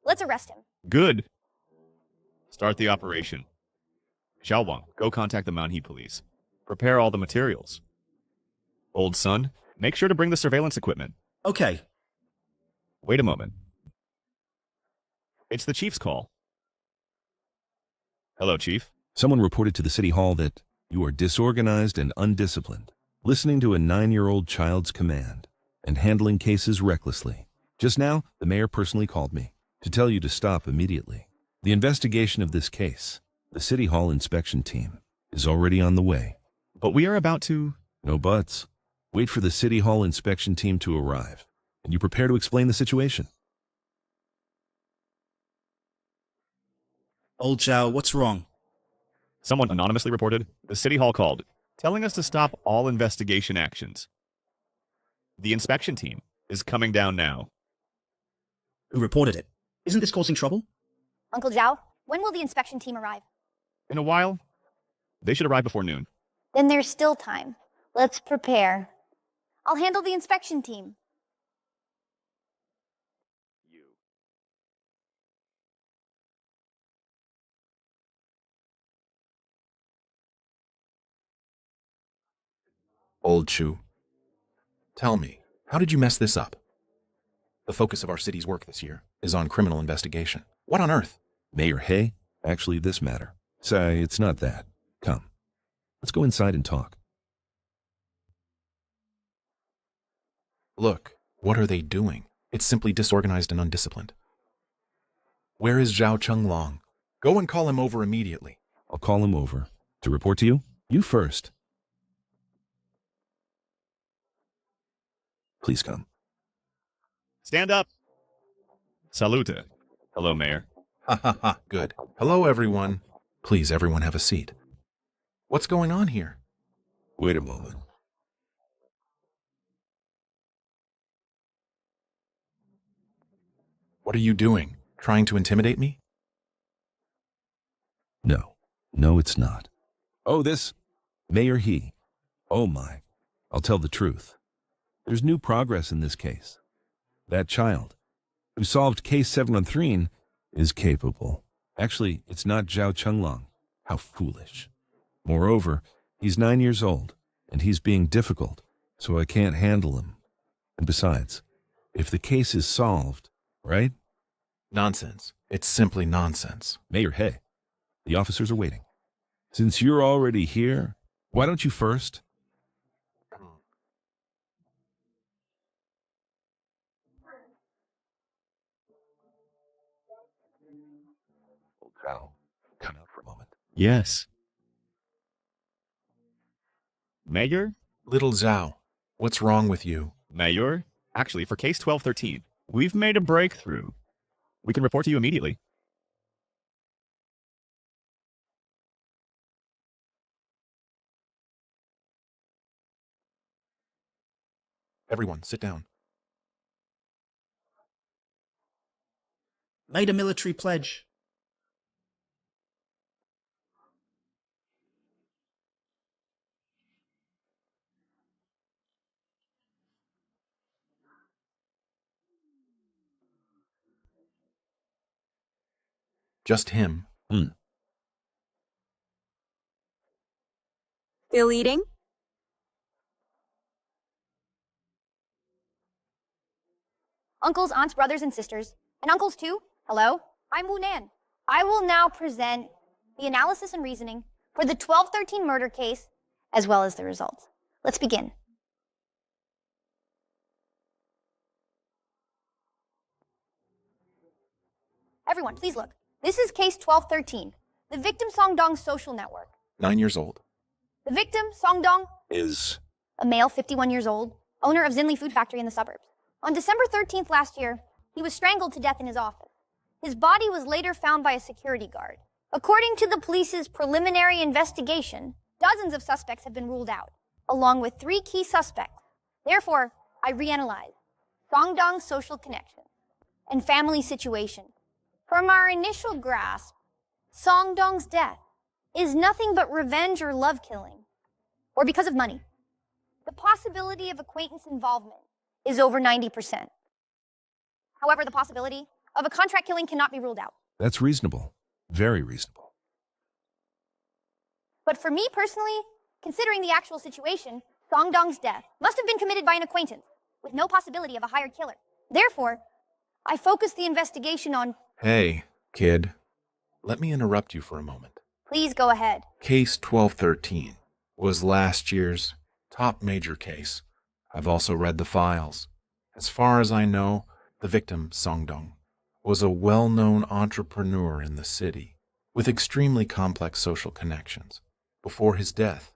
Let's arrest him. Good. Start the operation. Xiao Wang, go contact the Mounhe police. Prepare all the materials. Old son, make sure to bring the surveillance equipment. Okay. Wait a moment. It's the chief's call. Hello, Chief. Someone reported to the city hall that you are disorganized and undisciplined, listening to a 9-year-old child's command and handling cases recklessly. Just now, the mayor personally called me to tell you to stop immediately. The investigation of this case, the city hall inspection team, is already on the way. But we are about to... No buts. Wait for the city hall inspection team to arrive. and you prepare to explain the situation. Old Zhao, what's wrong? Someone anonymously reported the city hall called, telling us to stop all investigation actions. The inspection team is coming down now. Who reported it? Isn't this causing trouble? Uncle Zhao, when will the inspection team arrive? In a while, they should arrive before noon. Then there's still time. Let's prepare. I'll handle the inspection team. Old Chu, tell me, how did you mess this up? The focus of our city's work this year is on criminal investigation. What on earth? Mayor Hay, actually this matter. Say, it's not that. Come, let's go inside and talk. Look, what are they doing? It's simply disorganized and undisciplined. Where is Zhao Chenglong? Go and call him over immediately. I'll call him over. To report to you? You first. Please come. Stand up. Salute. Hello, Mayor. Ha ha ha, good. Hello, everyone. Please, everyone have a seat. What's going on here? Wait a moment. What are you doing? Trying to intimidate me? No, it's not. Oh, this Mayor He. Oh my, I'll tell the truth. There's new progress in this case. That child who solved case 713 is capable. Actually, it's not Zhao Chenglong. How foolish. Moreover, he's 9 years old, and he's being difficult, so I can't handle him. And besides, if the case is solved, right? Nonsense. It's simply nonsense. Mayor Hay, the officers are waiting. Since you're already here, why don't you first? Old Zhao, come out for a moment. Yes. Mayor? Little Zhao, what's wrong with you? Mayor? Actually, for case 1213, we've made a breakthrough. We can report to you immediately. Everyone, sit down. Made a military pledge. Just him. Still eating? Uncles, aunts, brothers, and sisters, and uncles too, hello, I'm Wu Nan. I will now present the analysis and reasoning for the 1213 murder case, as well as the results. Let's begin. Everyone, please look. This is case 1213, the victim Songdong's social network. 9 years old. The victim, Songdong, Is a male 51 years old, owner of Xinli Food Factory in the suburbs. On December 13th last year, he was strangled to death in his office. His body was later found by a security guard. According to the police's preliminary investigation, dozens of suspects have been ruled out, along with 3 key suspects. Therefore, I reanalyzed Songdong's social connection and family situation. From our initial grasp, Songdong's death is nothing but revenge or love killing, or because of money. The possibility of acquaintance involvement is over 90%. However, the possibility of a contract killing cannot be ruled out. that's reasonable. Very reasonable. But for me personally, considering the actual situation, Songdong's death must have been committed by an acquaintance, with no possibility of a hired killer. Therefore, I focused the investigation on... Hey, kid. Let me interrupt you for a moment. Please go ahead. Case 1213 was last year's top major case. I've also read the files. As far as I know, the victim, Songdong, was a well-known entrepreneur in the city with extremely complex social connections. Before his death,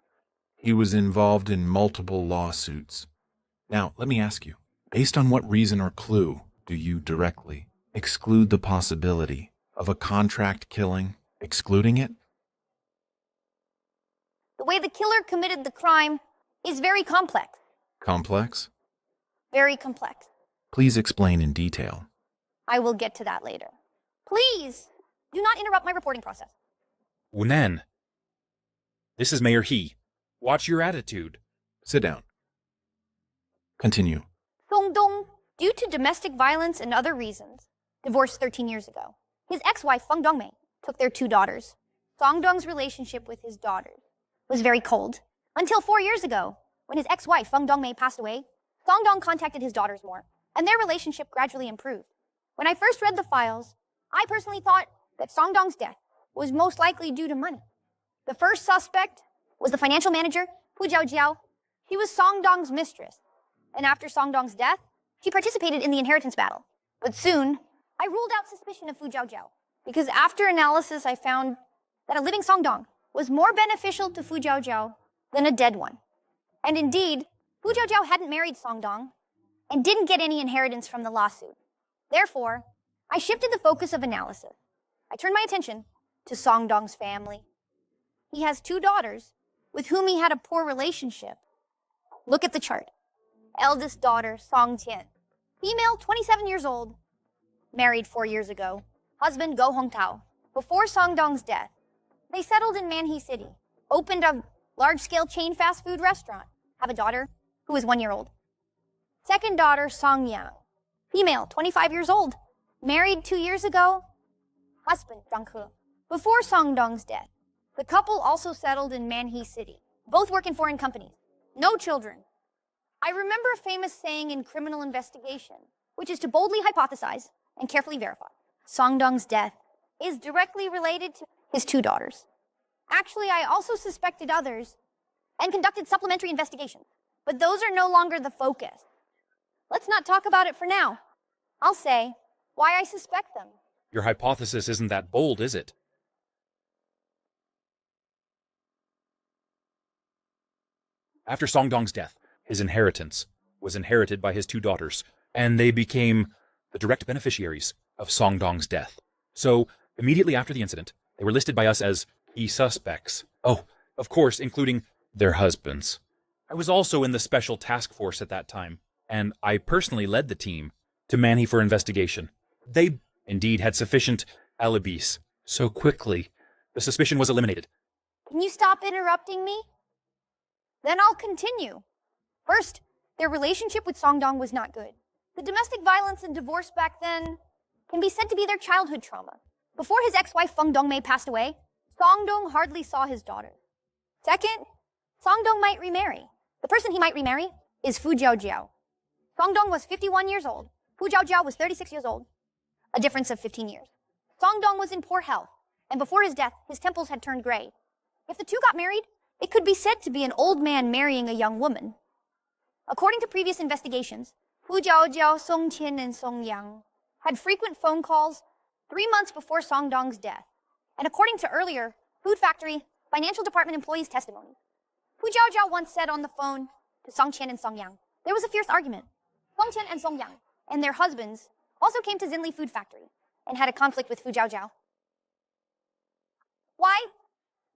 he was involved in multiple lawsuits. Now, let me ask you, Based on what reason or clue do you directly exclude the possibility of a contract killing, excluding it? The way the killer committed the crime is very complex. Complex? Very complex. Please explain in detail. I will get to that later. Please, do not interrupt my reporting process. Wunan. This is Mayor He. Watch your attitude. Sit down. Continue. Song Dong, due to domestic violence and other reasons, divorced 13 years ago. His ex-wife, Feng Dongmei, took their 2 daughters. Song Dong's relationship with his daughters was very cold. Until 4 years ago, when his ex-wife, Feng Dongmei, passed away, Song Dong contacted his daughters more, and their relationship gradually improved. When I first read the files, I personally thought that Song Dong's death was most likely due to money. The first suspect was the financial manager, Fu Jiaojiao. She was Song Dong's mistress, and after Song Dong's death, she participated in the inheritance battle. But soon, I ruled out suspicion of Fu Jiaojiao, because after analysis I found that a living Song Dong was more beneficial to Fu Jiaojiao than a dead one. And indeed, Fu Jiaojiao hadn't married Song Dong and didn't get any inheritance from the lawsuit. Therefore, I shifted the focus of analysis. I turned my attention to Song Dong's family. He has 2 daughters with whom he had a poor relationship. Look at the chart. Eldest daughter, Song Qian. Female, 27 years old. Married 4 years ago. Husband, Go Hongtao. Before Song Dong's death, they settled in Manhe City. Opened a large-scale chain fast food restaurant. Have a daughter who is 1 year old. Second daughter, Song Yang. Female, 25 years old. Married 2 years ago. Husband, Zhang He. Before Song Dong's death, the couple also settled in Manhe City. Both work in foreign companies. No children. I remember a famous saying in criminal investigation, which is to boldly hypothesize and carefully verify. Song Dong's death is directly related to his 2 daughters. Actually, I also suspected others and conducted supplementary investigations, but those are no longer the focus. Let's not talk about it for now. I'll say why I suspect them. Your hypothesis isn't that bold, is it? After Song Dong's death, his inheritance was inherited by his 2 daughters, and they became the direct beneficiaries of Song Dong's death. So, immediately after the incident, they were listed by us as key suspects. Oh, of course, including their husbands. I was also in the special task force at that time, and I personally led the team to Manhe for investigation. They indeed had sufficient alibis. So quickly, the suspicion was eliminated. Can you stop interrupting me? Then I'll continue. First, their relationship with Song Dong was not good. The domestic violence and divorce back then can be said to be their childhood trauma. Before his ex-wife Feng Dongmei passed away, Song Dong hardly saw his daughter. Second, Song Dong might remarry. The person he might remarry is Fu Jiaojiao. Song Dong was 51 years old. Fu Jiaojiao was 36 years old. A difference of 15 years. Song Dong was in poor health, and before his death, his temples had turned gray. If the two got married, it could be said to be an old man marrying a young woman. According to previous investigations, Fu Jiaojiao, Song Qian, and Song Yang had frequent phone calls 3 months before Song Dong's death. And according to earlier Food Factory Financial Department employees' testimony, Fu Jiaojiao once said on the phone to Song Qian and Song Yang, there was a fierce argument. Song Qian and Song Yang and their husbands also came to Xinli Food Factory and had a conflict with Fu Jiaojiao. Why?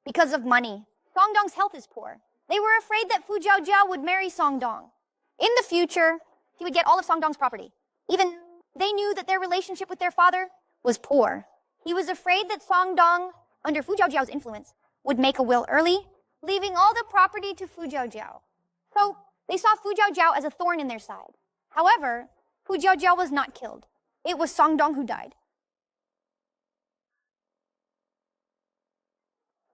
Because of money. Song Dong's health is poor. They were afraid that Fu Jiaojiao would marry Song Dong. In the future, he would get all of Song Dong's property. Even they knew that their relationship with their father was poor. He was afraid that Song Dong, under Fu Jiaojiao's influence, would make a will early, leaving all the property to Fu Jiaojiao. So they saw Fu Jiaojiao as a thorn in their side. However, Fu Jiaojiao was not killed. It was Song Dong who died.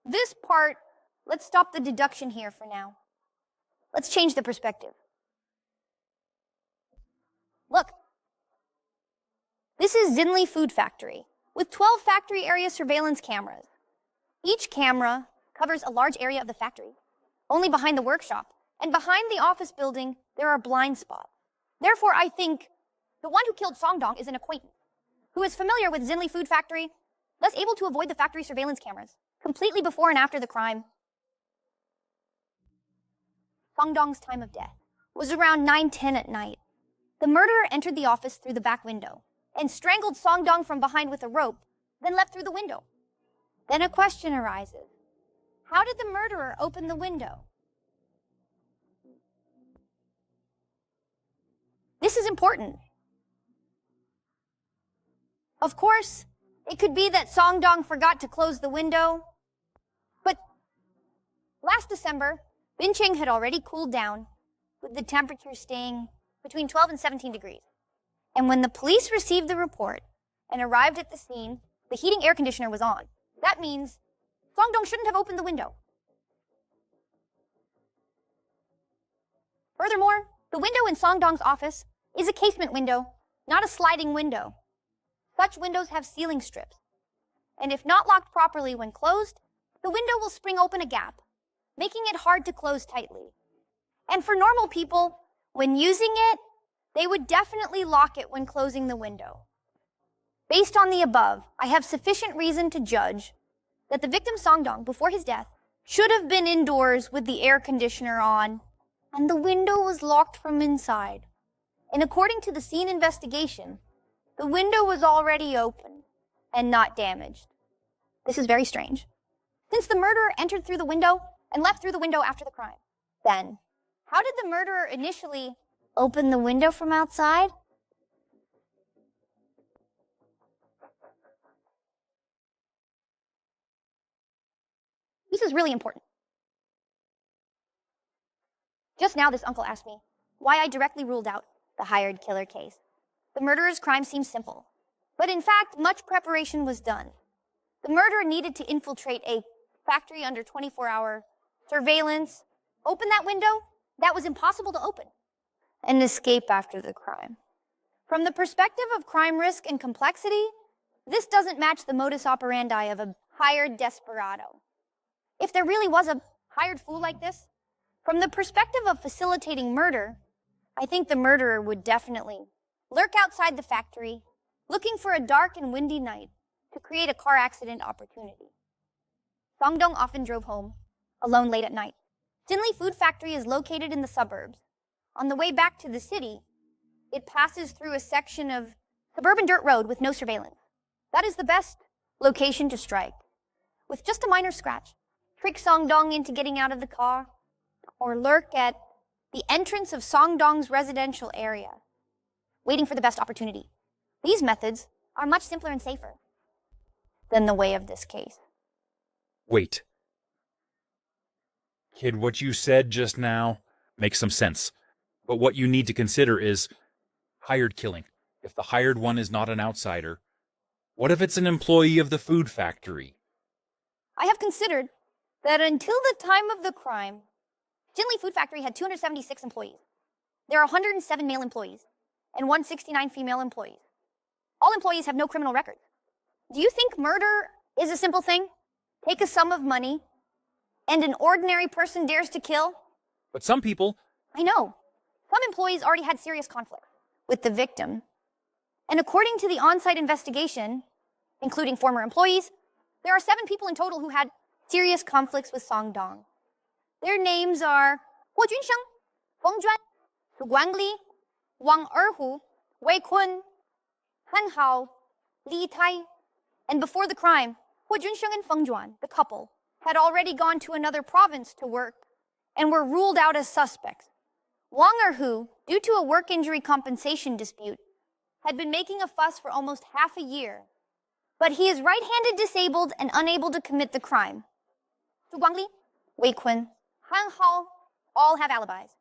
This part, let's stop the deduction here for now. Let's change the perspective. Look, this is Xinli Food Factory with 12 factory area surveillance cameras. Each camera covers a large area of the factory, only behind the workshop, and behind the office building, there are blind spots. Therefore, I think the one who killed Song Dong is an acquaintance who is familiar with Xinli Food Factory, thus able to avoid the factory surveillance cameras completely before and after the crime. Song Dong's time of death was around 9:10 at night. The murderer entered the office through the back window and strangled Songdong from behind with a rope, then left through the window. Then a question arises. How did the murderer open the window? This is important. Of course, it could be that Songdong forgot to close the window, but last December, Bincheng had already cooled down, with the temperature staying between 12 and 17 degrees. And when the police received the report and arrived at the scene, the heating air conditioner was on. That means Songdong shouldn't have opened the window. Furthermore, the window in Songdong's office is a casement window, not a sliding window. Such windows have ceiling strips, and if not locked properly when closed, the window will spring open a gap, making it hard to close tightly. And for normal people, when using it, they would definitely lock it when closing the window. Based on the above, I have sufficient reason to judge that the victim Songdong, before his death, should have been indoors with the air conditioner on, and the window was locked from inside. And according to the scene investigation, the window was already open and not damaged. This is very strange, since the murderer entered through the window and left through the window after the crime. Then, how did the murderer initially open the window from outside? This is really important. Just now, this uncle asked me why I directly ruled out the hired killer case. The murderer's crime seems simple, but in fact, much preparation was done. The murderer needed to infiltrate a factory under 24-hour surveillance, open that window that was impossible to open, and escape after the crime. From the perspective of crime risk and complexity, this doesn't match the modus operandi of a hired desperado. If there really was a hired fool like this, from the perspective of facilitating murder, I think the murderer would definitely lurk outside the factory, looking for a dark and windy night to create a car accident opportunity. Songdong often drove home, alone late at night. Jinli Food Factory is located in the suburbs. On the way back to the city, it passes through a section of suburban dirt road with no surveillance. That is the best location to strike. With just a minor scratch, trick Songdong into getting out of the car, or lurk at the entrance of Songdong's residential area, waiting for the best opportunity. These methods are much simpler and safer than the way of this case. Wait. Kid, what you said just now makes some sense. But what you need to consider is hired killing. If the hired one is not an outsider, what if it's an employee of the food factory? I have considered that until the time of the crime, Jinli Food Factory had 276 employees. There are 107 male employees and 169 female employees. All employees have no criminal records. Do you think murder is a simple thing? Take a sum of money, and an ordinary person dares to kill? But some people... I know. Some employees already had serious conflicts with the victim. And according to the on-site investigation, including former employees, there are 7 people in total who had serious conflicts with Songdong. Their names are Huo Junsheng, Feng Juan, Su Guangli, Wang Erhu, Wei Kun, Han Hao, Li Tai. And before the crime, Huo Junsheng and Feng Juan, the couple, had already gone to another province to work and were ruled out as suspects. Wang Erhu, due to a work injury compensation dispute, had been making a fuss for almost half a year, but he is right-handed disabled and unable to commit the crime. Su Guangli, Wei Kun, Han Hao all have alibis.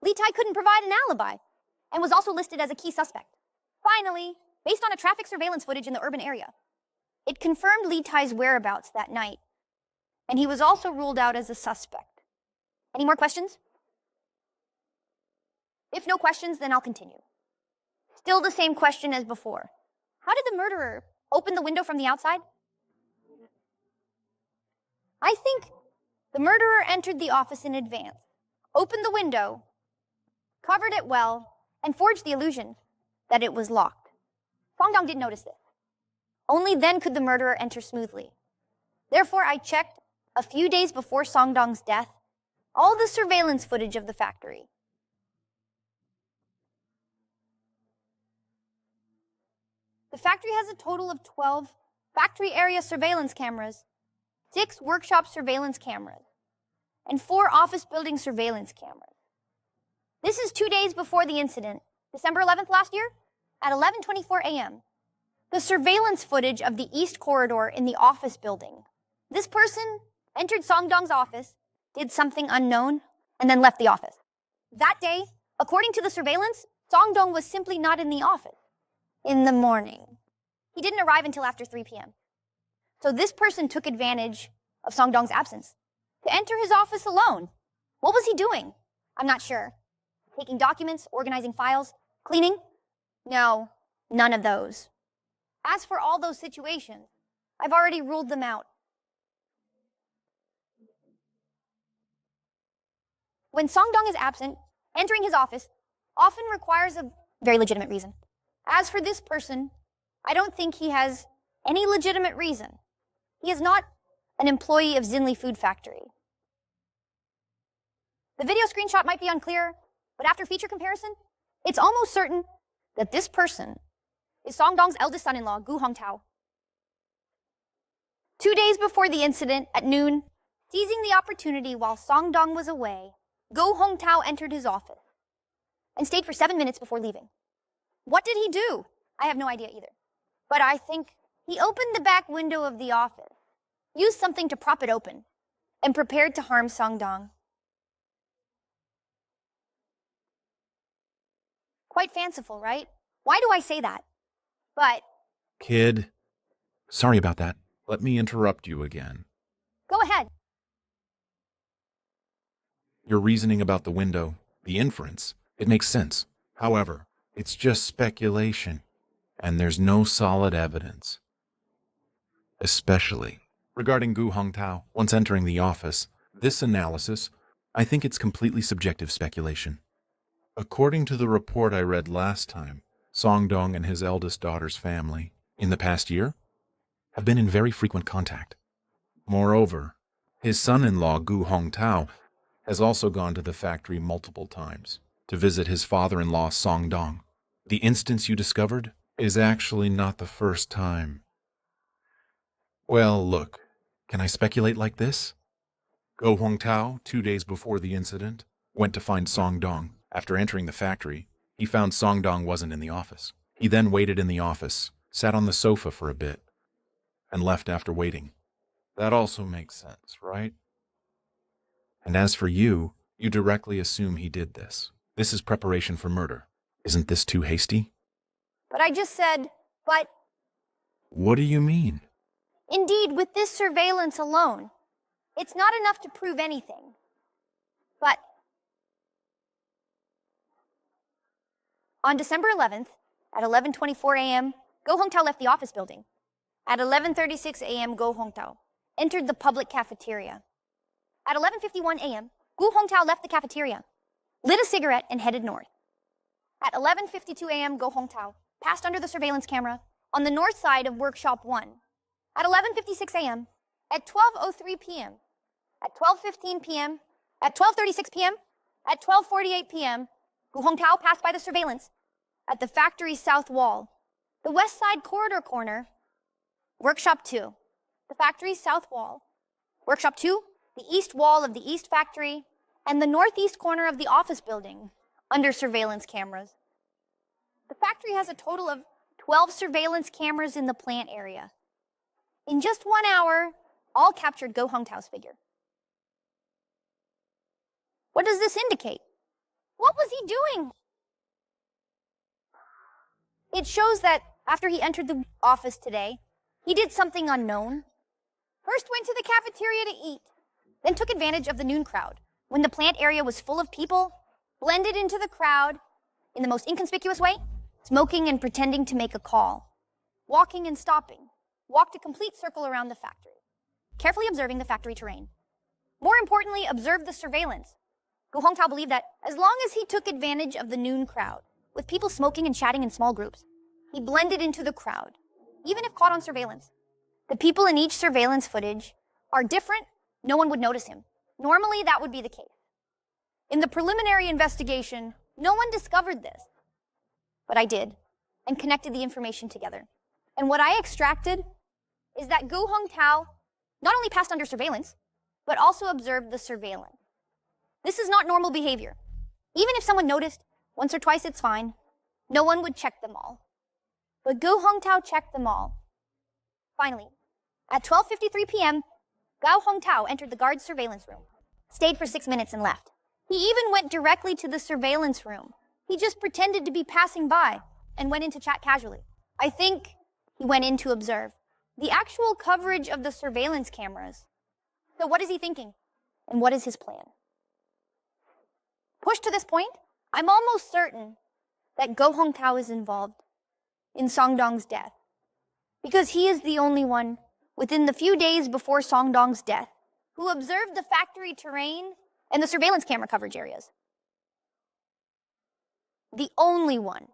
Li Tai couldn't provide an alibi and was also listed as a key suspect. Finally, based on a traffic surveillance footage in the urban area, it confirmed Li Tai's whereabouts that night, and he was also ruled out as a suspect. Any more questions? If no questions, then I'll continue. Still the same question as before. How did the murderer open the window from the outside? I think the murderer entered the office in advance, opened the window, covered it well, and forged the illusion that it was locked. Songdong didn't notice this. Only then could the murderer enter smoothly. Therefore, I checked, a few days before Songdong's death, all the surveillance footage of the factory. factory has a total of 12 factory area surveillance cameras, 6 workshop surveillance cameras, and 4 office building surveillance cameras. This is 2 days before the incident, December 11th last year, at 11:24 a.m. The surveillance footage of the east corridor in the office building. This person entered Songdong's office, did something unknown, and then left the office. That day, according to the surveillance, Songdong was simply not in the office in the morning. He didn't arrive until after 3 p.m. So this person took advantage of Songdong's absence to enter his office alone. What was he doing? I'm not sure. Taking documents, organizing files, cleaning? No, none of those. As for all those situations, I've already ruled them out. When Songdong is absent, entering his office often requires a very legitimate reason. As for this person, I don't think he has any legitimate reason. He is not an employee of Xinli Food Factory. The video screenshot might be unclear, but after feature comparison, it's almost certain that this person is Songdong's eldest son-in-law, Gu Hongtao. 2 days before the incident, at noon, seizing the opportunity while Songdong was away, Gu Hongtao entered his office and stayed for 7 minutes before leaving. What did he do? I have no idea either. But I think he opened the back window of the office, used something to prop it open, and prepared to harm Songdong. Quite fanciful, right? Why do I say that? But... Kid, sorry about that. Let me interrupt you again. Go ahead. Your reasoning about the window, the inference, it makes sense. However, it's just speculation, and there's no solid evidence. Especially regarding Gu Hongtao, once entering the office, this analysis, I think it's completely subjective speculation. According to the report I read last time, Songdong and his eldest daughter's family, in the past year, have been in very frequent contact. Moreover, his son-in-law, Gu Hongtao, has also gone to the factory multiple times to visit his father-in-law, Songdong. The instance you discovered is actually not the first time. Well, look, can I speculate like this? Gu Hongtao, 2 days before the incident, went to find Songdong. After entering the factory, he found Songdong wasn't in the office. He then waited in the office, sat on the sofa for a bit, and left after waiting. That also makes sense, right? And as for you, you directly assume he did this. This is preparation for murder. Isn't this too hasty? But I just said, but... What do you mean? Indeed, with this surveillance alone, it's not enough to prove anything. But... On December 11th, at 11:24 a.m., Gu Hongtao left the office building. At 11:36 a.m., Gu Hongtao entered the public cafeteria. At 11:51 a.m., Gu Hongtao left the cafeteria, lit a cigarette, and headed north. At 11:52 a.m., Gu Hongtao passed under the surveillance camera on the north side of Workshop 1. At 11:56 a.m., at 12:03 p.m., at 12:15 p.m., at 12:36 p.m., at 12:48 p.m., Gu Hongtao passed by the surveillance at the factory's south wall, the west side corridor corner, Workshop 2, the factory's south wall, Workshop 2, the east wall of the east factory, and the northeast corner of the office building under surveillance cameras. The factory has a total of 12 surveillance cameras in the plant area. In just 1 hour, all captured Gu Hongtao's figure. What does this indicate? What was he doing? It shows that after he entered the office today, he did something unknown. First went to the cafeteria to eat, then took advantage of the noon crowd. When the plant area was full of people, blended into the crowd in the most inconspicuous way, smoking and pretending to make a call, walking and stopping, walked a complete circle around the factory, carefully observing the factory terrain. More importantly, observed the surveillance. Gu Hongtao believed that as long as he took advantage of the noon crowd, with people smoking and chatting in small groups, he blended into the crowd, even if caught on surveillance. The people in each surveillance footage are different, no one would notice him. Normally, that would be the case. In the preliminary investigation, no one discovered this. But I did, and connected the information together. And what I extracted is that Gu Hongtao not only passed under surveillance, but also observed the surveillance. This is not normal behavior. Even if someone noticed once or twice, it's fine. No one would check them all. But Gu Hongtao checked them all. Finally, at 12:53 p.m., Gao Hongtao entered the guard's surveillance room, stayed for 6 minutes and left. He even went directly to the surveillance room. He just pretended to be passing by and went in to chat casually. I think he went in to observe the actual coverage of the surveillance cameras. So what is he thinking? And what is his plan? Pushed to this point, I'm almost certain that Gu Hongtao is involved in Song Dong's death, because he is the only one within the few days before Song Dong's death who observed the factory terrain and the surveillance camera coverage areas. The only one.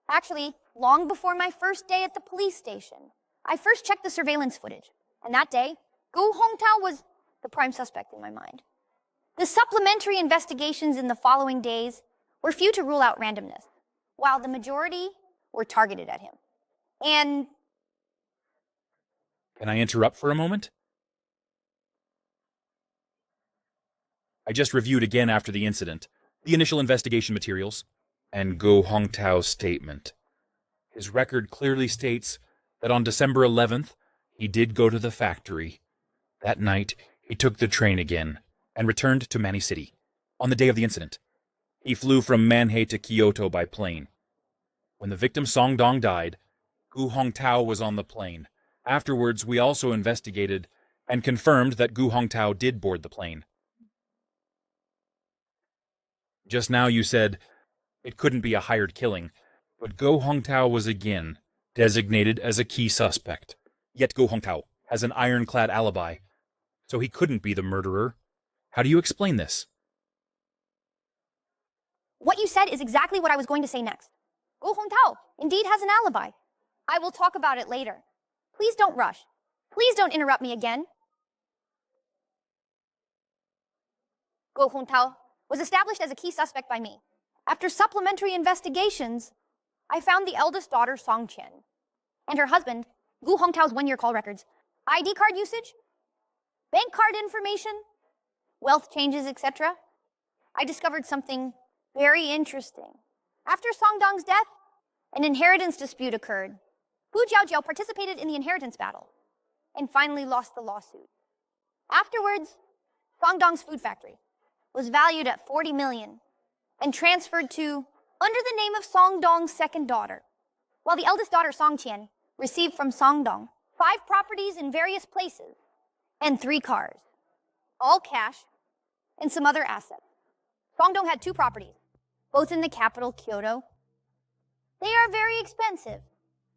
Actually, long before my first day at the police station, I first checked the surveillance footage, and that day, Gu Hongtao was the prime suspect in my mind. The supplementary investigations in the following days were few to rule out randomness, while the majority were targeted at him. And Can I interrupt for a moment? I just reviewed again after the incident, the initial investigation materials, and Gu Hongtao's statement. His record clearly states that on December 11th, he did go to the factory. That night, he took the train again and returned to Mani City. On the day of the incident, he flew from Manhei to Kyoto by plane. When the victim Song Dong died, Gu Hongtao was on the plane. Afterwards, we also investigated and confirmed that Gu Hongtao did board the plane. Just now you said it couldn't be a hired killing, but Gu Hongtao was again designated as a key suspect. Yet Gu Hongtao has an ironclad alibi, so he couldn't be the murderer. How do you explain this? what you said is exactly what I was going to say next. Gu Hongtao indeed has an alibi. I will talk about it later. Please don't rush. Please don't interrupt me again. Gu Hongtao was established as a key suspect by me. After supplementary investigations, I found the eldest daughter, Song Qian, and her husband, Gu Hongtao's one-year call records, ID card usage, bank card information, wealth changes, etc. I discovered something very interesting. After Song Dong's death, an inheritance dispute occurred. Hu Jiaojiao participated in the inheritance battle and finally lost the lawsuit. Afterwards, Song Dong's food factory was valued at 40 million and transferred to under the name of Song Dong's second daughter, while the eldest daughter, Song Qian, received from Song Dong 5 properties in various places and 3 cars, all cash and some other assets. Song Dong had 2 properties, both in the capital, Kyoto. They are very expensive.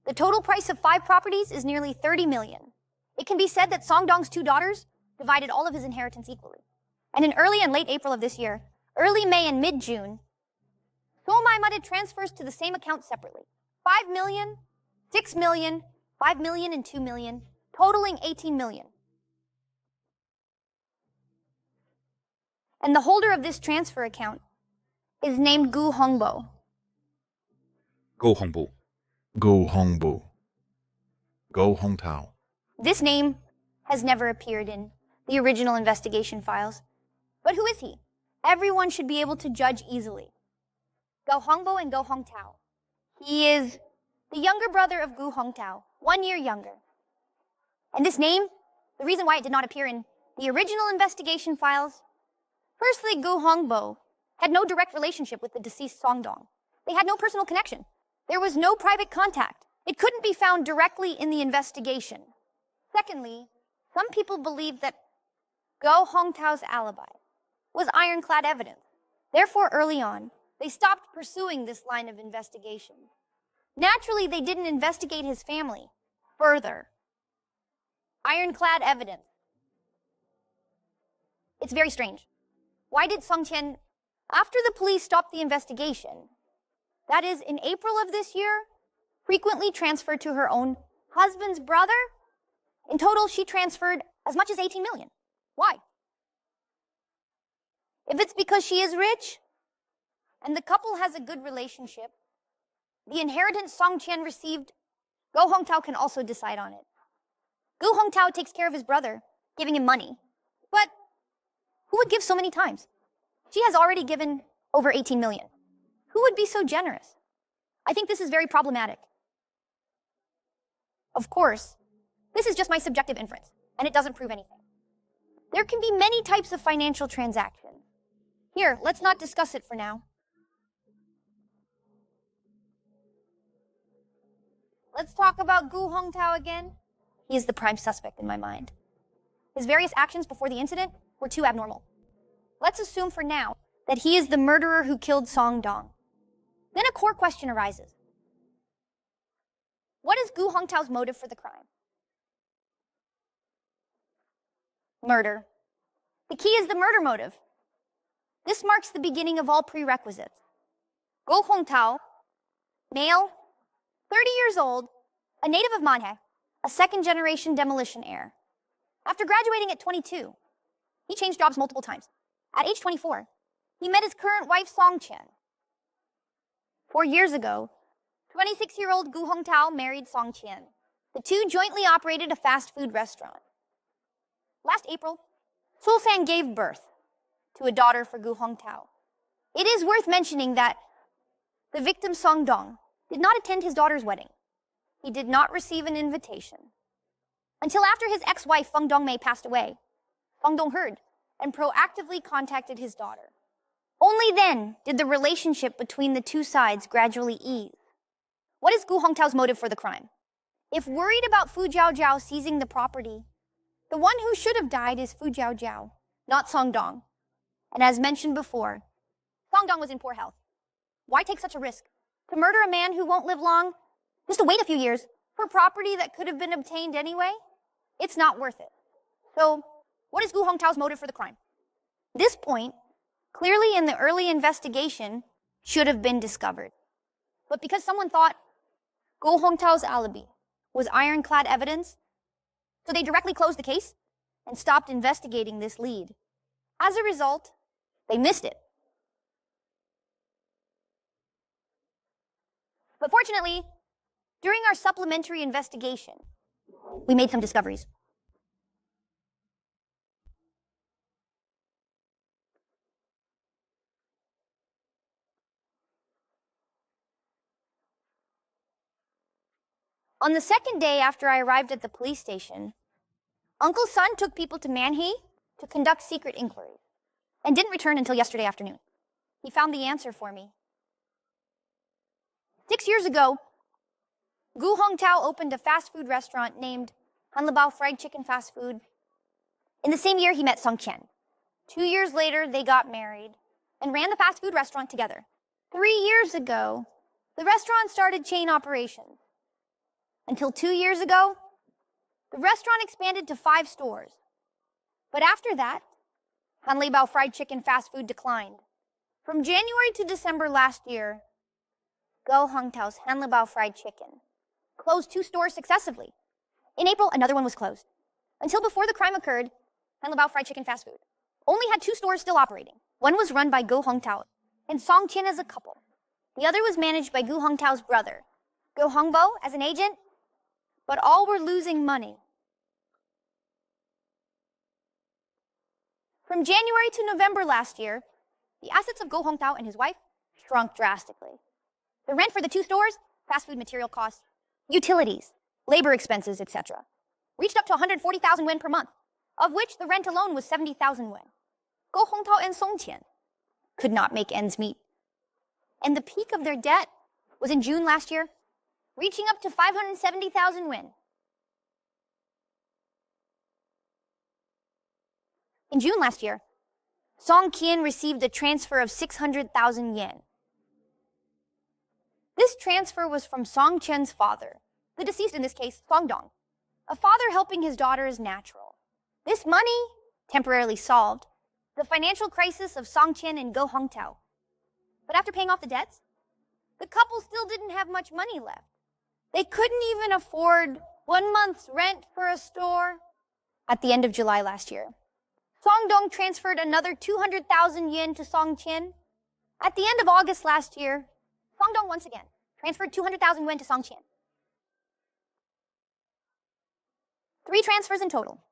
The total price of 5 properties is nearly 30 million. It can be said that Song Dong's 2 daughters divided all of his inheritance equally. And in early and late April of this year, early May and mid-June, Somai Mudid transfers to the same account separately. 5 million, 6 million, 5 million, and 2 million, totaling 18 million. And the holder of this transfer account is named Gu Hongbo. Gu Hongbo. Gu Hongbo. Gu Hongtao. This name has never appeared in the original investigation files. But who is he? Everyone should be able to judge easily. Gu Hongbo and Gu Hongtao. He is the younger brother of Gu Hongtao, 1 year younger. And this name, the reason why it did not appear in the original investigation files, firstly, Gu Hongbo had no direct relationship with the deceased Song Dong. They had no personal connection. There was no private contact. It couldn't be found directly in the investigation. Secondly, some people believe that Gu Hongtao's alibi was ironclad evidence. Therefore, early on, they stopped pursuing this line of investigation. Naturally, they didn't investigate his family further. Ironclad evidence. It's very strange. Why did Song Qian, after the police stopped the investigation, that is, in April of this year, frequently transferred to her own husband's brother? In total, she transferred as much as 18 million. Why? If it's because she is rich, and the couple has a good relationship, the inheritance Song Qian received Go Hongtao can also decide on it. Gu Hongtao takes care of his brother, giving him money. But who would give so many times? She has already given over 18 million. Who would be so generous? I think this is very problematic. Of course, this is just my subjective inference, and it doesn't prove anything. There can be many types of financial transactions. Here, let's not discuss it for now. Let's talk about Gu Hongtao again. He is the prime suspect in my mind. His various actions before the incident were too abnormal. Let's assume for now that he is the murderer who killed Song Dong. Then a core question arises. What is Gu Hongtao's motive for the crime? Murder. The key is the murder motive. This marks the beginning of all prerequisites. Gu Hongtao, male, 30 years old, a native of Manhe, a second-generation demolition heir. After graduating at 22, he changed jobs multiple times. At age 24, he met his current wife, Song Chen. 4 years ago, 26-year-old Gu Hongtao married Song Chen. The two jointly operated a fast food restaurant. Last April, Sulsan gave birth to a daughter for Gu Hongtao. It is worth mentioning that the victim Song Dong did not attend his daughter's wedding. He did not receive an invitation. Until after his ex-wife Feng Dongmei passed away, Song Dong heard and proactively contacted his daughter. Only then did the relationship between the two sides gradually ease. What is Gu Hongtao's motive for the crime? If worried about Fu Jiaojiao seizing the property, the one who should have died is Fu Jiaojiao, not Song Dong. And as mentioned before, Song Dong was in poor health. Why take such a risk? To murder a man who won't live long? Just to wait a few years for property that could have been obtained anyway? It's not worth it. So, what is Gu Hongtao's motive for the crime? This point, clearly in the early investigation, should have been discovered. But because someone thought Gu Hongtao's alibi was ironclad evidence, so they directly closed the case and stopped investigating this lead. As a result, they missed it. But fortunately, during our supplementary investigation, we made some discoveries. On the second day after I arrived at the police station, Uncle Sun took people to Manhe to conduct secret inquiries and didn't return until yesterday afternoon. He found the answer for me. 6 years ago, Gu Hongtao opened a fast food restaurant named Hanlebao Fried Chicken Fast Food. In the same year, he met Song Chen. 2 years later, they got married and ran the fast food restaurant together. 3 years ago, the restaurant started chain operations. Until 2 years ago, the restaurant expanded to 5 stores. But after that, Hanlebao Fried Chicken Fast Food declined. From January to December last year, Gu Hongtao's Hanlebao Fried Chicken closed 2 stores successively. In April, another one was closed. Until before the crime occurred, Hanlebao Fried Chicken Fast Food only had 2 stores still operating. One was run by Gu Hongtao and Song Qian as a couple. The other was managed by Gu Hongtao's brother, Gu Hongbo, as an agent, but all were losing money. From January to November last year, the assets of Gu Hongtao and his wife shrunk drastically. The rent for the 2 stores, fast food material costs, utilities, labor expenses, etc., reached up to 140,000 yuan per month, of which the rent alone was 70,000 yuan. Gu Hongtao and Song Qian could not make ends meet. And the peak of their debt was in June last year, reaching up to 570,000 yuan. In June last year, Song Qian received a transfer of 600,000 yen. This transfer was from Song Qian's father, the deceased in this case, Song Dong. A father helping his daughter is natural. This money temporarily solved the financial crisis of Song Qian and Gu Hongtao. But after paying off the debts, the couple still didn't have much money left. They couldn't even afford 1 month's rent for a store. At the end of July last year, Song Dong transferred another 200,000 yen to Song Qian. At the end of August last year, Song Dong once again transferred 200,000 yuan to Song Qian. 3 transfers in total,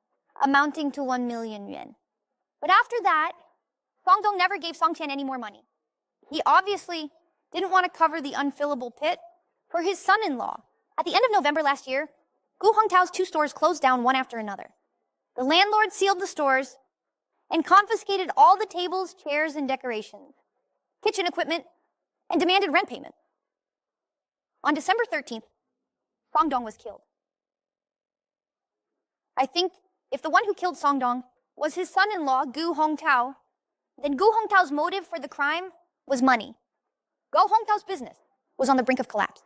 amounting to 1 million yuan. But after that, Song Dong never gave Song Qian any more money. He obviously didn't want to cover the unfillable pit for his son-in-law. At the end of November last year, Gu Hongtao's 2 stores closed down one after another. The landlord sealed the stores and confiscated all the tables, chairs, and decorations, kitchen equipment, and demanded rent payment. On December 13th, Song Dong was killed. I think if the one who killed Song Dong was his son-in-law, Gu Hongtao, then Gu Hongtao's motive for the crime was money. Gu Hongtao's business was on the brink of collapse.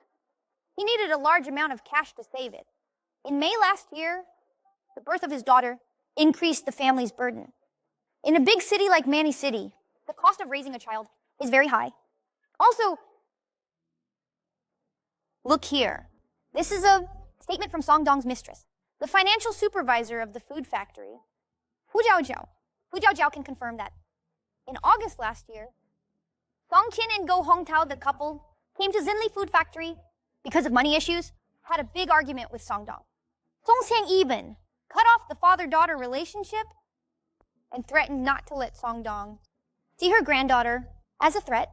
He needed a large amount of cash to save it. In May last year, the birth of his daughter increased the family's burden. In a big city like Mani City, the cost of raising a child is very high. Also, look here. This is a statement from Song Dong's mistress, the financial supervisor of the food factory, Fu Jiaojiao. Fu Jiaojiao can confirm that in August last year, Song Qian and Go Hongtao, the couple, came to Xinli Food Factory because of money issues, had a big argument with Song Dong. Song Xiang even cut off the father-daughter relationship and threatened not to let Song Dong see her granddaughter as a threat,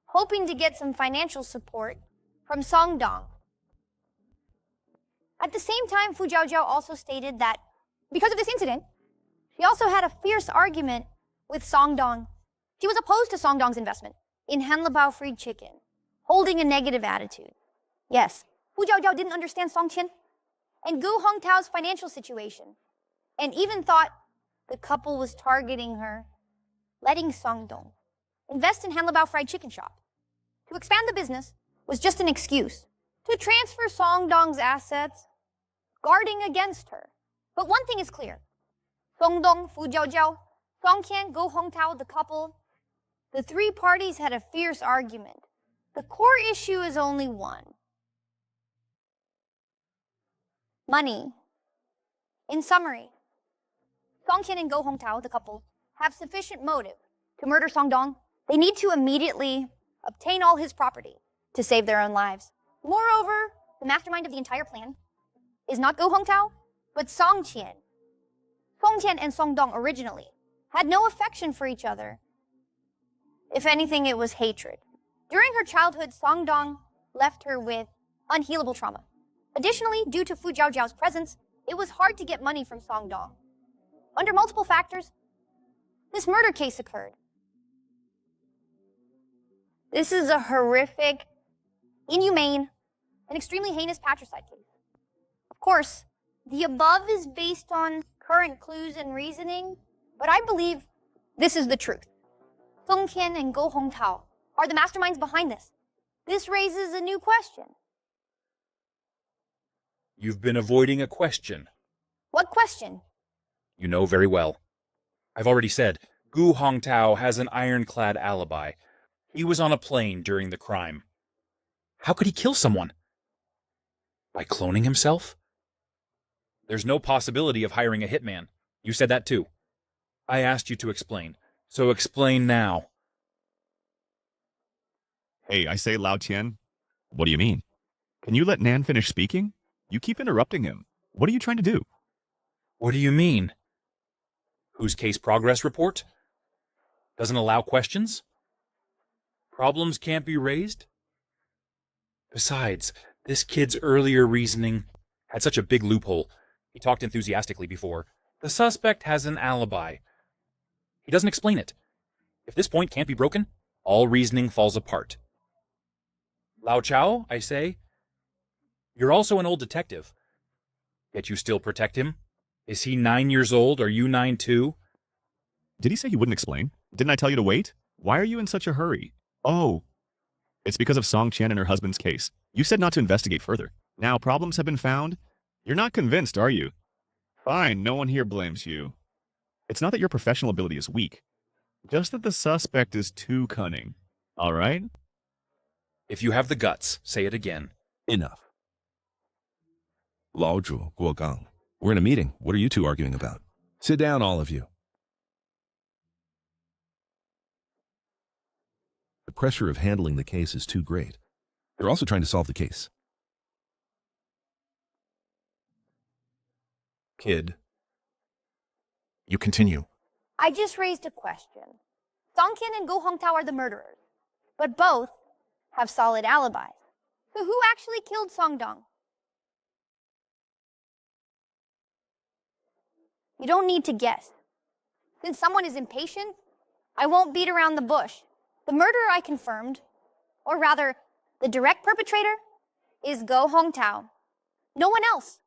hoping to get some financial support from Song Dong. At the same time, Fu Jiaojiao also stated that because of this incident, she also had a fierce argument with Song Dong. She was opposed to Song Dong's investment in Hanlabao Fried Chicken, holding a negative attitude. Yes, Fu Jiaojiao didn't understand Song Qian and Gu Hongtao's financial situation, and even thought the couple was targeting her, letting Song Dong invest in Hanlabao Fried Chicken shop. To expand the business was just an excuse to transfer Song Dong's assets, guarding against her. But one thing is clear. Song Dong, Fu Jiaojiao, Song Qian, Gu Hongtao, the couple, the 3 parties had a fierce argument. The core issue is only one. Money. In summary, Song Qian and Go Hongtao, the couple, have sufficient motive to murder Song Dong. They need to immediately obtain all his property to save their own lives. Moreover, the mastermind of the entire plan is not Go Hongtao, but Song Qian. Song Qian and Song Dong originally had no affection for each other. If anything, it was hatred. During her childhood, Song Dong left her with unhealable trauma. Additionally, due to Fu Jiaojiao's presence, it was hard to get money from Song Dong. Under multiple factors, this murder case occurred. This is a horrific, inhumane, and extremely heinous patricide case. Of course, the above is based on current clues and reasoning, but I believe this is the truth. Song Qian and Go Hongtao are the masterminds behind this. This raises a new question. You've been avoiding a question. What question? You know very well. I've already said, Gu Hongtao has an ironclad alibi. He was on a plane during the crime. How could he kill someone? By cloning himself? There's no possibility of hiring a hitman. You said that too. I asked you to explain, so explain now. Hey, I say, Lao Tian. What do you mean? Can you let Nan finish speaking? You keep interrupting him. What are you trying to do? What do you mean? Whose case progress report? Doesn't allow questions? Problems can't be raised? Besides, this kid's earlier reasoning had such a big loophole. He talked enthusiastically before. The suspect has an alibi. He doesn't explain it. If this point can't be broken, all reasoning falls apart. Lao Chao, I say, you're also an old detective. Yet you still protect him? Is he 9 years old? Are you 9 too? Did he say he wouldn't explain? Didn't I tell you to wait? Why are you in such a hurry? Oh, it's because of Song Qian and her husband's case. You said not to investigate further. Now problems have been found? You're not convinced, are you? Fine, no one here blames you. It's not that your professional ability is weak. Just that the suspect is too cunning. All right? If you have the guts, say it again. Enough. 老主郭刚, we're in a meeting. What are you two arguing about? Sit down, all of you. The pressure of handling the case is too great. They're also trying to solve the case. kid. You continue. I just raised a question. Songkin and Go Hongtao are the murderers, but both have solid alibis. So who actually killed Songdong? You don't need to guess. Since someone is impatient, I won't beat around the bush. The murderer I confirmed, or rather, the direct perpetrator, is Go Hongtao. No one else.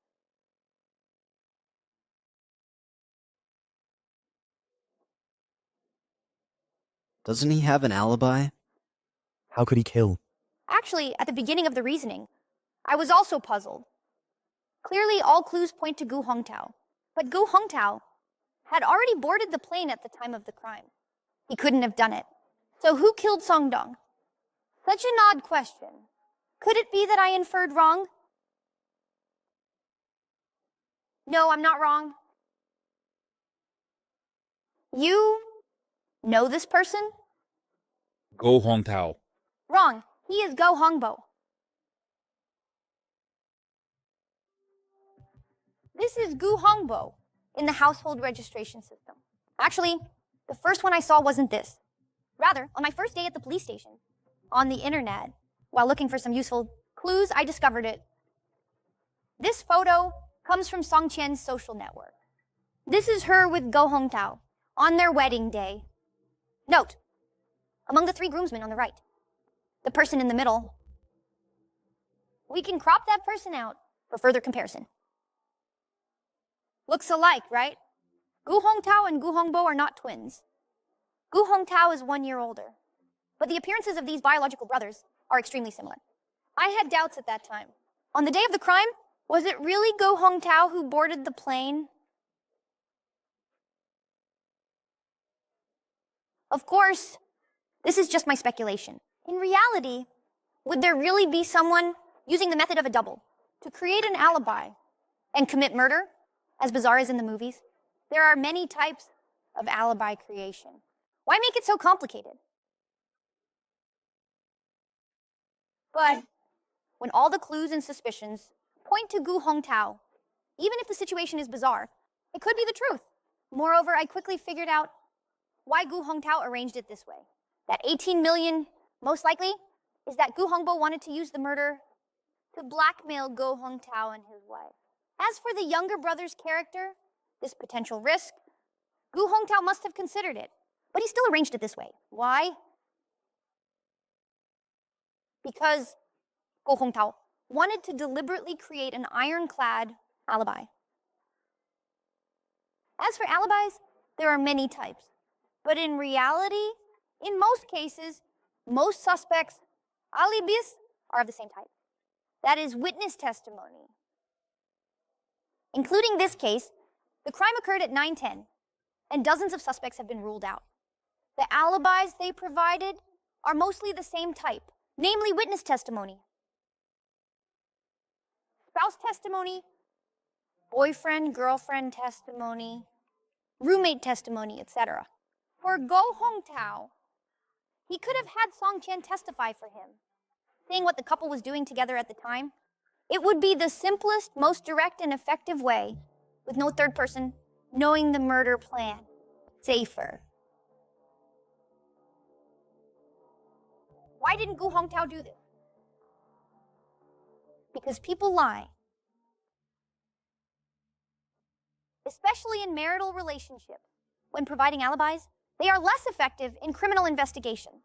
Doesn't he have an alibi? How could he kill? Actually, at the beginning of the reasoning, I was also puzzled. Clearly, all clues point to Gu Hongtao, but Gu Hongtao had already boarded the plane at the time of the crime. He couldn't have done it. So who killed Songdong? Such an odd question. Could it be that I inferred wrong? No, I'm not wrong. You know this person? Go Hongtao. Wrong. He is Go Hongbo. This is Gu Hongbo in the household registration system. Actually, the first one I saw wasn't this. Rather, on my first day at the police station, on the internet, while looking for some useful clues, I discovered it. This photo comes from Song Qian's social network. This is her with Go Hongtao on their wedding day. Note, among the 3 groomsmen on the right, the person in the middle, we can crop that person out for further comparison. Looks alike, right? Gu Hongtao and Gu Hongbo are not twins. Gu Hongtao is 1 year older, but the appearances of these biological brothers are extremely similar. I had doubts at that time. On the day of the crime, was it really Go Hongtao who boarded the plane? Of course, this is just my speculation. In reality, would there really be someone using the method of a double to create an alibi and commit murder, as bizarre as in the movies? There are many types of alibi creation. Why make it so complicated? But when all the clues and suspicions point to Gu Hongtao, even if the situation is bizarre, it could be the truth. Moreover, I quickly figured out why Gu Hongtao arranged it this way. That 18 million, most likely, is that Gu Hongbo wanted to use the murder to blackmail Go Hongtao and his wife. As for the younger brother's character, this potential risk, Gu Hongtao must have considered it, but he still arranged it this way. Why? Because Go Hongtao wanted to deliberately create an ironclad alibi. As for alibis, there are many types, but in reality, in most cases, most suspects' alibis are of the same type. That is witness testimony. Including this case, the crime occurred at 9:10, and dozens of suspects have been ruled out. The alibis they provided are mostly the same type, namely witness testimony, spouse testimony, boyfriend, girlfriend testimony, roommate testimony, etc. For Go Hongtao, he could have had Song Qian testify for him, saying what the couple was doing together at the time. It would be the simplest, most direct and effective way, with no third person knowing the murder plan. Safer. Why didn't Gu Hongtao do this? Because people lie. Especially in marital relationships. When providing alibis, they are less effective in criminal investigations.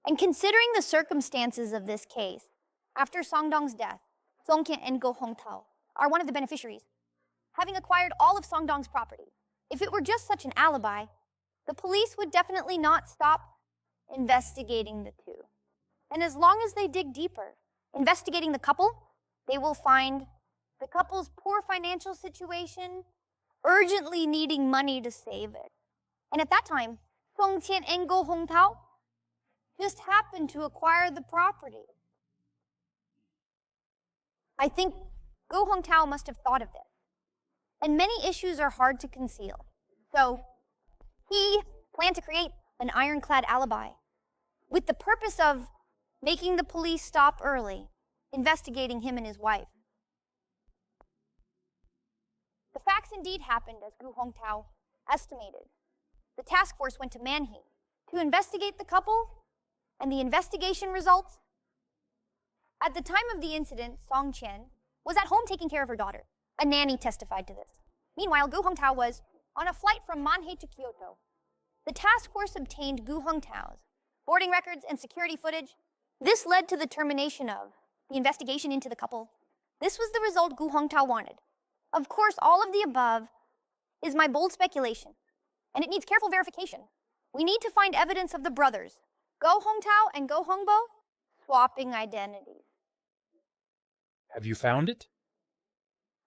And considering the circumstances of this case, after Songdong's death, Songqian and Go Hongtao are one of the beneficiaries, having acquired all of Songdong's property. If it were just such an alibi, the police would definitely not stop investigating the two. And as long as they dig deeper, investigating the couple, they will find the couple's poor financial situation, urgently needing money to save it. And at that time, Songqian and Go Hongtao just happened to acquire the property. I think Go Hongtao must have thought of this. And many issues are hard to conceal. So he planned to create an ironclad alibi with the purpose of making the police stop early, investigating him and his wife. The facts indeed happened as Gu Hongtao estimated. The task force went to Manhe to investigate the couple, and the investigation results. At the time of the incident, Song Qian was at home taking care of her daughter. A nanny testified to this. Meanwhile, Gu Hongtao was on a flight from Manhe to Kyoto. The task force obtained Gu Hongtao's boarding records and security footage. This led to the termination of the investigation into the couple. This was the result Gu Hongtao wanted. Of course, all of the above is my bold speculation, and it needs careful verification. We need to find evidence of the brothers, Go Hongtao and Go Hongbo, swapping identities. Have you found it?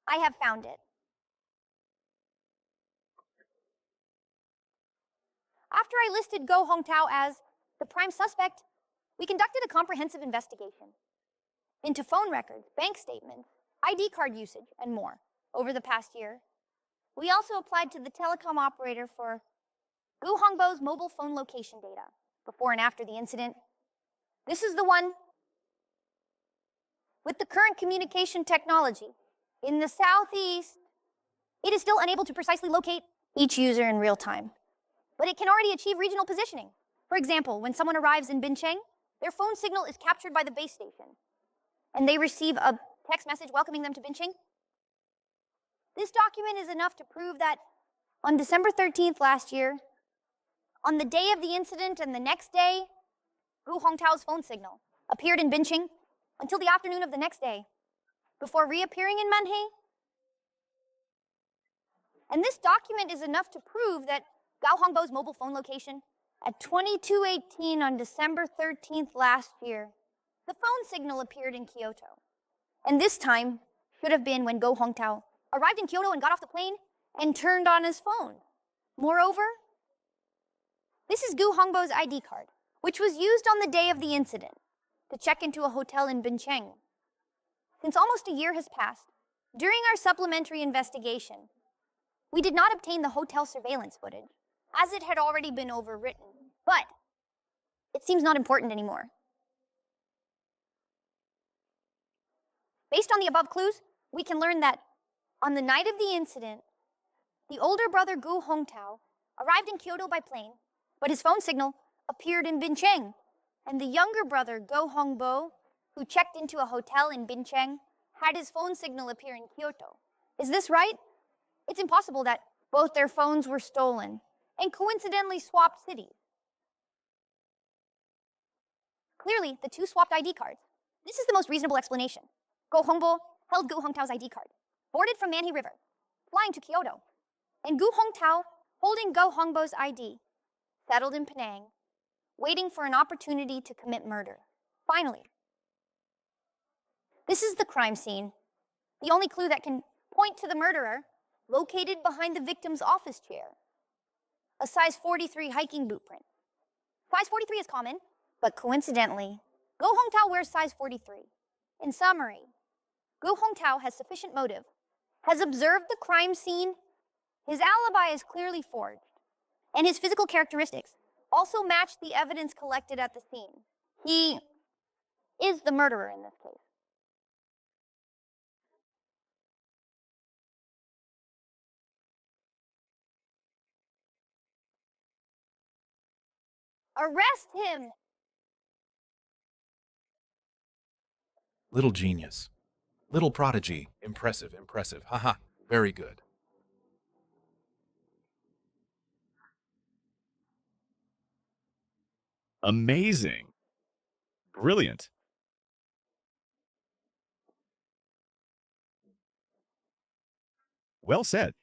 I have found it. After I listed Go Hongtao as the prime suspect, we conducted a comprehensive investigation into phone records, bank statements, ID card usage, and more over the past year. We also applied to the telecom operator for Gu Hongbo's mobile phone location data before and after the incident. This is the one with the current communication technology. In the southeast, it is still unable to precisely locate each user in real time, but it can already achieve regional positioning. For example, when someone arrives in Bincheng, their phone signal is captured by the base station, and they receive a text message welcoming them to Bincheng. This document is enough to prove that on December 13th last year, on the day of the incident and the next day, Gu Hongtao's phone signal appeared in Bincheng until the afternoon of the next day, before reappearing in Manhe. And this document is enough to prove that Gao Hongbo's mobile phone location at 22:18 on December 13th last year, the phone signal appeared in Kyoto. And this time should have been when Go Hongtao arrived in Kyoto and got off the plane and turned on his phone. Moreover, this is Gu Hongbo's ID card, which was used on the day of the incident to check into a hotel in Bincheng. Since almost a year has passed, during our supplementary investigation, we did not obtain the hotel surveillance footage, as it had already been overwritten. But it seems not important anymore. Based on the above clues, we can learn that on the night of the incident, the older brother Gu Hongtao arrived in Kyoto by plane, but his phone signal appeared in Bincheng, and the younger brother Go Hongbo, who checked into a hotel in Bincheng, had his phone signal appear in Kyoto. Is this right? It's impossible that both their phones were stolen and coincidentally swapped cities. Clearly, the two swapped ID cards. This is the most reasonable explanation. Go Hongbo held Gu Hongtao's ID card, boarded from Manhe River, flying to Kyoto, and Gu Hongtao, holding Go Hongbo's ID, settled in Penang, waiting for an opportunity to commit murder. Finally, this is the crime scene, the only clue that can point to the murderer, located behind the victim's office chair. A size 43 hiking boot print. Size 43 is common, but coincidentally, Go Hongtao wears size 43. In summary, Gu Hongtao has sufficient motive, has observed the crime scene, his alibi is clearly forged, and his physical characteristics also match the evidence collected at the scene. He is the murderer in this case. Arrest him! Little genius. Little prodigy. Impressive, impressive. Haha, very good. Amazing. Brilliant. Well said.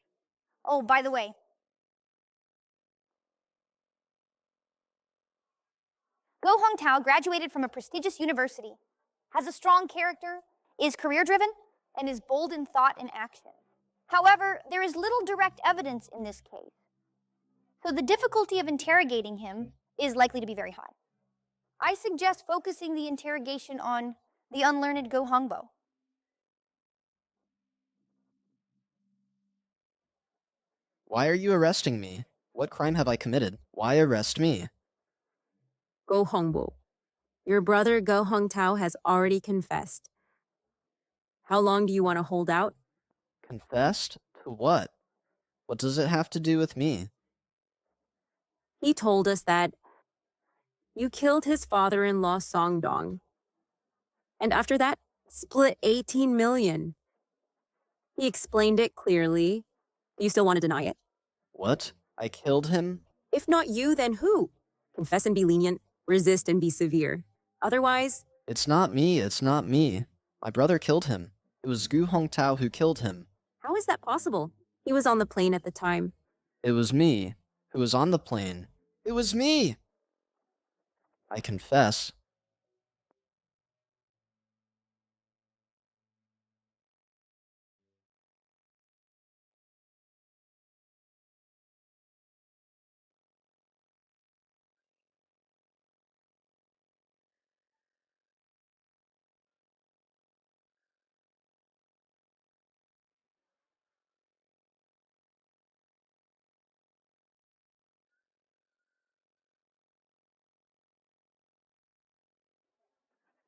Oh, by the way, Go Hongtao graduated from a prestigious university, has a strong character, is career-driven, and is bold in thought and action. However, there is little direct evidence in this case, so the difficulty of interrogating him is likely to be very high. I suggest focusing the interrogation on the unlearned Go Hongbo. Why are you arresting me? What crime have I committed? Why arrest me? Go Hongbo. Your brother Go Hongtao has already confessed. How long do you want to hold out? Confessed? What? What does it have to do with me? He told us that you killed his father-in-law Songdong. And after that, split 18 million. He explained it clearly. You still want to deny it? What? I killed him? If not you, then who? Confess and be lenient, resist and be severe. Otherwise, It's not me, it's not me. My brother killed him. It was Gu Hongtao who killed him. how is that possible? He was on the plane at the time. It was me who was on the plane. It was me! I confess.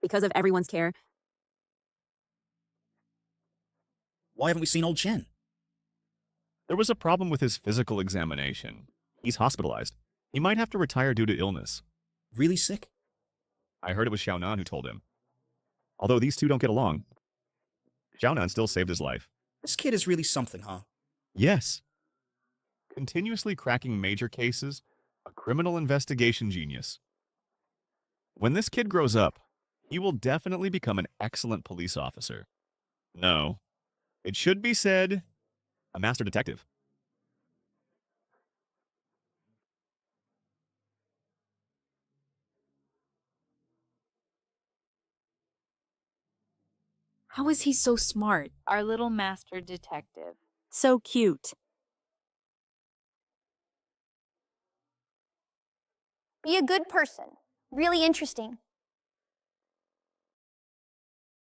Because of everyone's care. Why haven't we seen old Chen? There was a problem with his physical examination. He's hospitalized. He might have to retire due to illness. Really sick? I heard it was Xiaonan who told him. Although these two don't get along, Xiaonan still saved his life. This kid is really something, huh? Yes. Continuously cracking major cases, a criminal investigation genius. When this kid grows up, he will definitely become an excellent police officer. No, it should be said, a master detective. How is he so smart? Our little master detective. So cute. Be a good person. Really interesting.